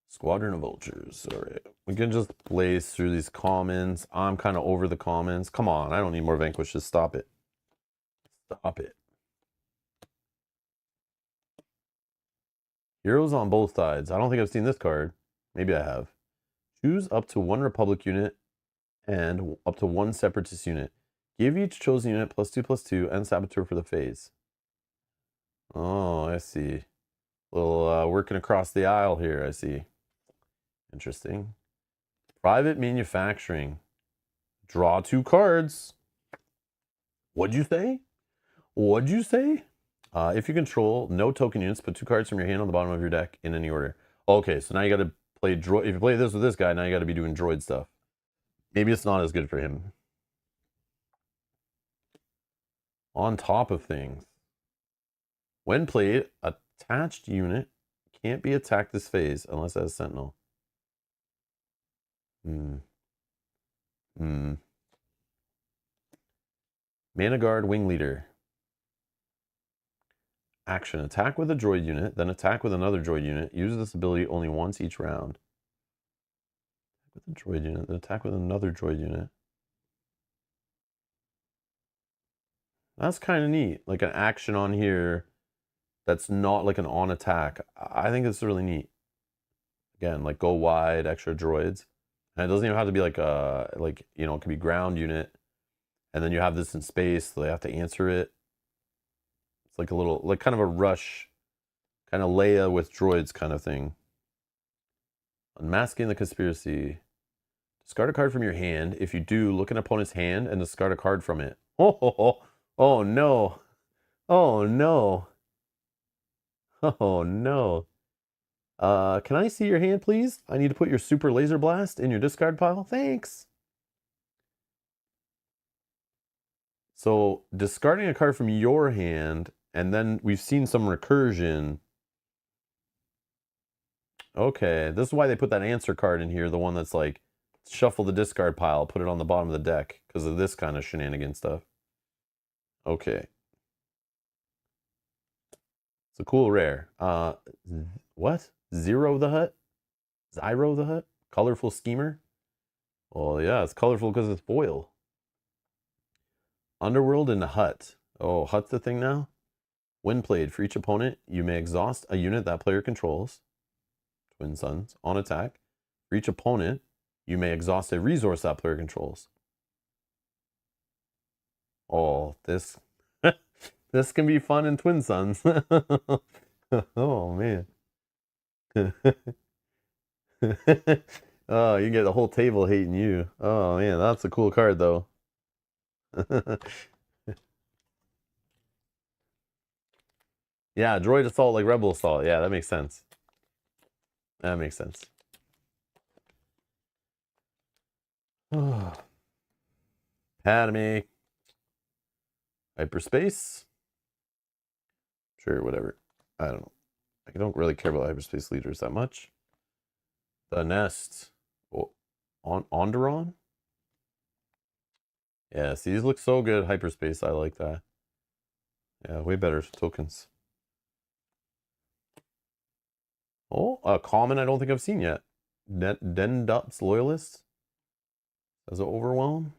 Squadron of Vultures. All right. We can just blaze through these commons. I'm kind of over the commons. Come on, I don't need more vanquishes. Stop it. Stop it. Heroes on both sides. I don't think I've seen this card. Maybe I have. Choose up to one Republic unit and up to one Separatist unit. Give each chosen unit +2/+2 and Saboteur for the phase. Oh, I see. Little working across the aisle here, I see. Interesting. Private manufacturing. Draw 2 cards. What'd you say? What'd you say? If you control no token units, put 2 cards from your hand on the bottom of your deck in any order. Okay, so now you got to play droid. If you play this with this guy, now you got to be doing droid stuff. Maybe it's not as good for him. On top of things. When played, attached unit can't be attacked this phase unless it has Sentinel. Mana Guard Wing Leader. Action. Attack with a droid unit, then attack with another droid unit. Use this ability only once each round. With a droid unit, then attack with another droid unit. That's kind of neat. Like an action on here that's not like an on attack. I think it's really neat. Again, like go wide, extra droids. And it doesn't even have to be like you know, it could be ground unit. And then you have this in space, so they have to answer it. It's like a little, like kind of a rush, kind of Leia with droids kind of thing. Unmasking the conspiracy. Discard a card from your hand. If you do, look at an opponent's hand and discard a card from it. Oh no. Oh no. Oh no. Can I see your hand, please? I need to put your super laser blast in your discard pile. Thanks. So discarding a card from your hand, and then we've seen some recursion. Okay, this is why they put that answer card in here, the one that's like, shuffle the discard pile, put it on the bottom of the deck, because of this kind of shenanigan stuff. Okay. It's a cool rare. What? Zero the Hut? Zyro the Hut? Colorful Schemer? Well, yeah, it's colorful because it's foil. Underworld in the Hut. Oh, Hut's the thing now? When played, for each opponent, you may exhaust a unit that player controls. Twin Suns. On attack. For each opponent, you may exhaust a resource that player controls. Oh, this this can be fun in Twin Suns. Oh man. Oh, you get the whole table hating you. Oh man, that's a cool card though. Yeah, droid assault like rebel assault. Yeah, that makes sense. That makes sense. Padme. Hyperspace. Sure, whatever. I don't know. I don't really care about hyperspace leaders that much. The Nest. Oh, on Onderon? Yeah, see, these look so good. Hyperspace, I like that. Yeah, way better tokens. Oh, a common I don't think I've seen yet. Dendup's Loyalist as an Overwhelm.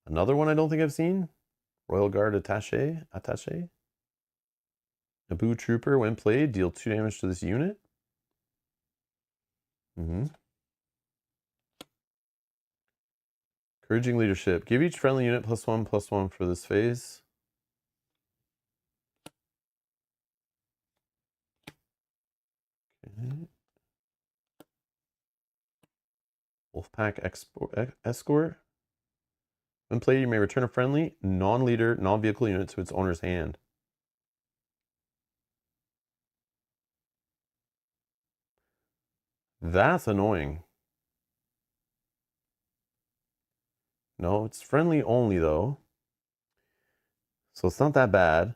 Another one I don't think I've seen. Royal Guard Attaché. Naboo Trooper, when played, deal 2 damage to this unit. Encouraging Leadership. Give each friendly unit +1/+1 for this phase. Okay. Wolfpack Escort. When played, you may return a friendly, non-leader, non-vehicle unit to its owner's hand. That's annoying. No, it's friendly only, though. So it's not that bad.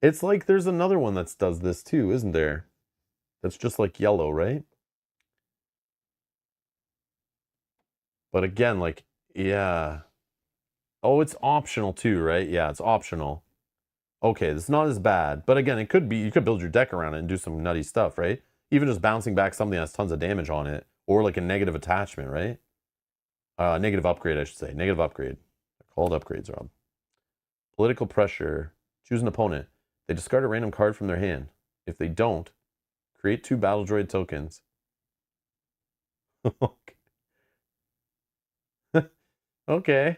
It's like there's another one that does this too, isn't there? That's just like yellow, right? But again, like, yeah. Oh, it's optional too, right? Yeah, it's optional. Okay, it's not as bad. But again, it could be, you could build your deck around it and do some nutty stuff, right? Even just bouncing back something that has tons of damage on it. Or like a negative attachment, right? Negative upgrade, I should say. Negative upgrade. They're called upgrades, Rob. Political pressure. Choose an opponent. They discard a random card from their hand. If they don't, create 2 battle droid tokens. Okay.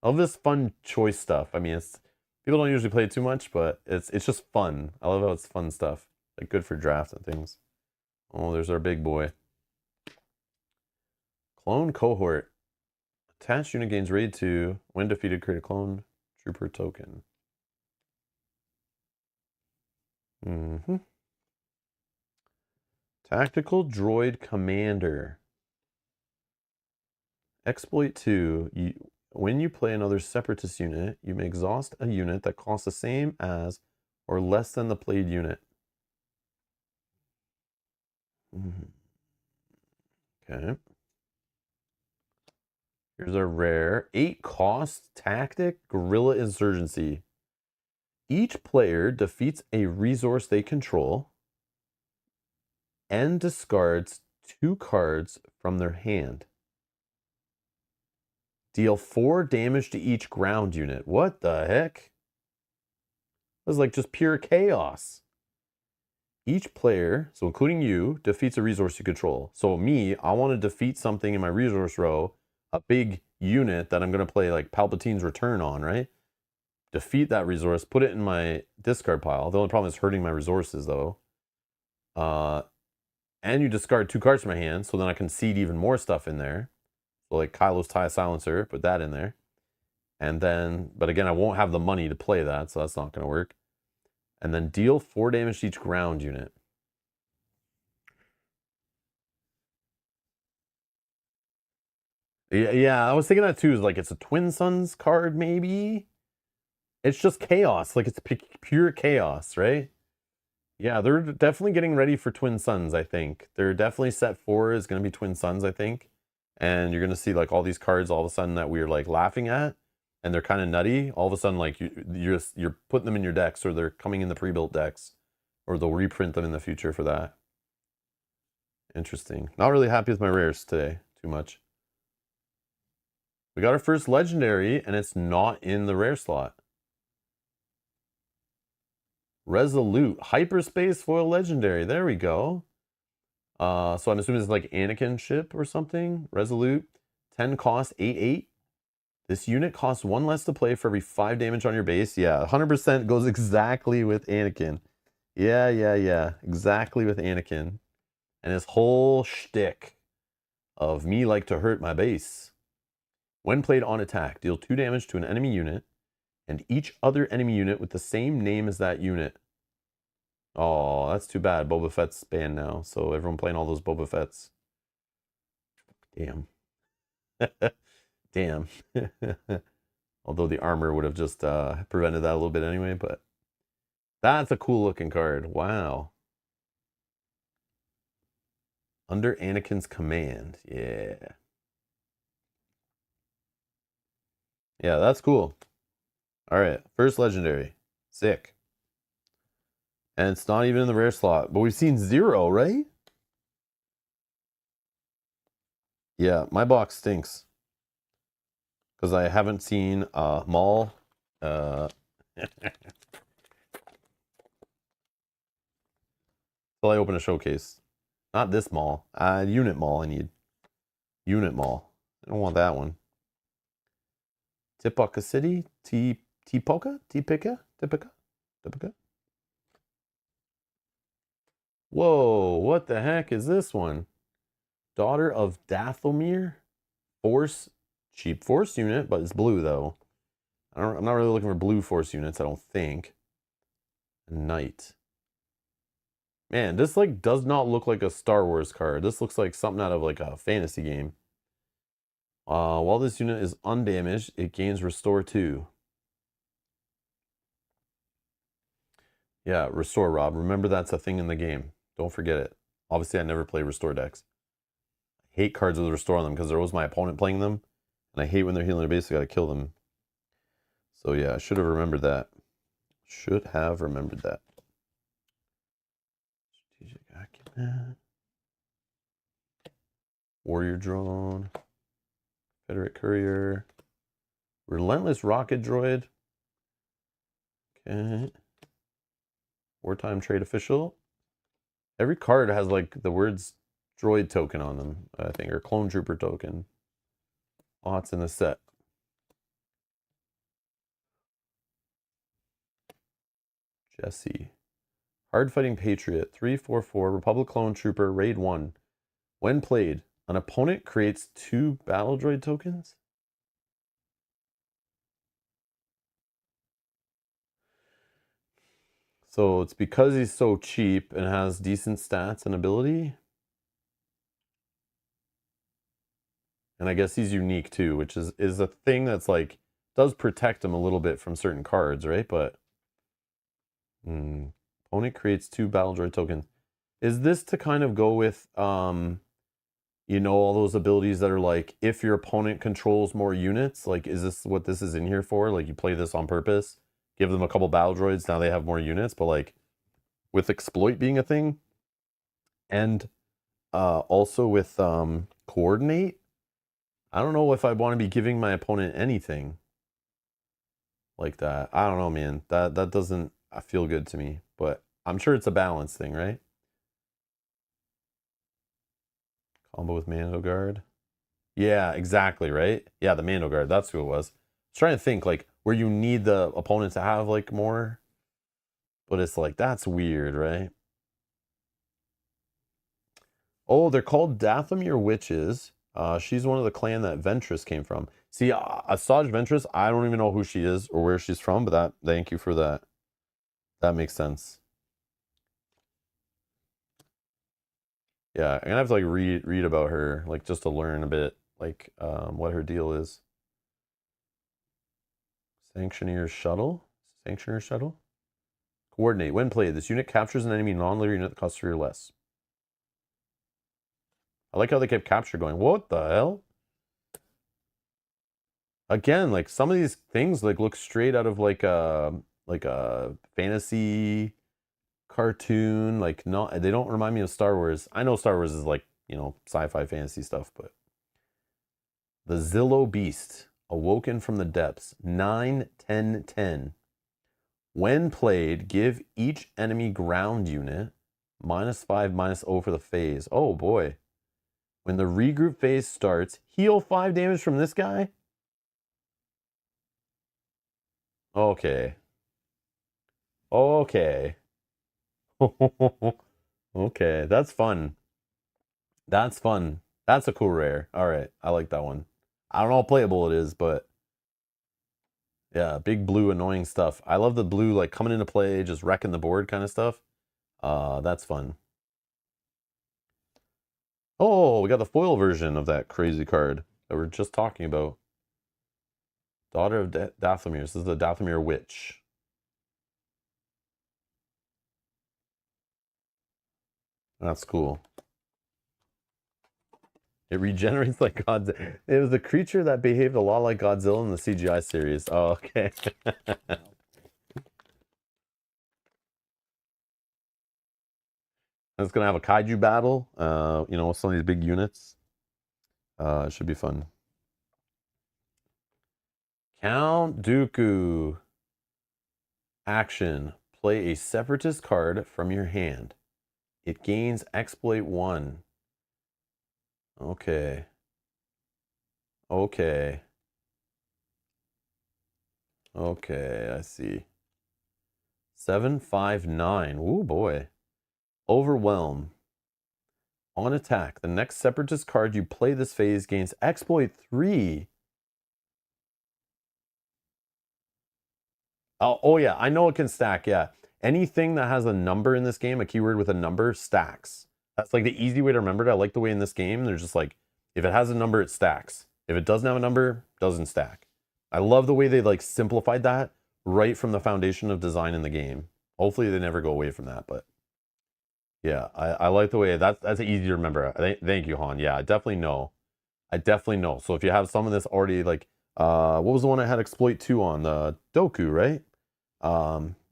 All this fun choice stuff. I mean, it's people don't usually play it too much, but it's just fun. I love how it's fun stuff. Like good for drafts and things. Oh, there's our big boy. Clone Cohort. Attached unit gains raid 2. When defeated, create a clone trooper token. Tactical Droid Commander. Exploit 2. When you play another Separatist unit, you may exhaust a unit that costs the same as or less than the played unit. Okay. Here's our rare. 8 cost tactic guerrilla insurgency. Each player defeats a resource they control and discards 2 cards from their hand. Deal 4 damage to each ground unit. What the heck? This is like just pure chaos. Each player, so including you, defeats a resource you control. So me, I want to defeat something in my resource row, a big unit that I'm going to play like Palpatine's Return on, right? Defeat that resource, put it in my discard pile. The only problem is hurting my resources, though. And you discard 2 cards from my hand, so then I can seed even more stuff in there. So like Kylo's Tie Silencer, put that in there. And then, but again, I won't have the money to play that, so that's not going to work. And then deal 4 damage to each ground unit. Yeah, I was thinking that too. Is like it's a Twin Suns card, maybe. It's just chaos. Like it's pure chaos, right? Yeah, they're definitely getting ready for Twin Suns, I think. They're definitely set 4 is going to be Twin Suns, I think. And you're going to see like all these cards all of a sudden that we're like laughing at and they're kind of nutty. All of a sudden like you're putting them in your decks or they're coming in the pre-built decks or they'll reprint them in the future for that. Interesting. Not really happy with my rares today too much. We got our first legendary and it's not in the rare slot. Resolute. Hyperspace foil legendary. There we go. So I'm assuming it's like Anakin ship or something. Resolute. 10 cost, 8/8. This unit costs 1 less to play for every 5 damage on your base. Yeah, 100% goes exactly with Anakin. Yeah. Exactly with Anakin. And his whole shtick of me like to hurt my base. When played on attack, deal 2 damage to an enemy unit and each other enemy unit with the same name as that unit. Oh, that's too bad. Boba Fett's banned now, so everyone playing all those Boba Fetts. Damn. Damn. Although the armor would have just prevented that a little bit anyway, but that's a cool looking card. Wow. Under Anakin's command. Yeah. Yeah, that's cool. All right, first legendary. Sick. And it's not even in the rare slot. But we've seen 0, right? Yeah, my box stinks. Because I haven't seen Mall. Till I open a showcase. Not this Mall. Unit Mall I need. Unit Mall. I don't want that one. Tipoca City? Tipoca? Tipica? Tipica? Tipica? Whoa, what the heck is this one? Daughter of Dathomir? Force, cheap force unit, but it's blue though. I'm not really looking for blue force units, I don't think. Knight. Man, this like does not look like a Star Wars card. This looks like something out of like a fantasy game. While this unit is undamaged, it gains Restore 2. Yeah, Restore, Rob. Remember that's a thing in the game. Don't forget it. Obviously, I never play Restore decks. I hate cards with Restore on them because there was my opponent playing them. And I hate when they're healing their base, I gotta kill them. So yeah, I should have remembered that. Should have remembered that. Strategic Acumen. Warrior Drone. Confederate Courier. Relentless Rocket Droid. Okay. Wartime Trade Official. Every card has like the words droid token on them, I think, or clone trooper token. Lots in the set. Jesse. Hard Fighting Patriot. 3/4/4. Republic Clone Trooper. Raid 1. When played, an opponent creates 2 battle droid tokens? So it's because he's so cheap and has decent stats and ability. And I guess he's unique too, which is a thing that's like, does protect him a little bit from certain cards, right? But opponent creates 2 battle droid tokens. Is this to kind of go with, you know, all those abilities that are like, if your opponent controls more units, like, is this what this is in here for? Like, you play this on purpose, give them a couple battle droids, now they have more units, but like, with exploit being a thing, and also with coordinate, I don't know if I want to be giving my opponent anything like that. I don't know, man. That doesn't feel good to me, but I'm sure it's a balance thing, right? Combo with Mando Guard. Yeah, exactly, right? Yeah, the Mando Guard. That's who it was. I was trying to think, like, where you need the opponent to have, like, more. But it's like, that's weird, right? Oh, they're called Dathomir Witches. She's one of the clan that Ventress came from. See, Asajj Ventress, I don't even know who she is or where she's from, but thank you for that. That makes sense. Yeah, I'm gonna have to like read about her, like just to learn a bit, like what her deal is. Sanctioneer Shuttle? Sanctioneer Shuttle? Coordinate. When played, this unit captures an enemy non-leader unit that costs 3 or less. I like how they kept capture going. What the hell? Again, like some of these things like look straight out of like a fantasy cartoon. Like not, they don't remind me of Star Wars. I know Star Wars is like, you know, sci-fi fantasy stuff, but the Zillow Beast, awoken from the depths. 9, 10, 10. When played, give each enemy ground unit -5, -0 for the phase. Oh boy. When the regroup phase starts, heal 5 damage from this guy? Okay. Okay. Okay, that's fun. That's fun. That's a cool rare. All right, I like that one. I don't know how playable it is, but yeah, big blue annoying stuff. I love the blue like coming into play, just wrecking the board kind of stuff. That's fun. Oh, we got the foil version of that crazy card that we're just talking about. Daughter of Dathomir. This is the Dathomir Witch. That's cool. It regenerates like Godzilla. It was a creature that behaved a lot like Godzilla in the CGI series. Oh, okay. It's gonna have a kaiju battle. You know, with some of these big units. It should be fun. Count Dooku. Action. Play a separatist card from your hand. It gains exploit 1. Okay. Okay. Okay, I see. 759. Ooh, boy. Overwhelm. On attack, the next separatist card you play this phase gains exploit 3. Oh yeah, I know it can stack, yeah. Anything that has a number in this game, a keyword with a number, stacks. That's like the easy way to remember it. I like the way in this game, there's just like, if it has a number, it stacks. If it doesn't have a number, it doesn't stack. I love the way they like simplified that right from the foundation of design in the game. Hopefully they never go away from that, but yeah, I like the way that's easy to remember. Thank you, Han. Yeah, I definitely know. I definitely know. So if you have some of this already, like, what was the one I had exploit 2 on? The Doku, right?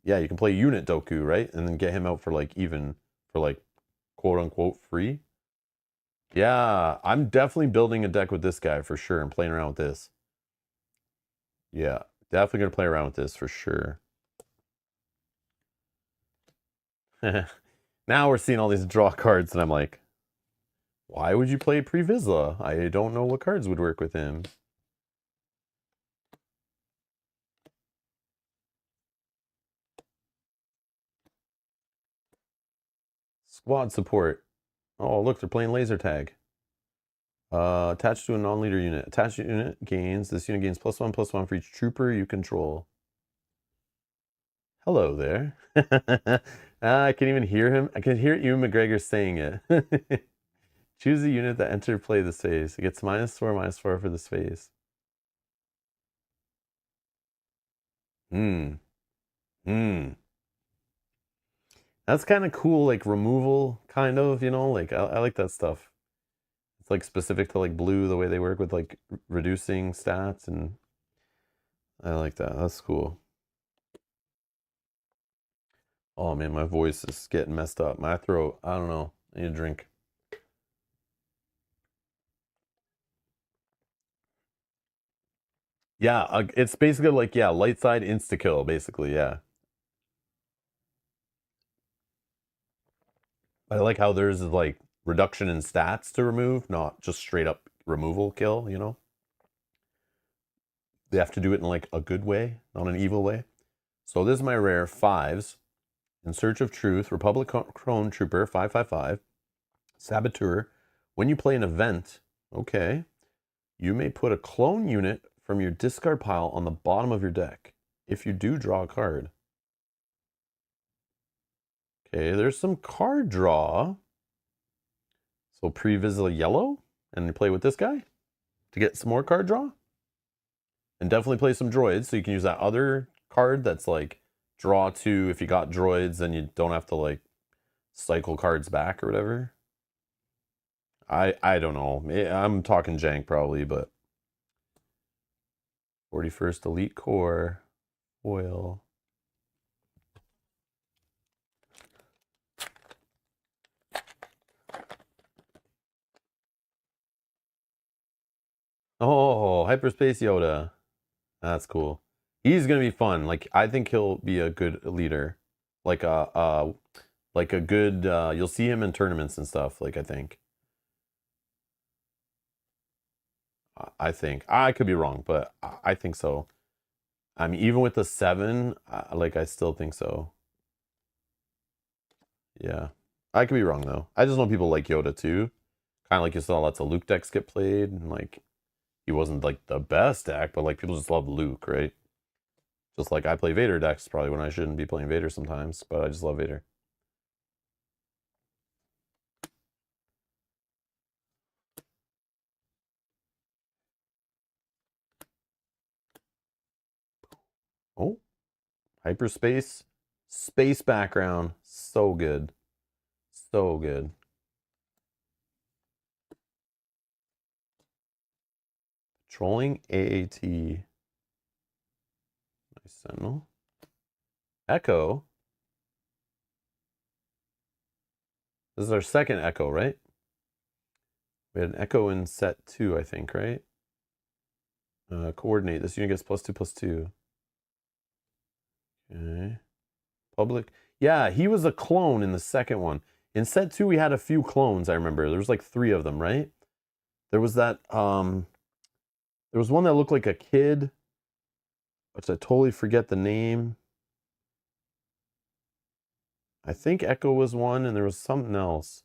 Yeah, you can play unit Doku, right? And then get him out for like even for like quote unquote free. Yeah, I'm definitely building a deck with this guy for sure and playing around with this. Yeah, definitely gonna play around with this for sure. Now we're seeing all these draw cards, and I'm like, why would you play Pre-Vizsla? I don't know what cards would work with him. Squad support. Oh, look, they're playing laser tag. Attached to a non-leader unit. Attached unit gains. This unit gains +1/+1 for each trooper you control. Hello there. I can even hear him. I can hear Ewan McGregor saying it. Choose a unit that enter play this phase. It gets -4/-4 for this phase. Hmm. Hmm. That's kind of cool, like removal, kind of, you know, like I like that stuff. It's like specific to like blue, the way they work with like reducing stats, and I like that. That's cool. Oh man, my voice is getting messed up. My throat, I don't know. I need a drink. Yeah, it's basically like, yeah, light side insta kill, basically, yeah. I like how there's like reduction in stats to remove, not just straight up removal kill, you know? They have to do it in like a good way, not an evil way. So this is my rare 5s. In Search of Truth, Republic Clone Trooper, 5/5/5. Saboteur. When you play an event, okay, you may put a clone unit from your discard pile on the bottom of your deck. If you do, draw a card. Okay, there's some card draw. So Pre-Vizsla yellow, and you play with this guy to get some more card draw. And definitely play some droids, so you can use that other card that's like draw 2. If you got droids, then you don't have to like cycle cards back or whatever. I don't know. I'm talking jank probably, but 41st Elite Core foil. Oh, Hyperspace Yoda. That's cool. He's gonna be fun. Like I think he'll be a good leader. Like like a good you'll see him in tournaments and stuff, like I think. I think. I could be wrong, but I think so. I mean, even with the 7, like I still think so. Yeah. I could be wrong though. I just know people like Yoda too. Kind of like you saw lots of Luke decks get played, and like he wasn't like the best deck, but like people just love Luke, right? Just like I play Vader decks probably when I shouldn't be playing Vader sometimes, but I just love Vader. Oh, hyperspace, space background, so good, so good. Trolling AAT. Nice Sentinel. Echo. This is our second Echo, right? We had an Echo in set 2, I think, right? Coordinate. This unit gets +2/+2. Okay. Public. Yeah, he was a clone in the second one. In set 2, we had a few clones, I remember. There was like 3 of them, right? There was that, there was one that looked like a kid, which I totally forget the name. I think Echo was one, and there was something else.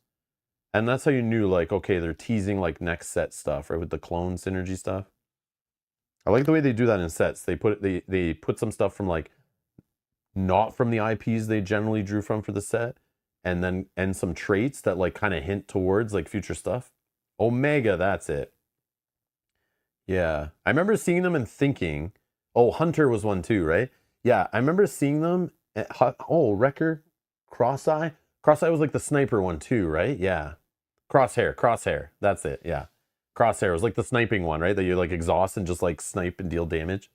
And that's how you knew, like, okay, they're teasing, like, next set stuff, right, with the clone synergy stuff. I like the way they do that in sets. They put some stuff from, like, not from the IPs they generally drew from for the set, and some traits that, like, kind of hint towards, like, future stuff. Omega, that's it. Yeah. I remember seeing them and thinking, oh, Hunter was one too, right? Yeah, I remember seeing them. Oh, Wrecker, Crosseye. Crosseye was like the sniper one too, right? Yeah. Crosshair. That's it. Yeah. Crosshair was like the sniping one, right? That you like exhaust and just like snipe and deal damage.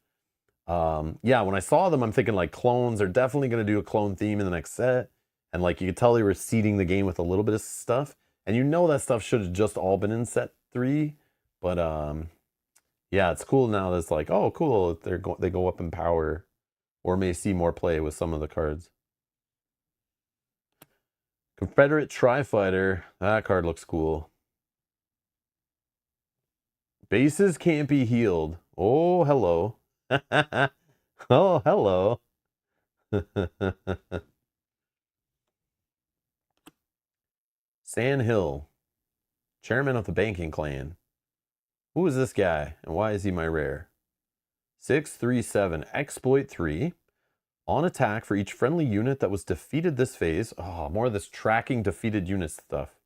Yeah, when I saw them, I'm thinking like clones are definitely going to do a clone theme in the next set. And like you could tell they were seeding the game with a little bit of stuff. And you know that stuff should have just all been in set 3. But yeah, it's cool now that it's like, oh, cool, they go up in power, or may see more play with some of the cards. Confederate Tri-Fighter, that card looks cool. Bases can't be healed. Oh, hello. Oh, hello. Sand Hill, chairman of the banking clan. Who is this guy, and why is he my rare? 6/3/7, exploit 3. On attack for each friendly unit that was defeated this phase. Oh, more of this tracking defeated unit stuff.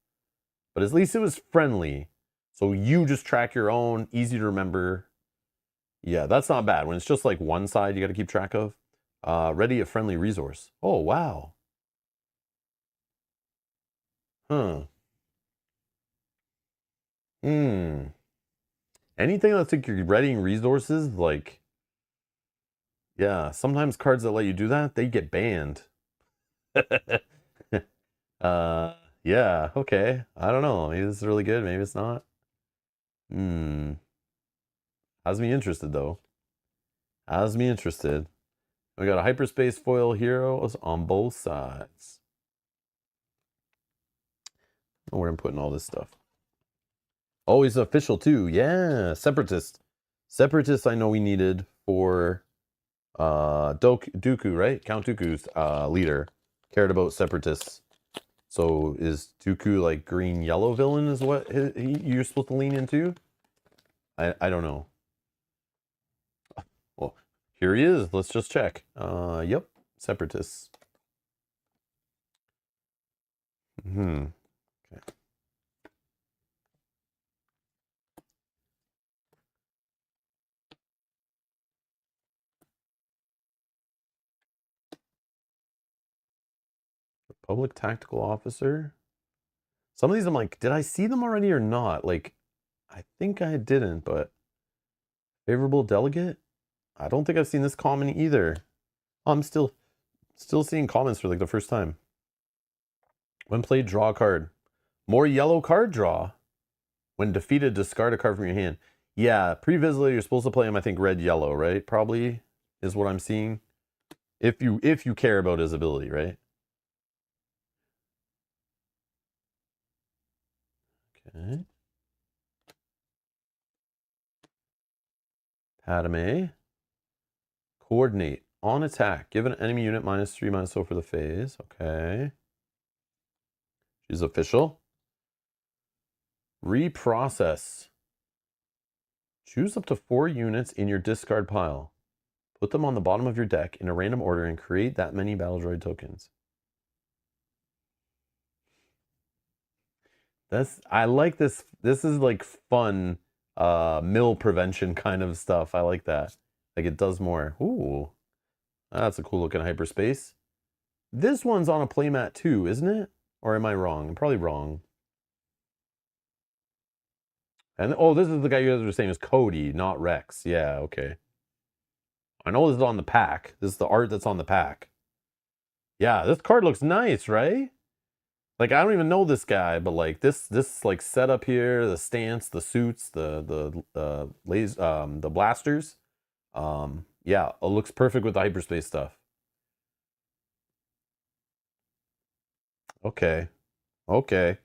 But at least it was friendly. So you just track your own, easy to remember. Yeah, that's not bad. When it's just like one side you got to keep track of. Ready a friendly resource. Oh, wow. Huh. Anything that's like you're readying resources, like, yeah, sometimes cards that let you do that, they get banned. Yeah, okay. I don't know. Maybe this is really good. Maybe it's not. Has me interested, though. Has me interested. We got a hyperspace foil heroes on both sides. Oh, where I'm putting all this stuff. Oh, he's official, too. Yeah, Separatist. Separatist I know we needed for Dooku, right? Count Dooku's leader. Cared about Separatists. So is Dooku like green-yellow villain is what you're supposed to lean into? I don't know. Well, here he is. Let's just check. Yep, Separatists. Okay. Public Tactical Officer. Some of these I'm like, did I see them already or not? Like, I think I didn't, but Favorable Delegate? I don't think I've seen this common either. Oh, I'm still seeing comments for like the first time. When played, draw a card. More yellow card draw. When defeated, discard a card from your hand. Yeah, pre-Vizsla, you're supposed to play him, I think, red-yellow, right? Probably is what I'm seeing. If you care about his ability, right? Okay. Padme. Coordinate. On attack. Give an enemy unit -3/-0 for the phase. Okay. She's official. Reprocess. Choose up to 4 units in your discard pile. Put them on the bottom of your deck in a random order and create that many battle droid tokens. I like this. This is like fun mill prevention kind of stuff. I like that. Like it does more. Ooh. That's a cool looking hyperspace. This one's on a playmat too, isn't it? Or am I wrong? I'm probably wrong. And oh, this is the guy you guys were saying is Cody, not Rex. Yeah, okay. I know this is on the pack. This is the art that's on the pack. Yeah, this card looks nice, right? Like I don't even know this guy, but like this like setup here, the stance, the suits, the blasters. Yeah, it looks perfect with the hyperspace stuff. Okay. Okay.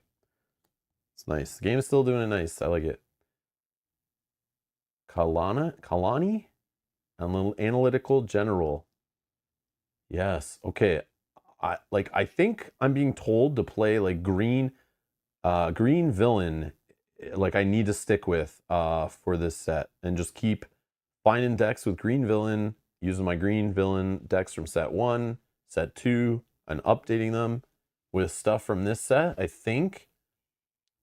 It's nice. The game is still doing it nice. I like it. Kalani? Analytical general. Yes. Okay. I think I'm being told to play like green villain, like I need to stick with for this set and just keep finding decks with green villain, using my green villain decks from set 1, set 2, and updating them with stuff from this set, I think.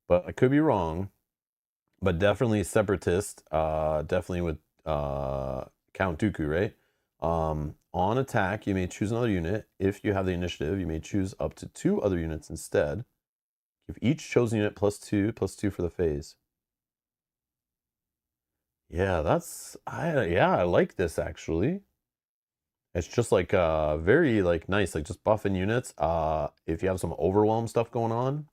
But I could be wrong. But definitely separatist, definitely with Count Dooku, right? On attack, you may choose another unit. If you have the initiative, you may choose up to 2 other units instead. Give each chosen unit +2/+2 for the phase. Yeah, I like this actually. It's just like very like nice, like just buffing units. If you have some overwhelm stuff going on.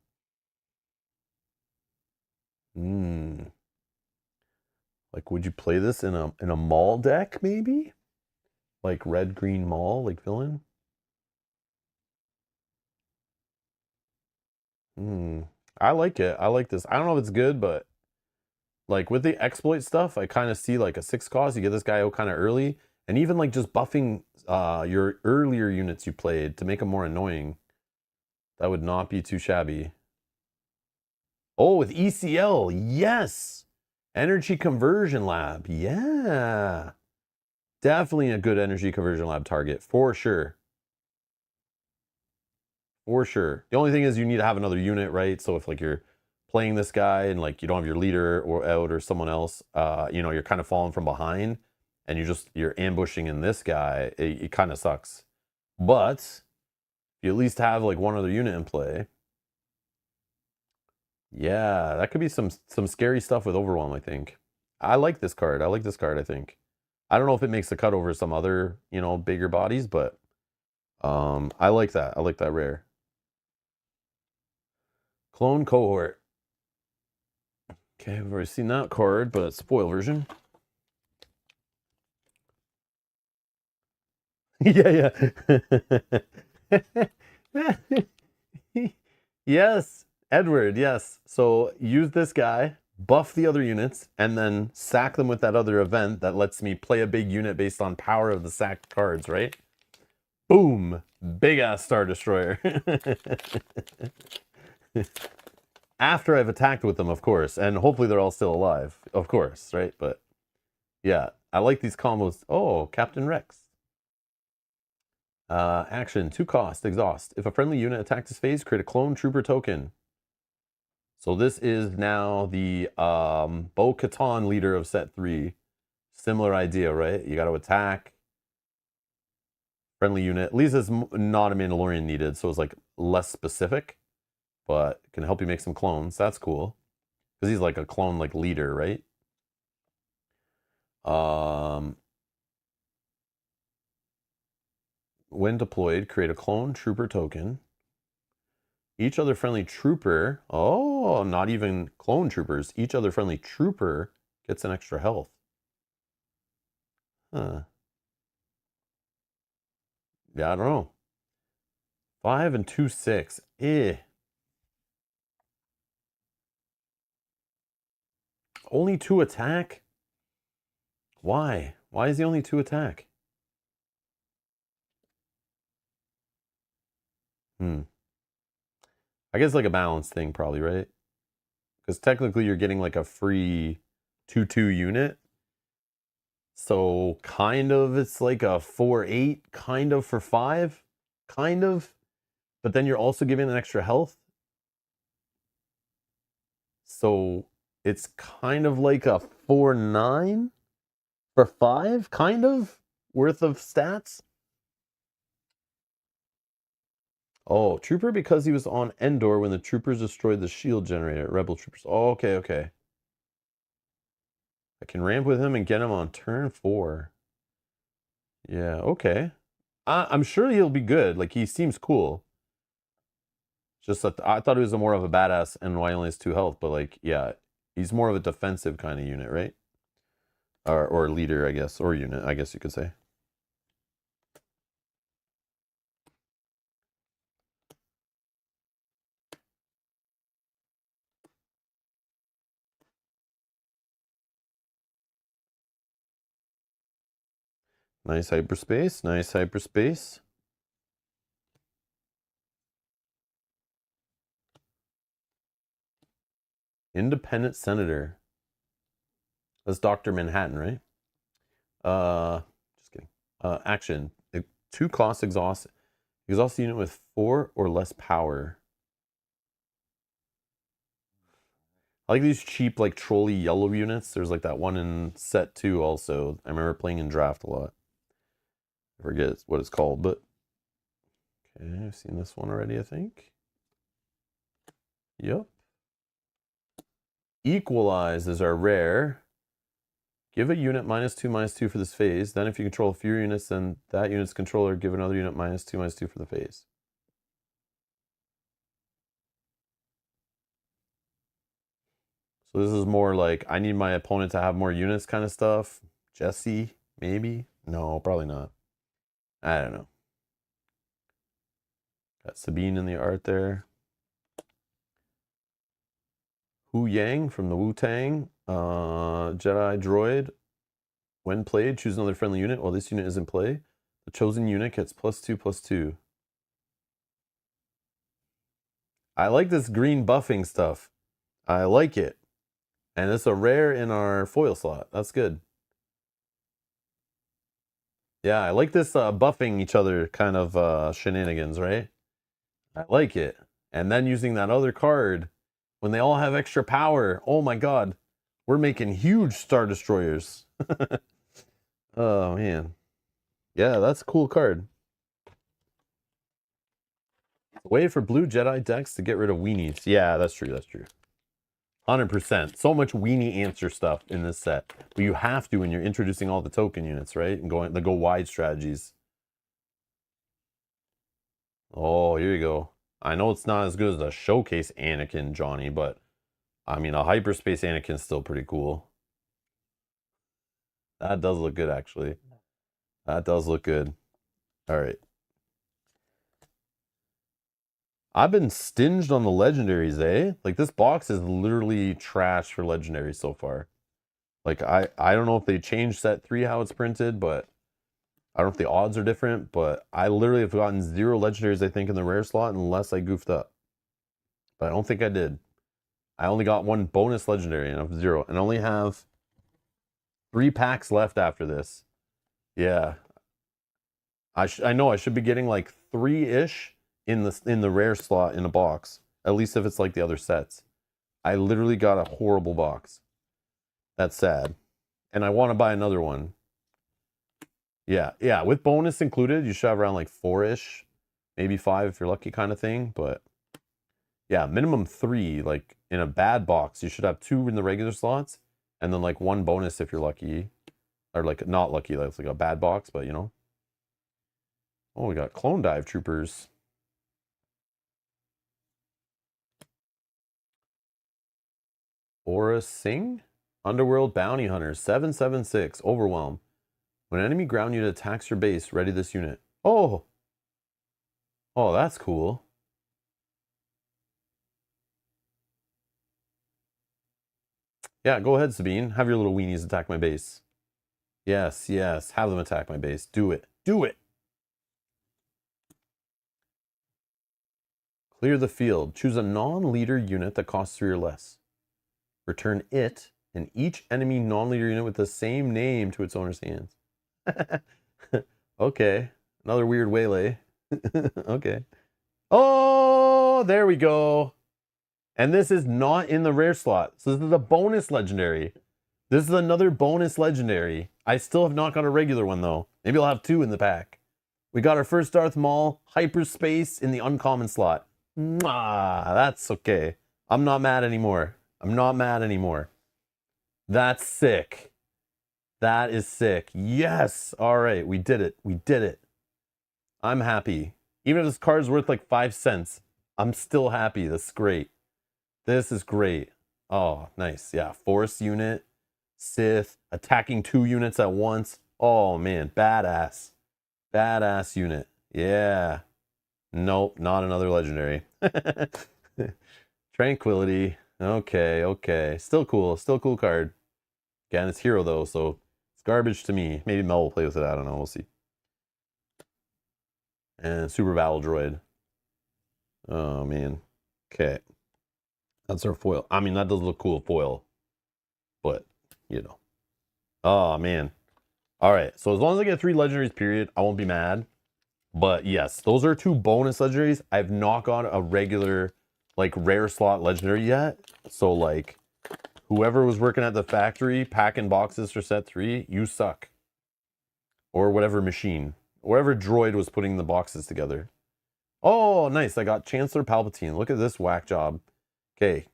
Like would you play this in a mall deck maybe? Like red green mall, like villain? I like it. I like this. I don't know if it's good, but like with the exploit stuff, I kind of see like a 6 cost. You get this guy out kind of early, and even like just buffing your earlier units you played to make them more annoying. That would not be too shabby. Oh, with ECL, yes. Energy conversion lab, yeah. Definitely a good energy conversion lab target for sure. For sure. The only thing is you need to have another unit, right? So if like you're playing this guy and like you don't have your leader or out or someone else, you know, you're kind of falling from behind and you're ambushing in this guy, it kind of sucks. But you at least have like one other unit in play. Yeah, that could be some scary stuff with Overwhelm, I think. I like this card. I like this card, I think. I don't know if it makes the cut over some other, you know, bigger bodies, but I like that. I like that rare. Clone cohort. Okay, we've already seen that card, but it's spoil version. Yeah, yeah. Yes, Edward, yes. So use this guy, buff the other units, and then sack them with that other event that lets me play a big unit based on power of the sacked cards, right? Boom! Big ass Star Destroyer. After I've attacked with them, of course, and hopefully they're all still alive, of course, right? But yeah, I like these combos. Oh, Captain Rex. Action, 2 cost, exhaust. If a friendly unit attacks this phase, create a clone trooper token. So this is now the Bo-Katan leader of set 3. Similar idea, right? You got to attack. Friendly unit. At least it's not a Mandalorian needed, so it's like less specific, but can help you make some clones. That's cool. Because he's like a clone like leader, right? When deployed, create a clone trooper token. Each other friendly trooper, oh, not even clone troopers. Each other friendly trooper gets an extra health. Huh. Yeah, I don't know. 5 and 2, 6. Eh. Only 2 attack? Why? Why is he only 2 attack? I guess like a balance thing probably, right? Because technically you're getting like a free 2/2 unit. So kind of it's like a 4/8, kind of for 5. Kind of. But then you're also giving an extra health. So it's kind of like a 4/9 for 5, kind of worth of stats. Oh, Trooper because he was on Endor when the troopers destroyed the shield generator. Rebel troopers. Oh, okay, okay. I can ramp with him and get him on turn 4. Yeah, okay. I'm sure he'll be good. Like, he seems cool. Just that I thought he was more of a badass and why he only has 2 health, but like, yeah, he's more of a defensive kind of unit, right? Or leader, I guess, or unit, I guess you could say. Nice hyperspace, nice hyperspace. Independent Senator. That's Dr. Manhattan, right? Just kidding. Action. 2 cost exhaust. Exhaust the unit with 4 or less power. I like these cheap, like, trolley yellow units. There's like that one in set 2 also. I remember playing in draft a lot. I forget what it's called, but okay, I've seen this one already, I think. Yep. Equalize is our rare. Give a unit -2/-2 for this phase. Then if you control fewer units than that unit's controller, give another unit -2/-2 for the phase. So this is more like, I need my opponent to have more units kind of stuff. Jesse, maybe? No, probably not. I don't know. Got Sabine in the art there. Hu Yang from the Wu-Tang. Jedi Droid. When played, choose another friendly unit while this unit is in play. The chosen unit gets +2/+2. I like this green buffing stuff. I like it. And it's a rare in our foil slot. That's good. Yeah, I like this buffing each other kind of shenanigans, right? I like it. And then using that other card when they all have extra power. Oh my god. We're making huge Star Destroyers. Oh, man. Yeah, that's a cool card. Way for blue Jedi decks to get rid of weenies. Yeah, that's true. That's true. 100%. So much weenie answer stuff in this set. But you have to when you're introducing all the token units, right? And going the go wide strategies. Oh, here you go. I know it's not as good as a showcase Anakin, Johnny, but I mean, a hyperspace Anakin's still pretty cool. That does look good, actually. That does look good. All right. I've been stinged on the legendaries, eh? Like, this box is literally trash for legendaries so far. Like, I don't know if they changed set 3 how it's printed, but I don't know if the odds are different, but I literally have gotten 0 legendaries, I think, in the rare slot unless I goofed up. But I don't think I did. I only got 1 bonus legendary and I'm 0. And I only have 3 packs left after this. Yeah. I know I should be getting like 3-ish in the rare slot in a box. At least if it's like the other sets. I literally got a horrible box. That's sad. And I want to buy another one. Yeah, with bonus included, you should have around like 4-ish, maybe 5 if you're lucky kind of thing. But yeah, minimum 3. Like in a bad box, you should have 2 in the regular slots and then like 1 bonus if you're lucky. Or like not lucky, that's like a bad box, but you know. Oh, we got Clone Dive Troopers. Aura Singh? Underworld Bounty Hunters, 776, Overwhelm. When an enemy ground unit attacks your base, ready this unit. Oh! Oh, that's cool. Yeah, go ahead, Sabine. Have your little weenies attack my base. Yes, yes. Have them attack my base. Do it. Do it! Clear the field. Choose a non-leader unit that costs 3 or less. Return it and each enemy non-leader unit with the same name to its owner's hands. Okay. Another weird waylay. Okay. Oh, there we go. And this is not in the rare slot. So this is a bonus legendary. This is another bonus legendary. I still have not got a regular one, though. Maybe I'll have 2 in the pack. We got our first Darth Maul, hyperspace in the uncommon slot. Mwah, that's okay. I'm not mad anymore. I'm not mad anymore. That's sick. That is sick. Yes. All right. We did it. We did it. I'm happy. Even if this card's worth like 5 cents. I'm still happy. This is great. This is great. Oh, nice. Yeah, Force unit, Sith, attacking 2 units at once. Oh, man, badass. Badass unit. Yeah. Nope, not another legendary. Tranquility. Okay, okay. Still cool. Still cool card. Again, it's hero, though, so it's garbage to me. Maybe Mel will play with it. I don't know. We'll see. And Super Battle Droid. Oh, man. Okay. That's our foil. I mean, that does look cool, foil. But, you know. Oh, man. All right. So as long as I get 3 legendaries, period, I won't be mad. But yes, those are 2 bonus legendaries. I've not got a regular, like, rare slot legendary yet. So, like, whoever was working at the factory packing boxes for set 3, you suck. Or whatever machine. Whatever droid was putting the boxes together. Oh, nice. I got Chancellor Palpatine. Look at this whack job. Okay.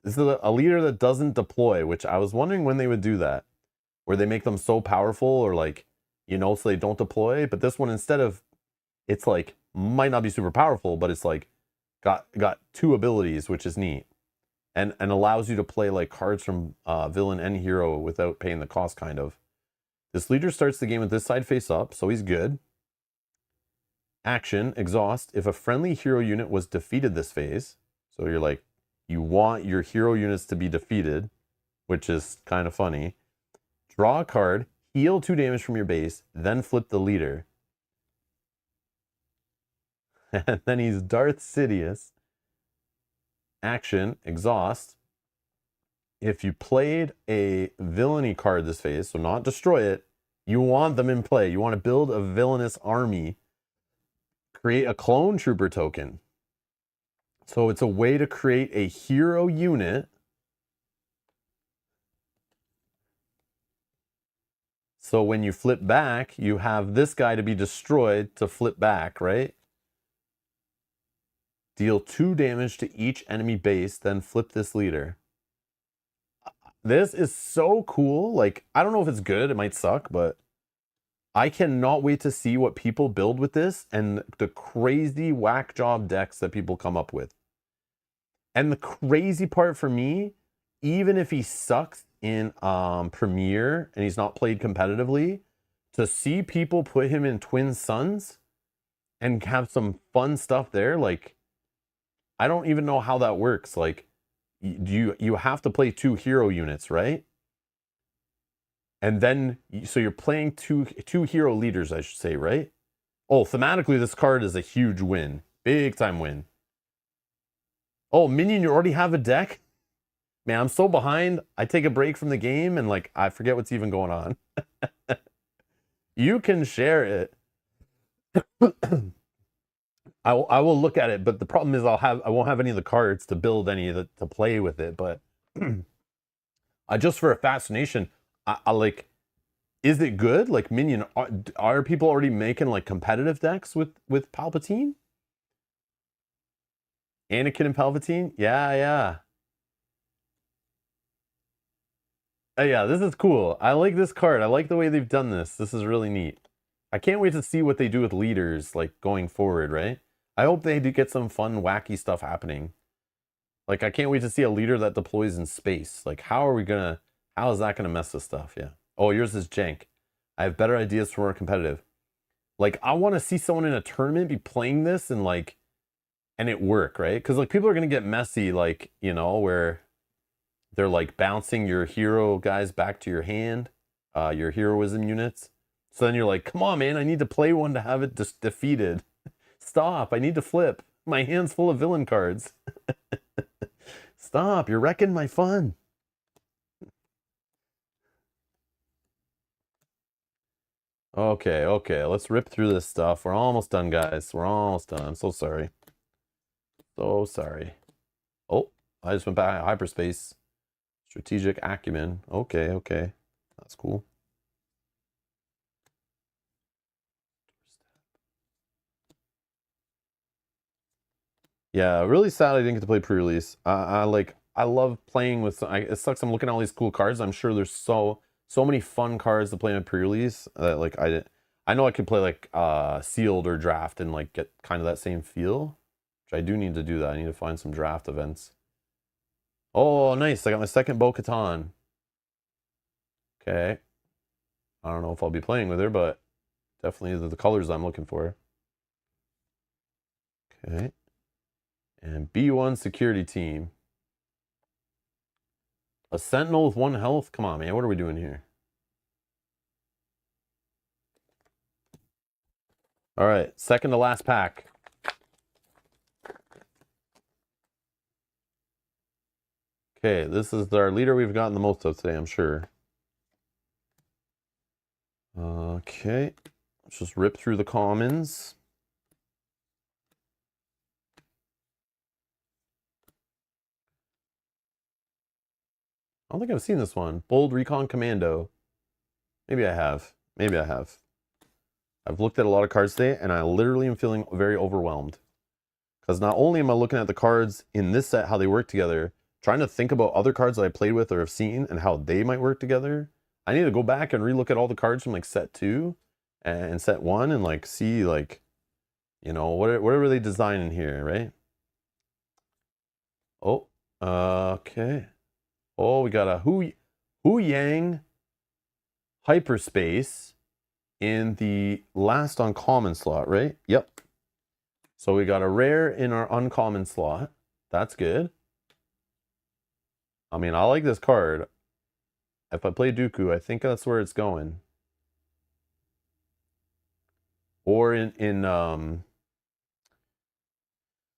This is a leader that doesn't deploy, which I was wondering when they would do that. Where they make them so powerful or like, you know, so they don't deploy. But this one, instead of, it's like, might not be super powerful, but it's like, got 2 abilities, which is neat. And allows you to play like cards from villain and hero without paying the cost, kind of. This leader starts the game with this side face up, so he's good. Action, exhaust. If a friendly hero unit was defeated this phase, so you're like, you want your hero units to be defeated, which is kind of funny. Draw a card, heal 2 damage from your base, then flip the leader. And then he's Darth Sidious. Action, exhaust. If you played a villainy card this phase, so not destroy it, you want them in play. You want to build a villainous army. Create a clone trooper token. So it's a way to create a hero unit. So when you flip back, you have this guy to be destroyed to flip back, right? Deal 2 damage to each enemy base, then flip this leader. This is so cool. Like, I don't know if it's good. It might suck, but I cannot wait to see what people build with this and the crazy whack job decks that people come up with. And the crazy part for me, even if he sucks in Premiere and he's not played competitively, to see people put him in Twin Suns and have some fun stuff there, like, I don't even know how that works. Like, you have to play 2 hero units, right? And then, so you're playing two hero leaders, I should say, right? Oh, thematically, this card is a huge win. Big time win. Oh, Minion, you already have a deck? Man, I'm so behind. I take a break from the game and, like, I forget what's even going on. You can share it. I will look at it, but the problem is I won't have any of the cards to build any of the, to play with it. But just for a fascination, I like, is it good? Like, Minion, are people already making like competitive decks with Palpatine? Anakin and Palpatine? Yeah, yeah. Yeah, this is cool. I like this card. I like the way they've done this. This is really neat. I can't wait to see what they do with leaders, like, going forward, right? I hope they do get some fun, wacky stuff happening. Like, I can't wait to see a leader that deploys in space. Like, how is that gonna mess with stuff? Yeah. Oh, yours is jank. I have better ideas for more competitive. Like, I want to see someone in a tournament be playing this and, like, and it work, right? Because, like, people are gonna get messy, like, you know, where they're like bouncing your hero guys back to your hand, your heroism units. So then you're like, come on, man, I need to play one to have it defeated. Stop, I need to flip. My hand's full of villain cards. Stop, you're wrecking my fun. Okay, okay, let's rip through this stuff. We're almost done, guys. We're almost done. I'm so sorry. So sorry. Oh, I just went back hyperspace. Strategic acumen. Okay, okay. That's cool. Yeah, really sad I didn't get to play pre-release. I love playing with. It sucks. I'm looking at all these cool cards. I'm sure there's so many fun cards to play in pre-release. Like I know I could play like sealed or draft and like get kind of that same feel. Which I do need to do that. I need to find some draft events. Oh, nice. I got my second Bo-Katan. Okay. I don't know if I'll be playing with her, but definitely the colors I'm looking for. Okay. And B1 security team. A Sentinel with 1 health? Come on, man. What are we doing here? All right. Second to last pack. Okay. This is our leader we've gotten the most of today, I'm sure. Okay. Let's just rip through the commons. I don't think I've seen this one. Bold Recon Commando. Maybe I have. Maybe I have. I've looked at a lot of cards today, and I literally am feeling very overwhelmed. Because not only am I looking at the cards in this set, how they work together, trying to think about other cards that I played with or have seen and how they might work together. I need to go back and relook at all the cards from like set 2 and set 1 and like see like, you know, whatever they design in here, right? Oh, okay. Oh, we got a Hu Yang Hyperspace in the last uncommon slot, right? Yep. So we got a rare in our uncommon slot. That's good. I mean, I like this card. If I play Dooku, I think that's where it's going. Or in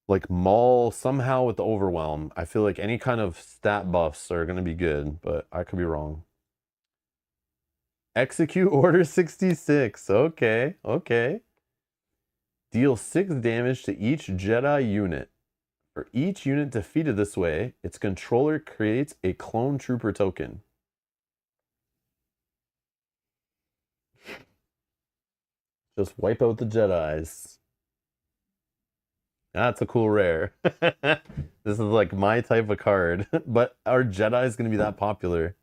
like Maul somehow with the Overwhelm. I feel like any kind of stat buffs are going to be good, but I could be wrong. Execute Order 66. Okay, okay. Deal 6 damage to each Jedi unit. For each unit defeated this way, its controller creates a clone trooper token. Just wipe out the Jedis. That's a cool rare. This is like my type of card. But are Jedis going to be that popular?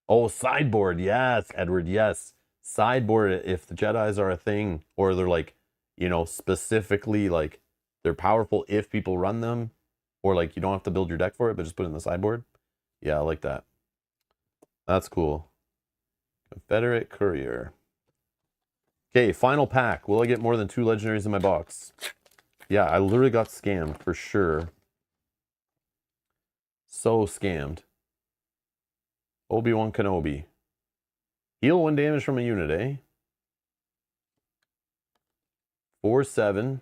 Oh, sideboard. Yes, Edward. Yes. Sideboard if the Jedis are a thing. Or they're like, you know, specifically like they're powerful if people run them. Or like you don't have to build your deck for it, but just put it in the sideboard. Yeah, I like that. That's cool. Confederate Courier. Okay, final pack. Will I get more than 2 legendaries in my box? Yeah, I literally got scammed for sure. So scammed. Obi-Wan Kenobi. Heal 1 damage from a unit, eh? 4/7.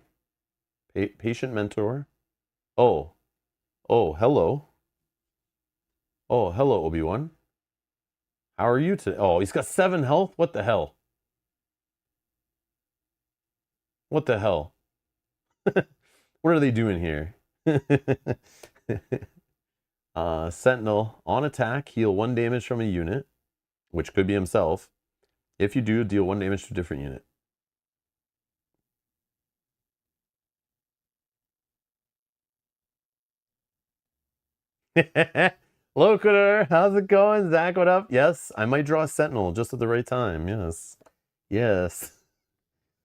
Patient Mentor. Oh. Oh, hello. Oh, hello, Obi-Wan. How are you today? Oh, he's got 7 health? What the hell? What the hell? What are they doing here? Sentinel. On attack, heal 1 damage from a unit, which could be himself. If you do, deal 1 damage to a different unit. Locator, how's it going? Zach, what up? Yes, I might draw a Sentinel just at the right time. Yes. Yes.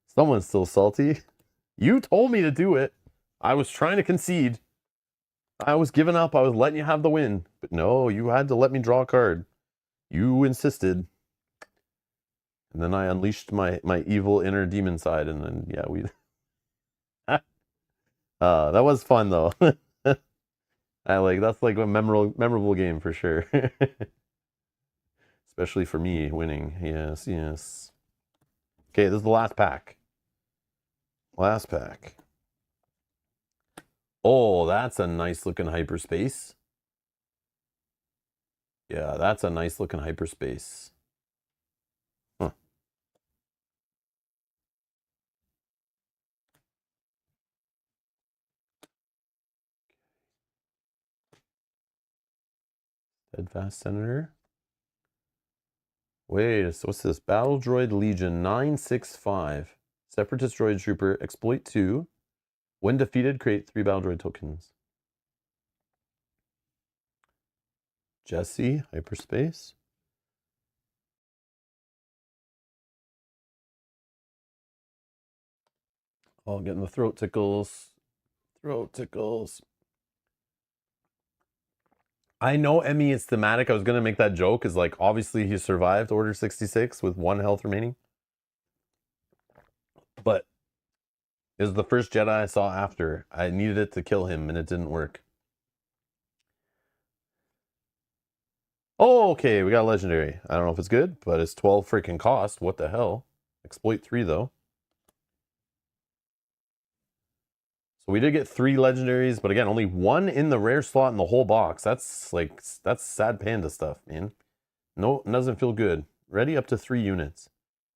Someone's still salty. You told me to do it. I was trying to concede. I was giving up. I was letting you have the win. But no, you had to let me draw a card. You insisted. And then I unleashed my evil inner demon side. And then, yeah, we... that was fun, though. That's like a memorable game for sure. Especially for me winning. Yes, yes. Okay, this is the last pack. Last pack. Oh, that's a nice looking hyperspace. Yeah, that's a nice looking hyperspace. Huh. Steadfast Senator. Wait, so what's this? Battle Droid Legion 965. Separatist Droid Trooper, exploit 2. When defeated, create 3 Battle Droid tokens. Jesse, hyperspace. Oh, getting the throat tickles. Throat tickles. I know Emmy is thematic. I was going to make that joke. Is like, obviously he survived Order 66 with 1 health remaining. But is the first Jedi I saw after. I needed it to kill him and it didn't work. Oh, okay, we got a legendary. I don't know if it's good, but it's 12 freaking cost. What the hell? Exploit 3 though. So we did get 3 legendaries, but again, only 1 in the rare slot in the whole box. That's like, that's sad panda stuff, man. No, it doesn't feel good. Ready up to 3 units.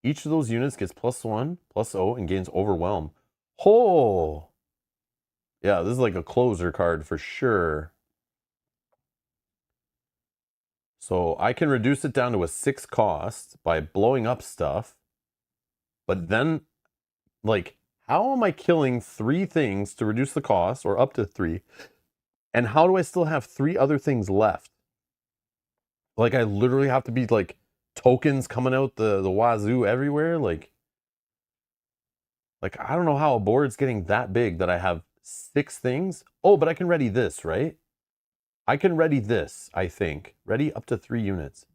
Each of those units gets +1, +0, and gains Overwhelm. Oh! Yeah, this is like a closer card for sure. So I can reduce it down to a 6 cost by blowing up stuff. But then, like, how am I killing 3 things to reduce the cost, or up to 3? And how do I still have 3 other things left? Like, I literally have to be, like, tokens coming out the wazoo everywhere? Like, I don't know how a board's getting that big that I have 6 things. Oh, but I can ready this, right? I can ready this, I think. Ready up to 3 units.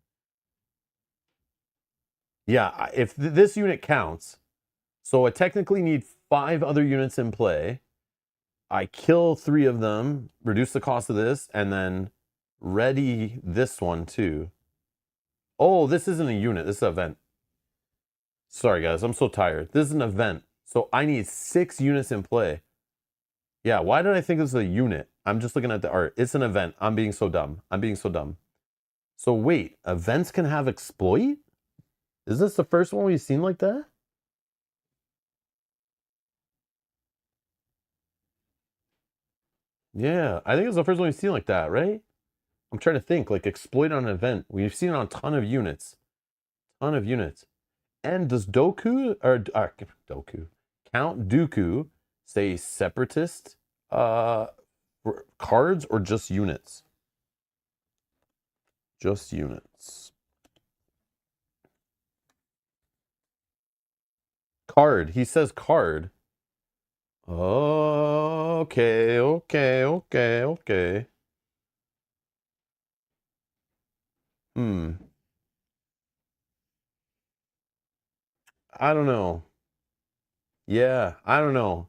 Yeah, if this unit counts, so I technically need 5 other units in play. I kill 3 of them, reduce the cost of this, and then ready this one too. Oh, this isn't a unit, this is an event. Sorry guys, I'm so tired. This is an event, so I need 6 units in play. Yeah, why did I think this was a unit? I'm just looking at the art. It's an event. I'm being so dumb. I'm being so dumb. So wait, events can have exploit? Is this the first one we've seen like that? Yeah, I think it's the first one we've seen like that, right? I'm trying to think, like exploit on an event. We've seen it on a ton of units. Ton of units. And does Doku, or Doku, Count Dooku say separatist cards or just units? Just units. Card. He says card. Okay, okay, okay, okay. I don't know. Yeah, I don't know.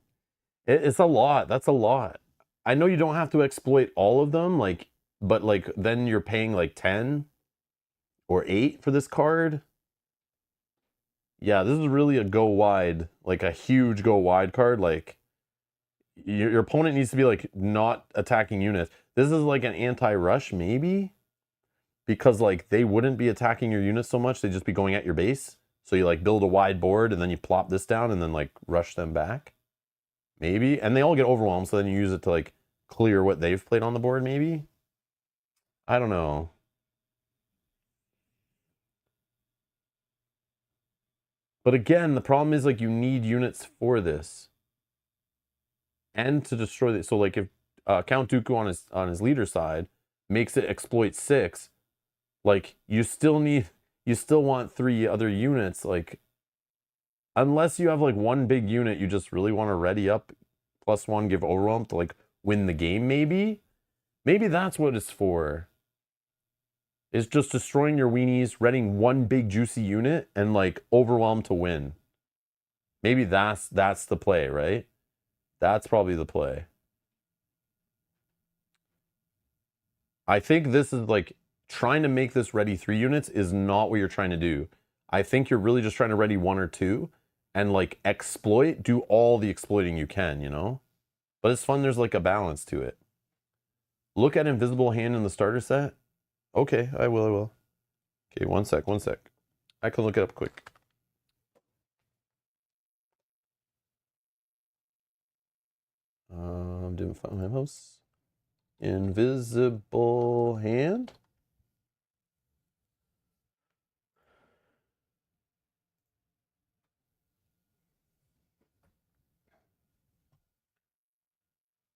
It's a lot. That's a lot. I know you don't have to exploit all of them, like, but like then you're paying like 10 or 8 for this card. Yeah, this is really a go wide, like a huge go wide card. Like your opponent needs to be like not attacking units. This is like an anti-rush maybe, because like they wouldn't be attacking your units so much. They'd just be going at your base. So you like build a wide board and then you plop this down and then like rush them back. Maybe. And they all get overwhelmed, so then you use it to like clear what they've played on the board, maybe. I don't know. But again, the problem is like you need units for this. And to destroy this. So like if Count Dooku on his leader side makes it exploit 6, like you still want 3 other units, like unless you have like one big unit you just really want to ready up +1, give overwhelm to like win the game, maybe that's what it's for. It's just destroying your weenies, readying one big juicy unit, and like overwhelm to win. Maybe that's the play, right? That's probably the play. I think this is like trying to make this ready 3 units is not what you're trying to do. I think you're really just trying to ready 1 or 2 and like exploit, do all the exploiting you can, you know? But it's fun, there's like a balance to it. Look at Invisible Hand in the starter set. Okay, I will. Okay, one sec. I can look it up quick. Didn't find my mouse. Invisible Hand.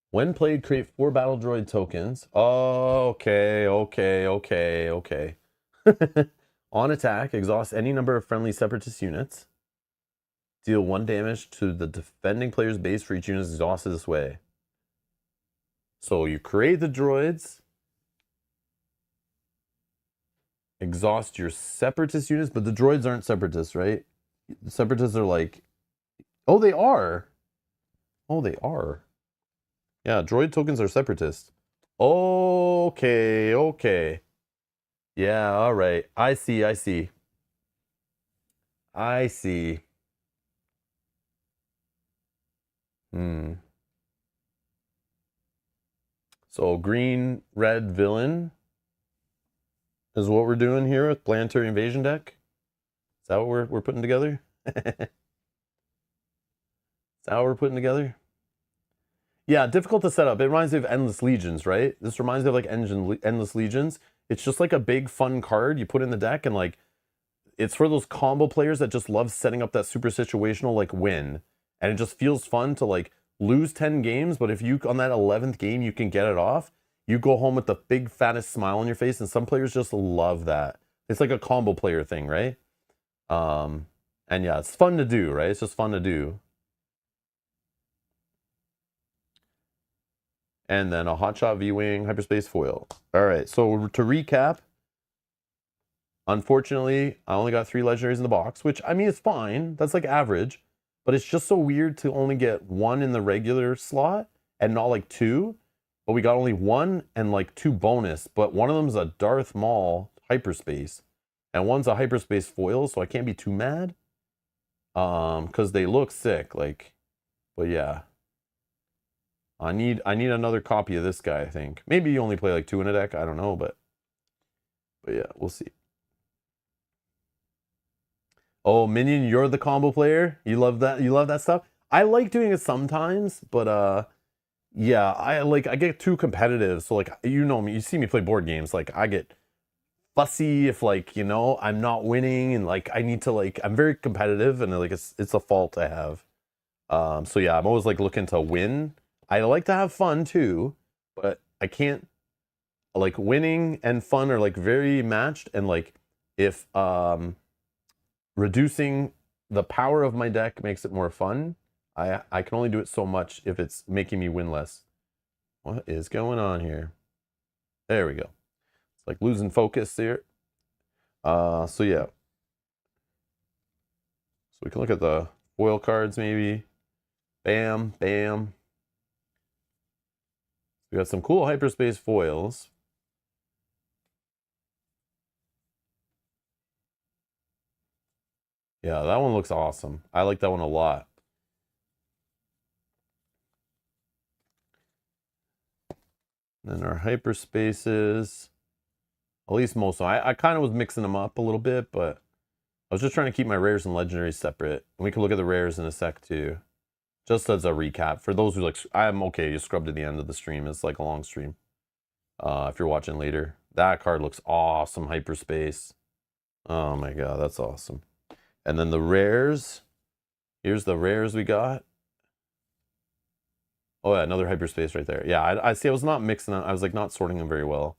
When played, create 4 battle droid tokens. Okay. On attack, exhaust any number of friendly separatist units. Deal 1 damage to the defending player's base for each unit exhausted this way. So you create the droids, exhaust your separatist units, but the droids aren't separatists, right? The separatists are like, oh, they are. Oh, they are. Yeah, droid tokens are separatists. Okay, okay. Yeah, all right. I see, I see. I see. Hmm. So green, red villain is what we're doing here with Planetary Invasion deck. Is that what we're putting together? Is that what we're putting together? Yeah, difficult to set up. It reminds me of Endless Legions, right? This reminds me of like Endless Legions. It's just like a big fun card you put in the deck, and like it's for those combo players that just love setting up that super situational like win. And it just feels fun to like lose 10 games, but if you on that 11th game you can get it off, you go home with the big fattest smile on your face, and some players just love that. It's like a combo player thing, right? And yeah, it's fun to do, right? It's just fun to do. And then a Hotshot V-Wing Hyperspace foil. All right, so to recap, unfortunately, I only got 3 legendaries in the box, which, I mean, it's fine. That's like average. But it's just so weird to only get 1 in the regular slot and not like 2. But we got only 1 and like 2 bonus. But one of them is a Darth Maul hyperspace. And one's a hyperspace foil, so I can't be too mad. Because they look sick. Like, but yeah. I need another copy of this guy, I think. Maybe you only play like 2 in a deck. I don't know, but yeah, we'll see. Oh, Minion, you're the combo player. You love that. You love that stuff. I like doing it sometimes, but yeah, I get too competitive. So like, you know me, you see me play board games. Like I get fussy if like, you know, I'm not winning, and like I need to like, I'm very competitive, and like it's a fault I have. So yeah, I'm always like looking to win. I like to have fun too, but I can't, like, winning and fun are like very matched, and like if reducing the power of my deck makes it more fun, I can only do it so much if it's making me win less. What is going on here? There we go. It's like losing focus here. So yeah. So we can look at the foil cards maybe. Bam, bam. We got some cool hyperspace foils. Yeah, that one looks awesome. I like that one a lot. Then our hyperspaces, at least most of them. I kind of was mixing them up a little bit, but I was just trying to keep my rares and legendaries separate. And we can look at the rares in a sec too. Just as a recap, for those who like, I'm okay, you scrub to the end of the stream. It's like a long stream. If you're watching later. That card looks awesome, hyperspace. Oh my god, that's awesome. And then the rares. Here's the rares we got. Oh yeah, another hyperspace right there. Yeah, I see. I was not mixing them. I was like not sorting them very well.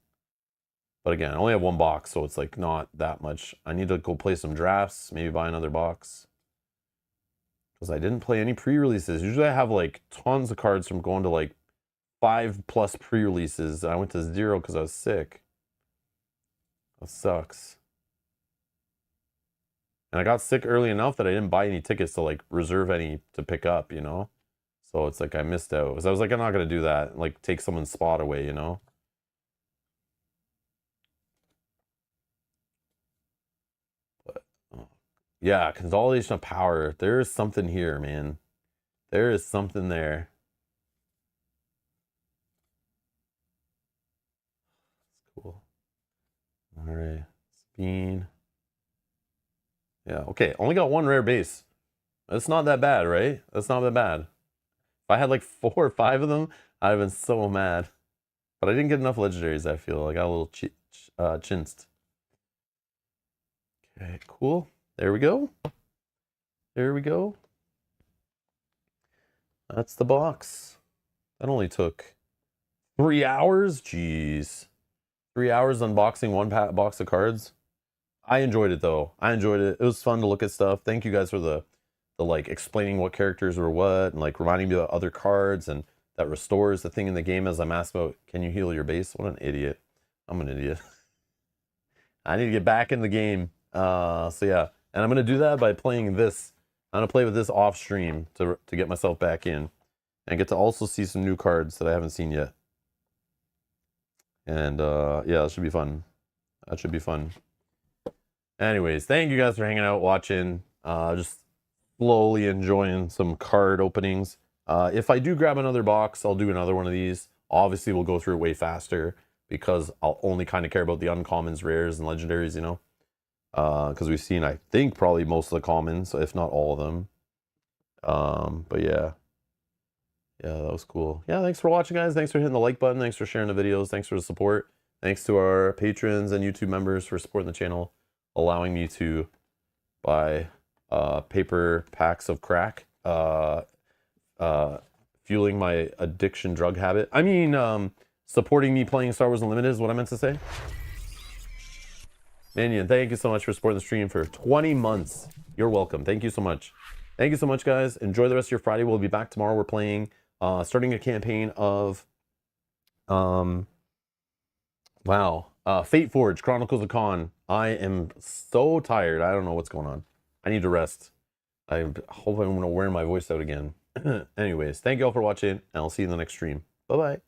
But again, I only have 1 box, so it's like not that much. I need to go play some drafts, maybe buy another box. Because I didn't play any pre-releases. Usually I have like tons of cards from going to like 5+ pre-releases. I went to 0 because I was sick. That sucks. And I got sick early enough that I didn't buy any tickets to like reserve any to pick up, you know? So it's like I missed out. Because I was like, I'm not going to do that. Like take someone's spot away, you know? But yeah, consolidation of power. There is something here, man. There is something there. Cool. All right. Bean. Yeah, okay. Only got 1 rare base. That's not that bad, right? That's not that bad. If I had like 4 or 5 of them, I'd have been so mad. But I didn't get enough legendaries, I feel. I got a little chinced. Okay, cool. There we go. There we go. That's the box. That only took 3 hours? Jeez. 3 hours unboxing 1 box of cards. I enjoyed it though. I enjoyed it. It was fun to look at stuff. Thank you guys for the like explaining what characters were what, and like reminding me about other cards, and that restores the thing in the game as I'm asked about, can you heal your base? What an idiot. I'm an idiot. I need to get back in the game. So yeah, and I'm going to do that by playing this. I'm going to play with this off stream to get myself back in and get to also see some new cards that I haven't seen yet. And yeah, that should be fun. That should be fun. Anyways, thank you guys for hanging out, watching. Just slowly enjoying some card openings. If I do grab another box, I'll do another one of these. Obviously, we'll go through it way faster because I'll only kind of care about the uncommons, rares, and legendaries, you know. Because we've seen, I think, probably most of the commons, if not all of them. But yeah. Yeah, that was cool. Yeah, thanks for watching, guys. Thanks for hitting the like button. Thanks for sharing the videos. Thanks for the support. Thanks to our patrons and YouTube members for supporting the channel, allowing me to buy paper packs of crack, fueling my addiction drug habit. I mean, supporting me playing Star Wars Unlimited is what I meant to say. Minion, thank you so much for supporting the stream for 20 months. You're welcome. Thank you so much. Thank you so much, guys. Enjoy the rest of your Friday. We'll be back tomorrow. We're playing, starting a campaign of, Fate Forge, Chronicles of Khan. I am so tired. I don't know what's going on. I need to rest. I hope I'm going to wear my voice out again. Anyways, thank you all for watching, and I'll see you in the next stream. Bye-bye.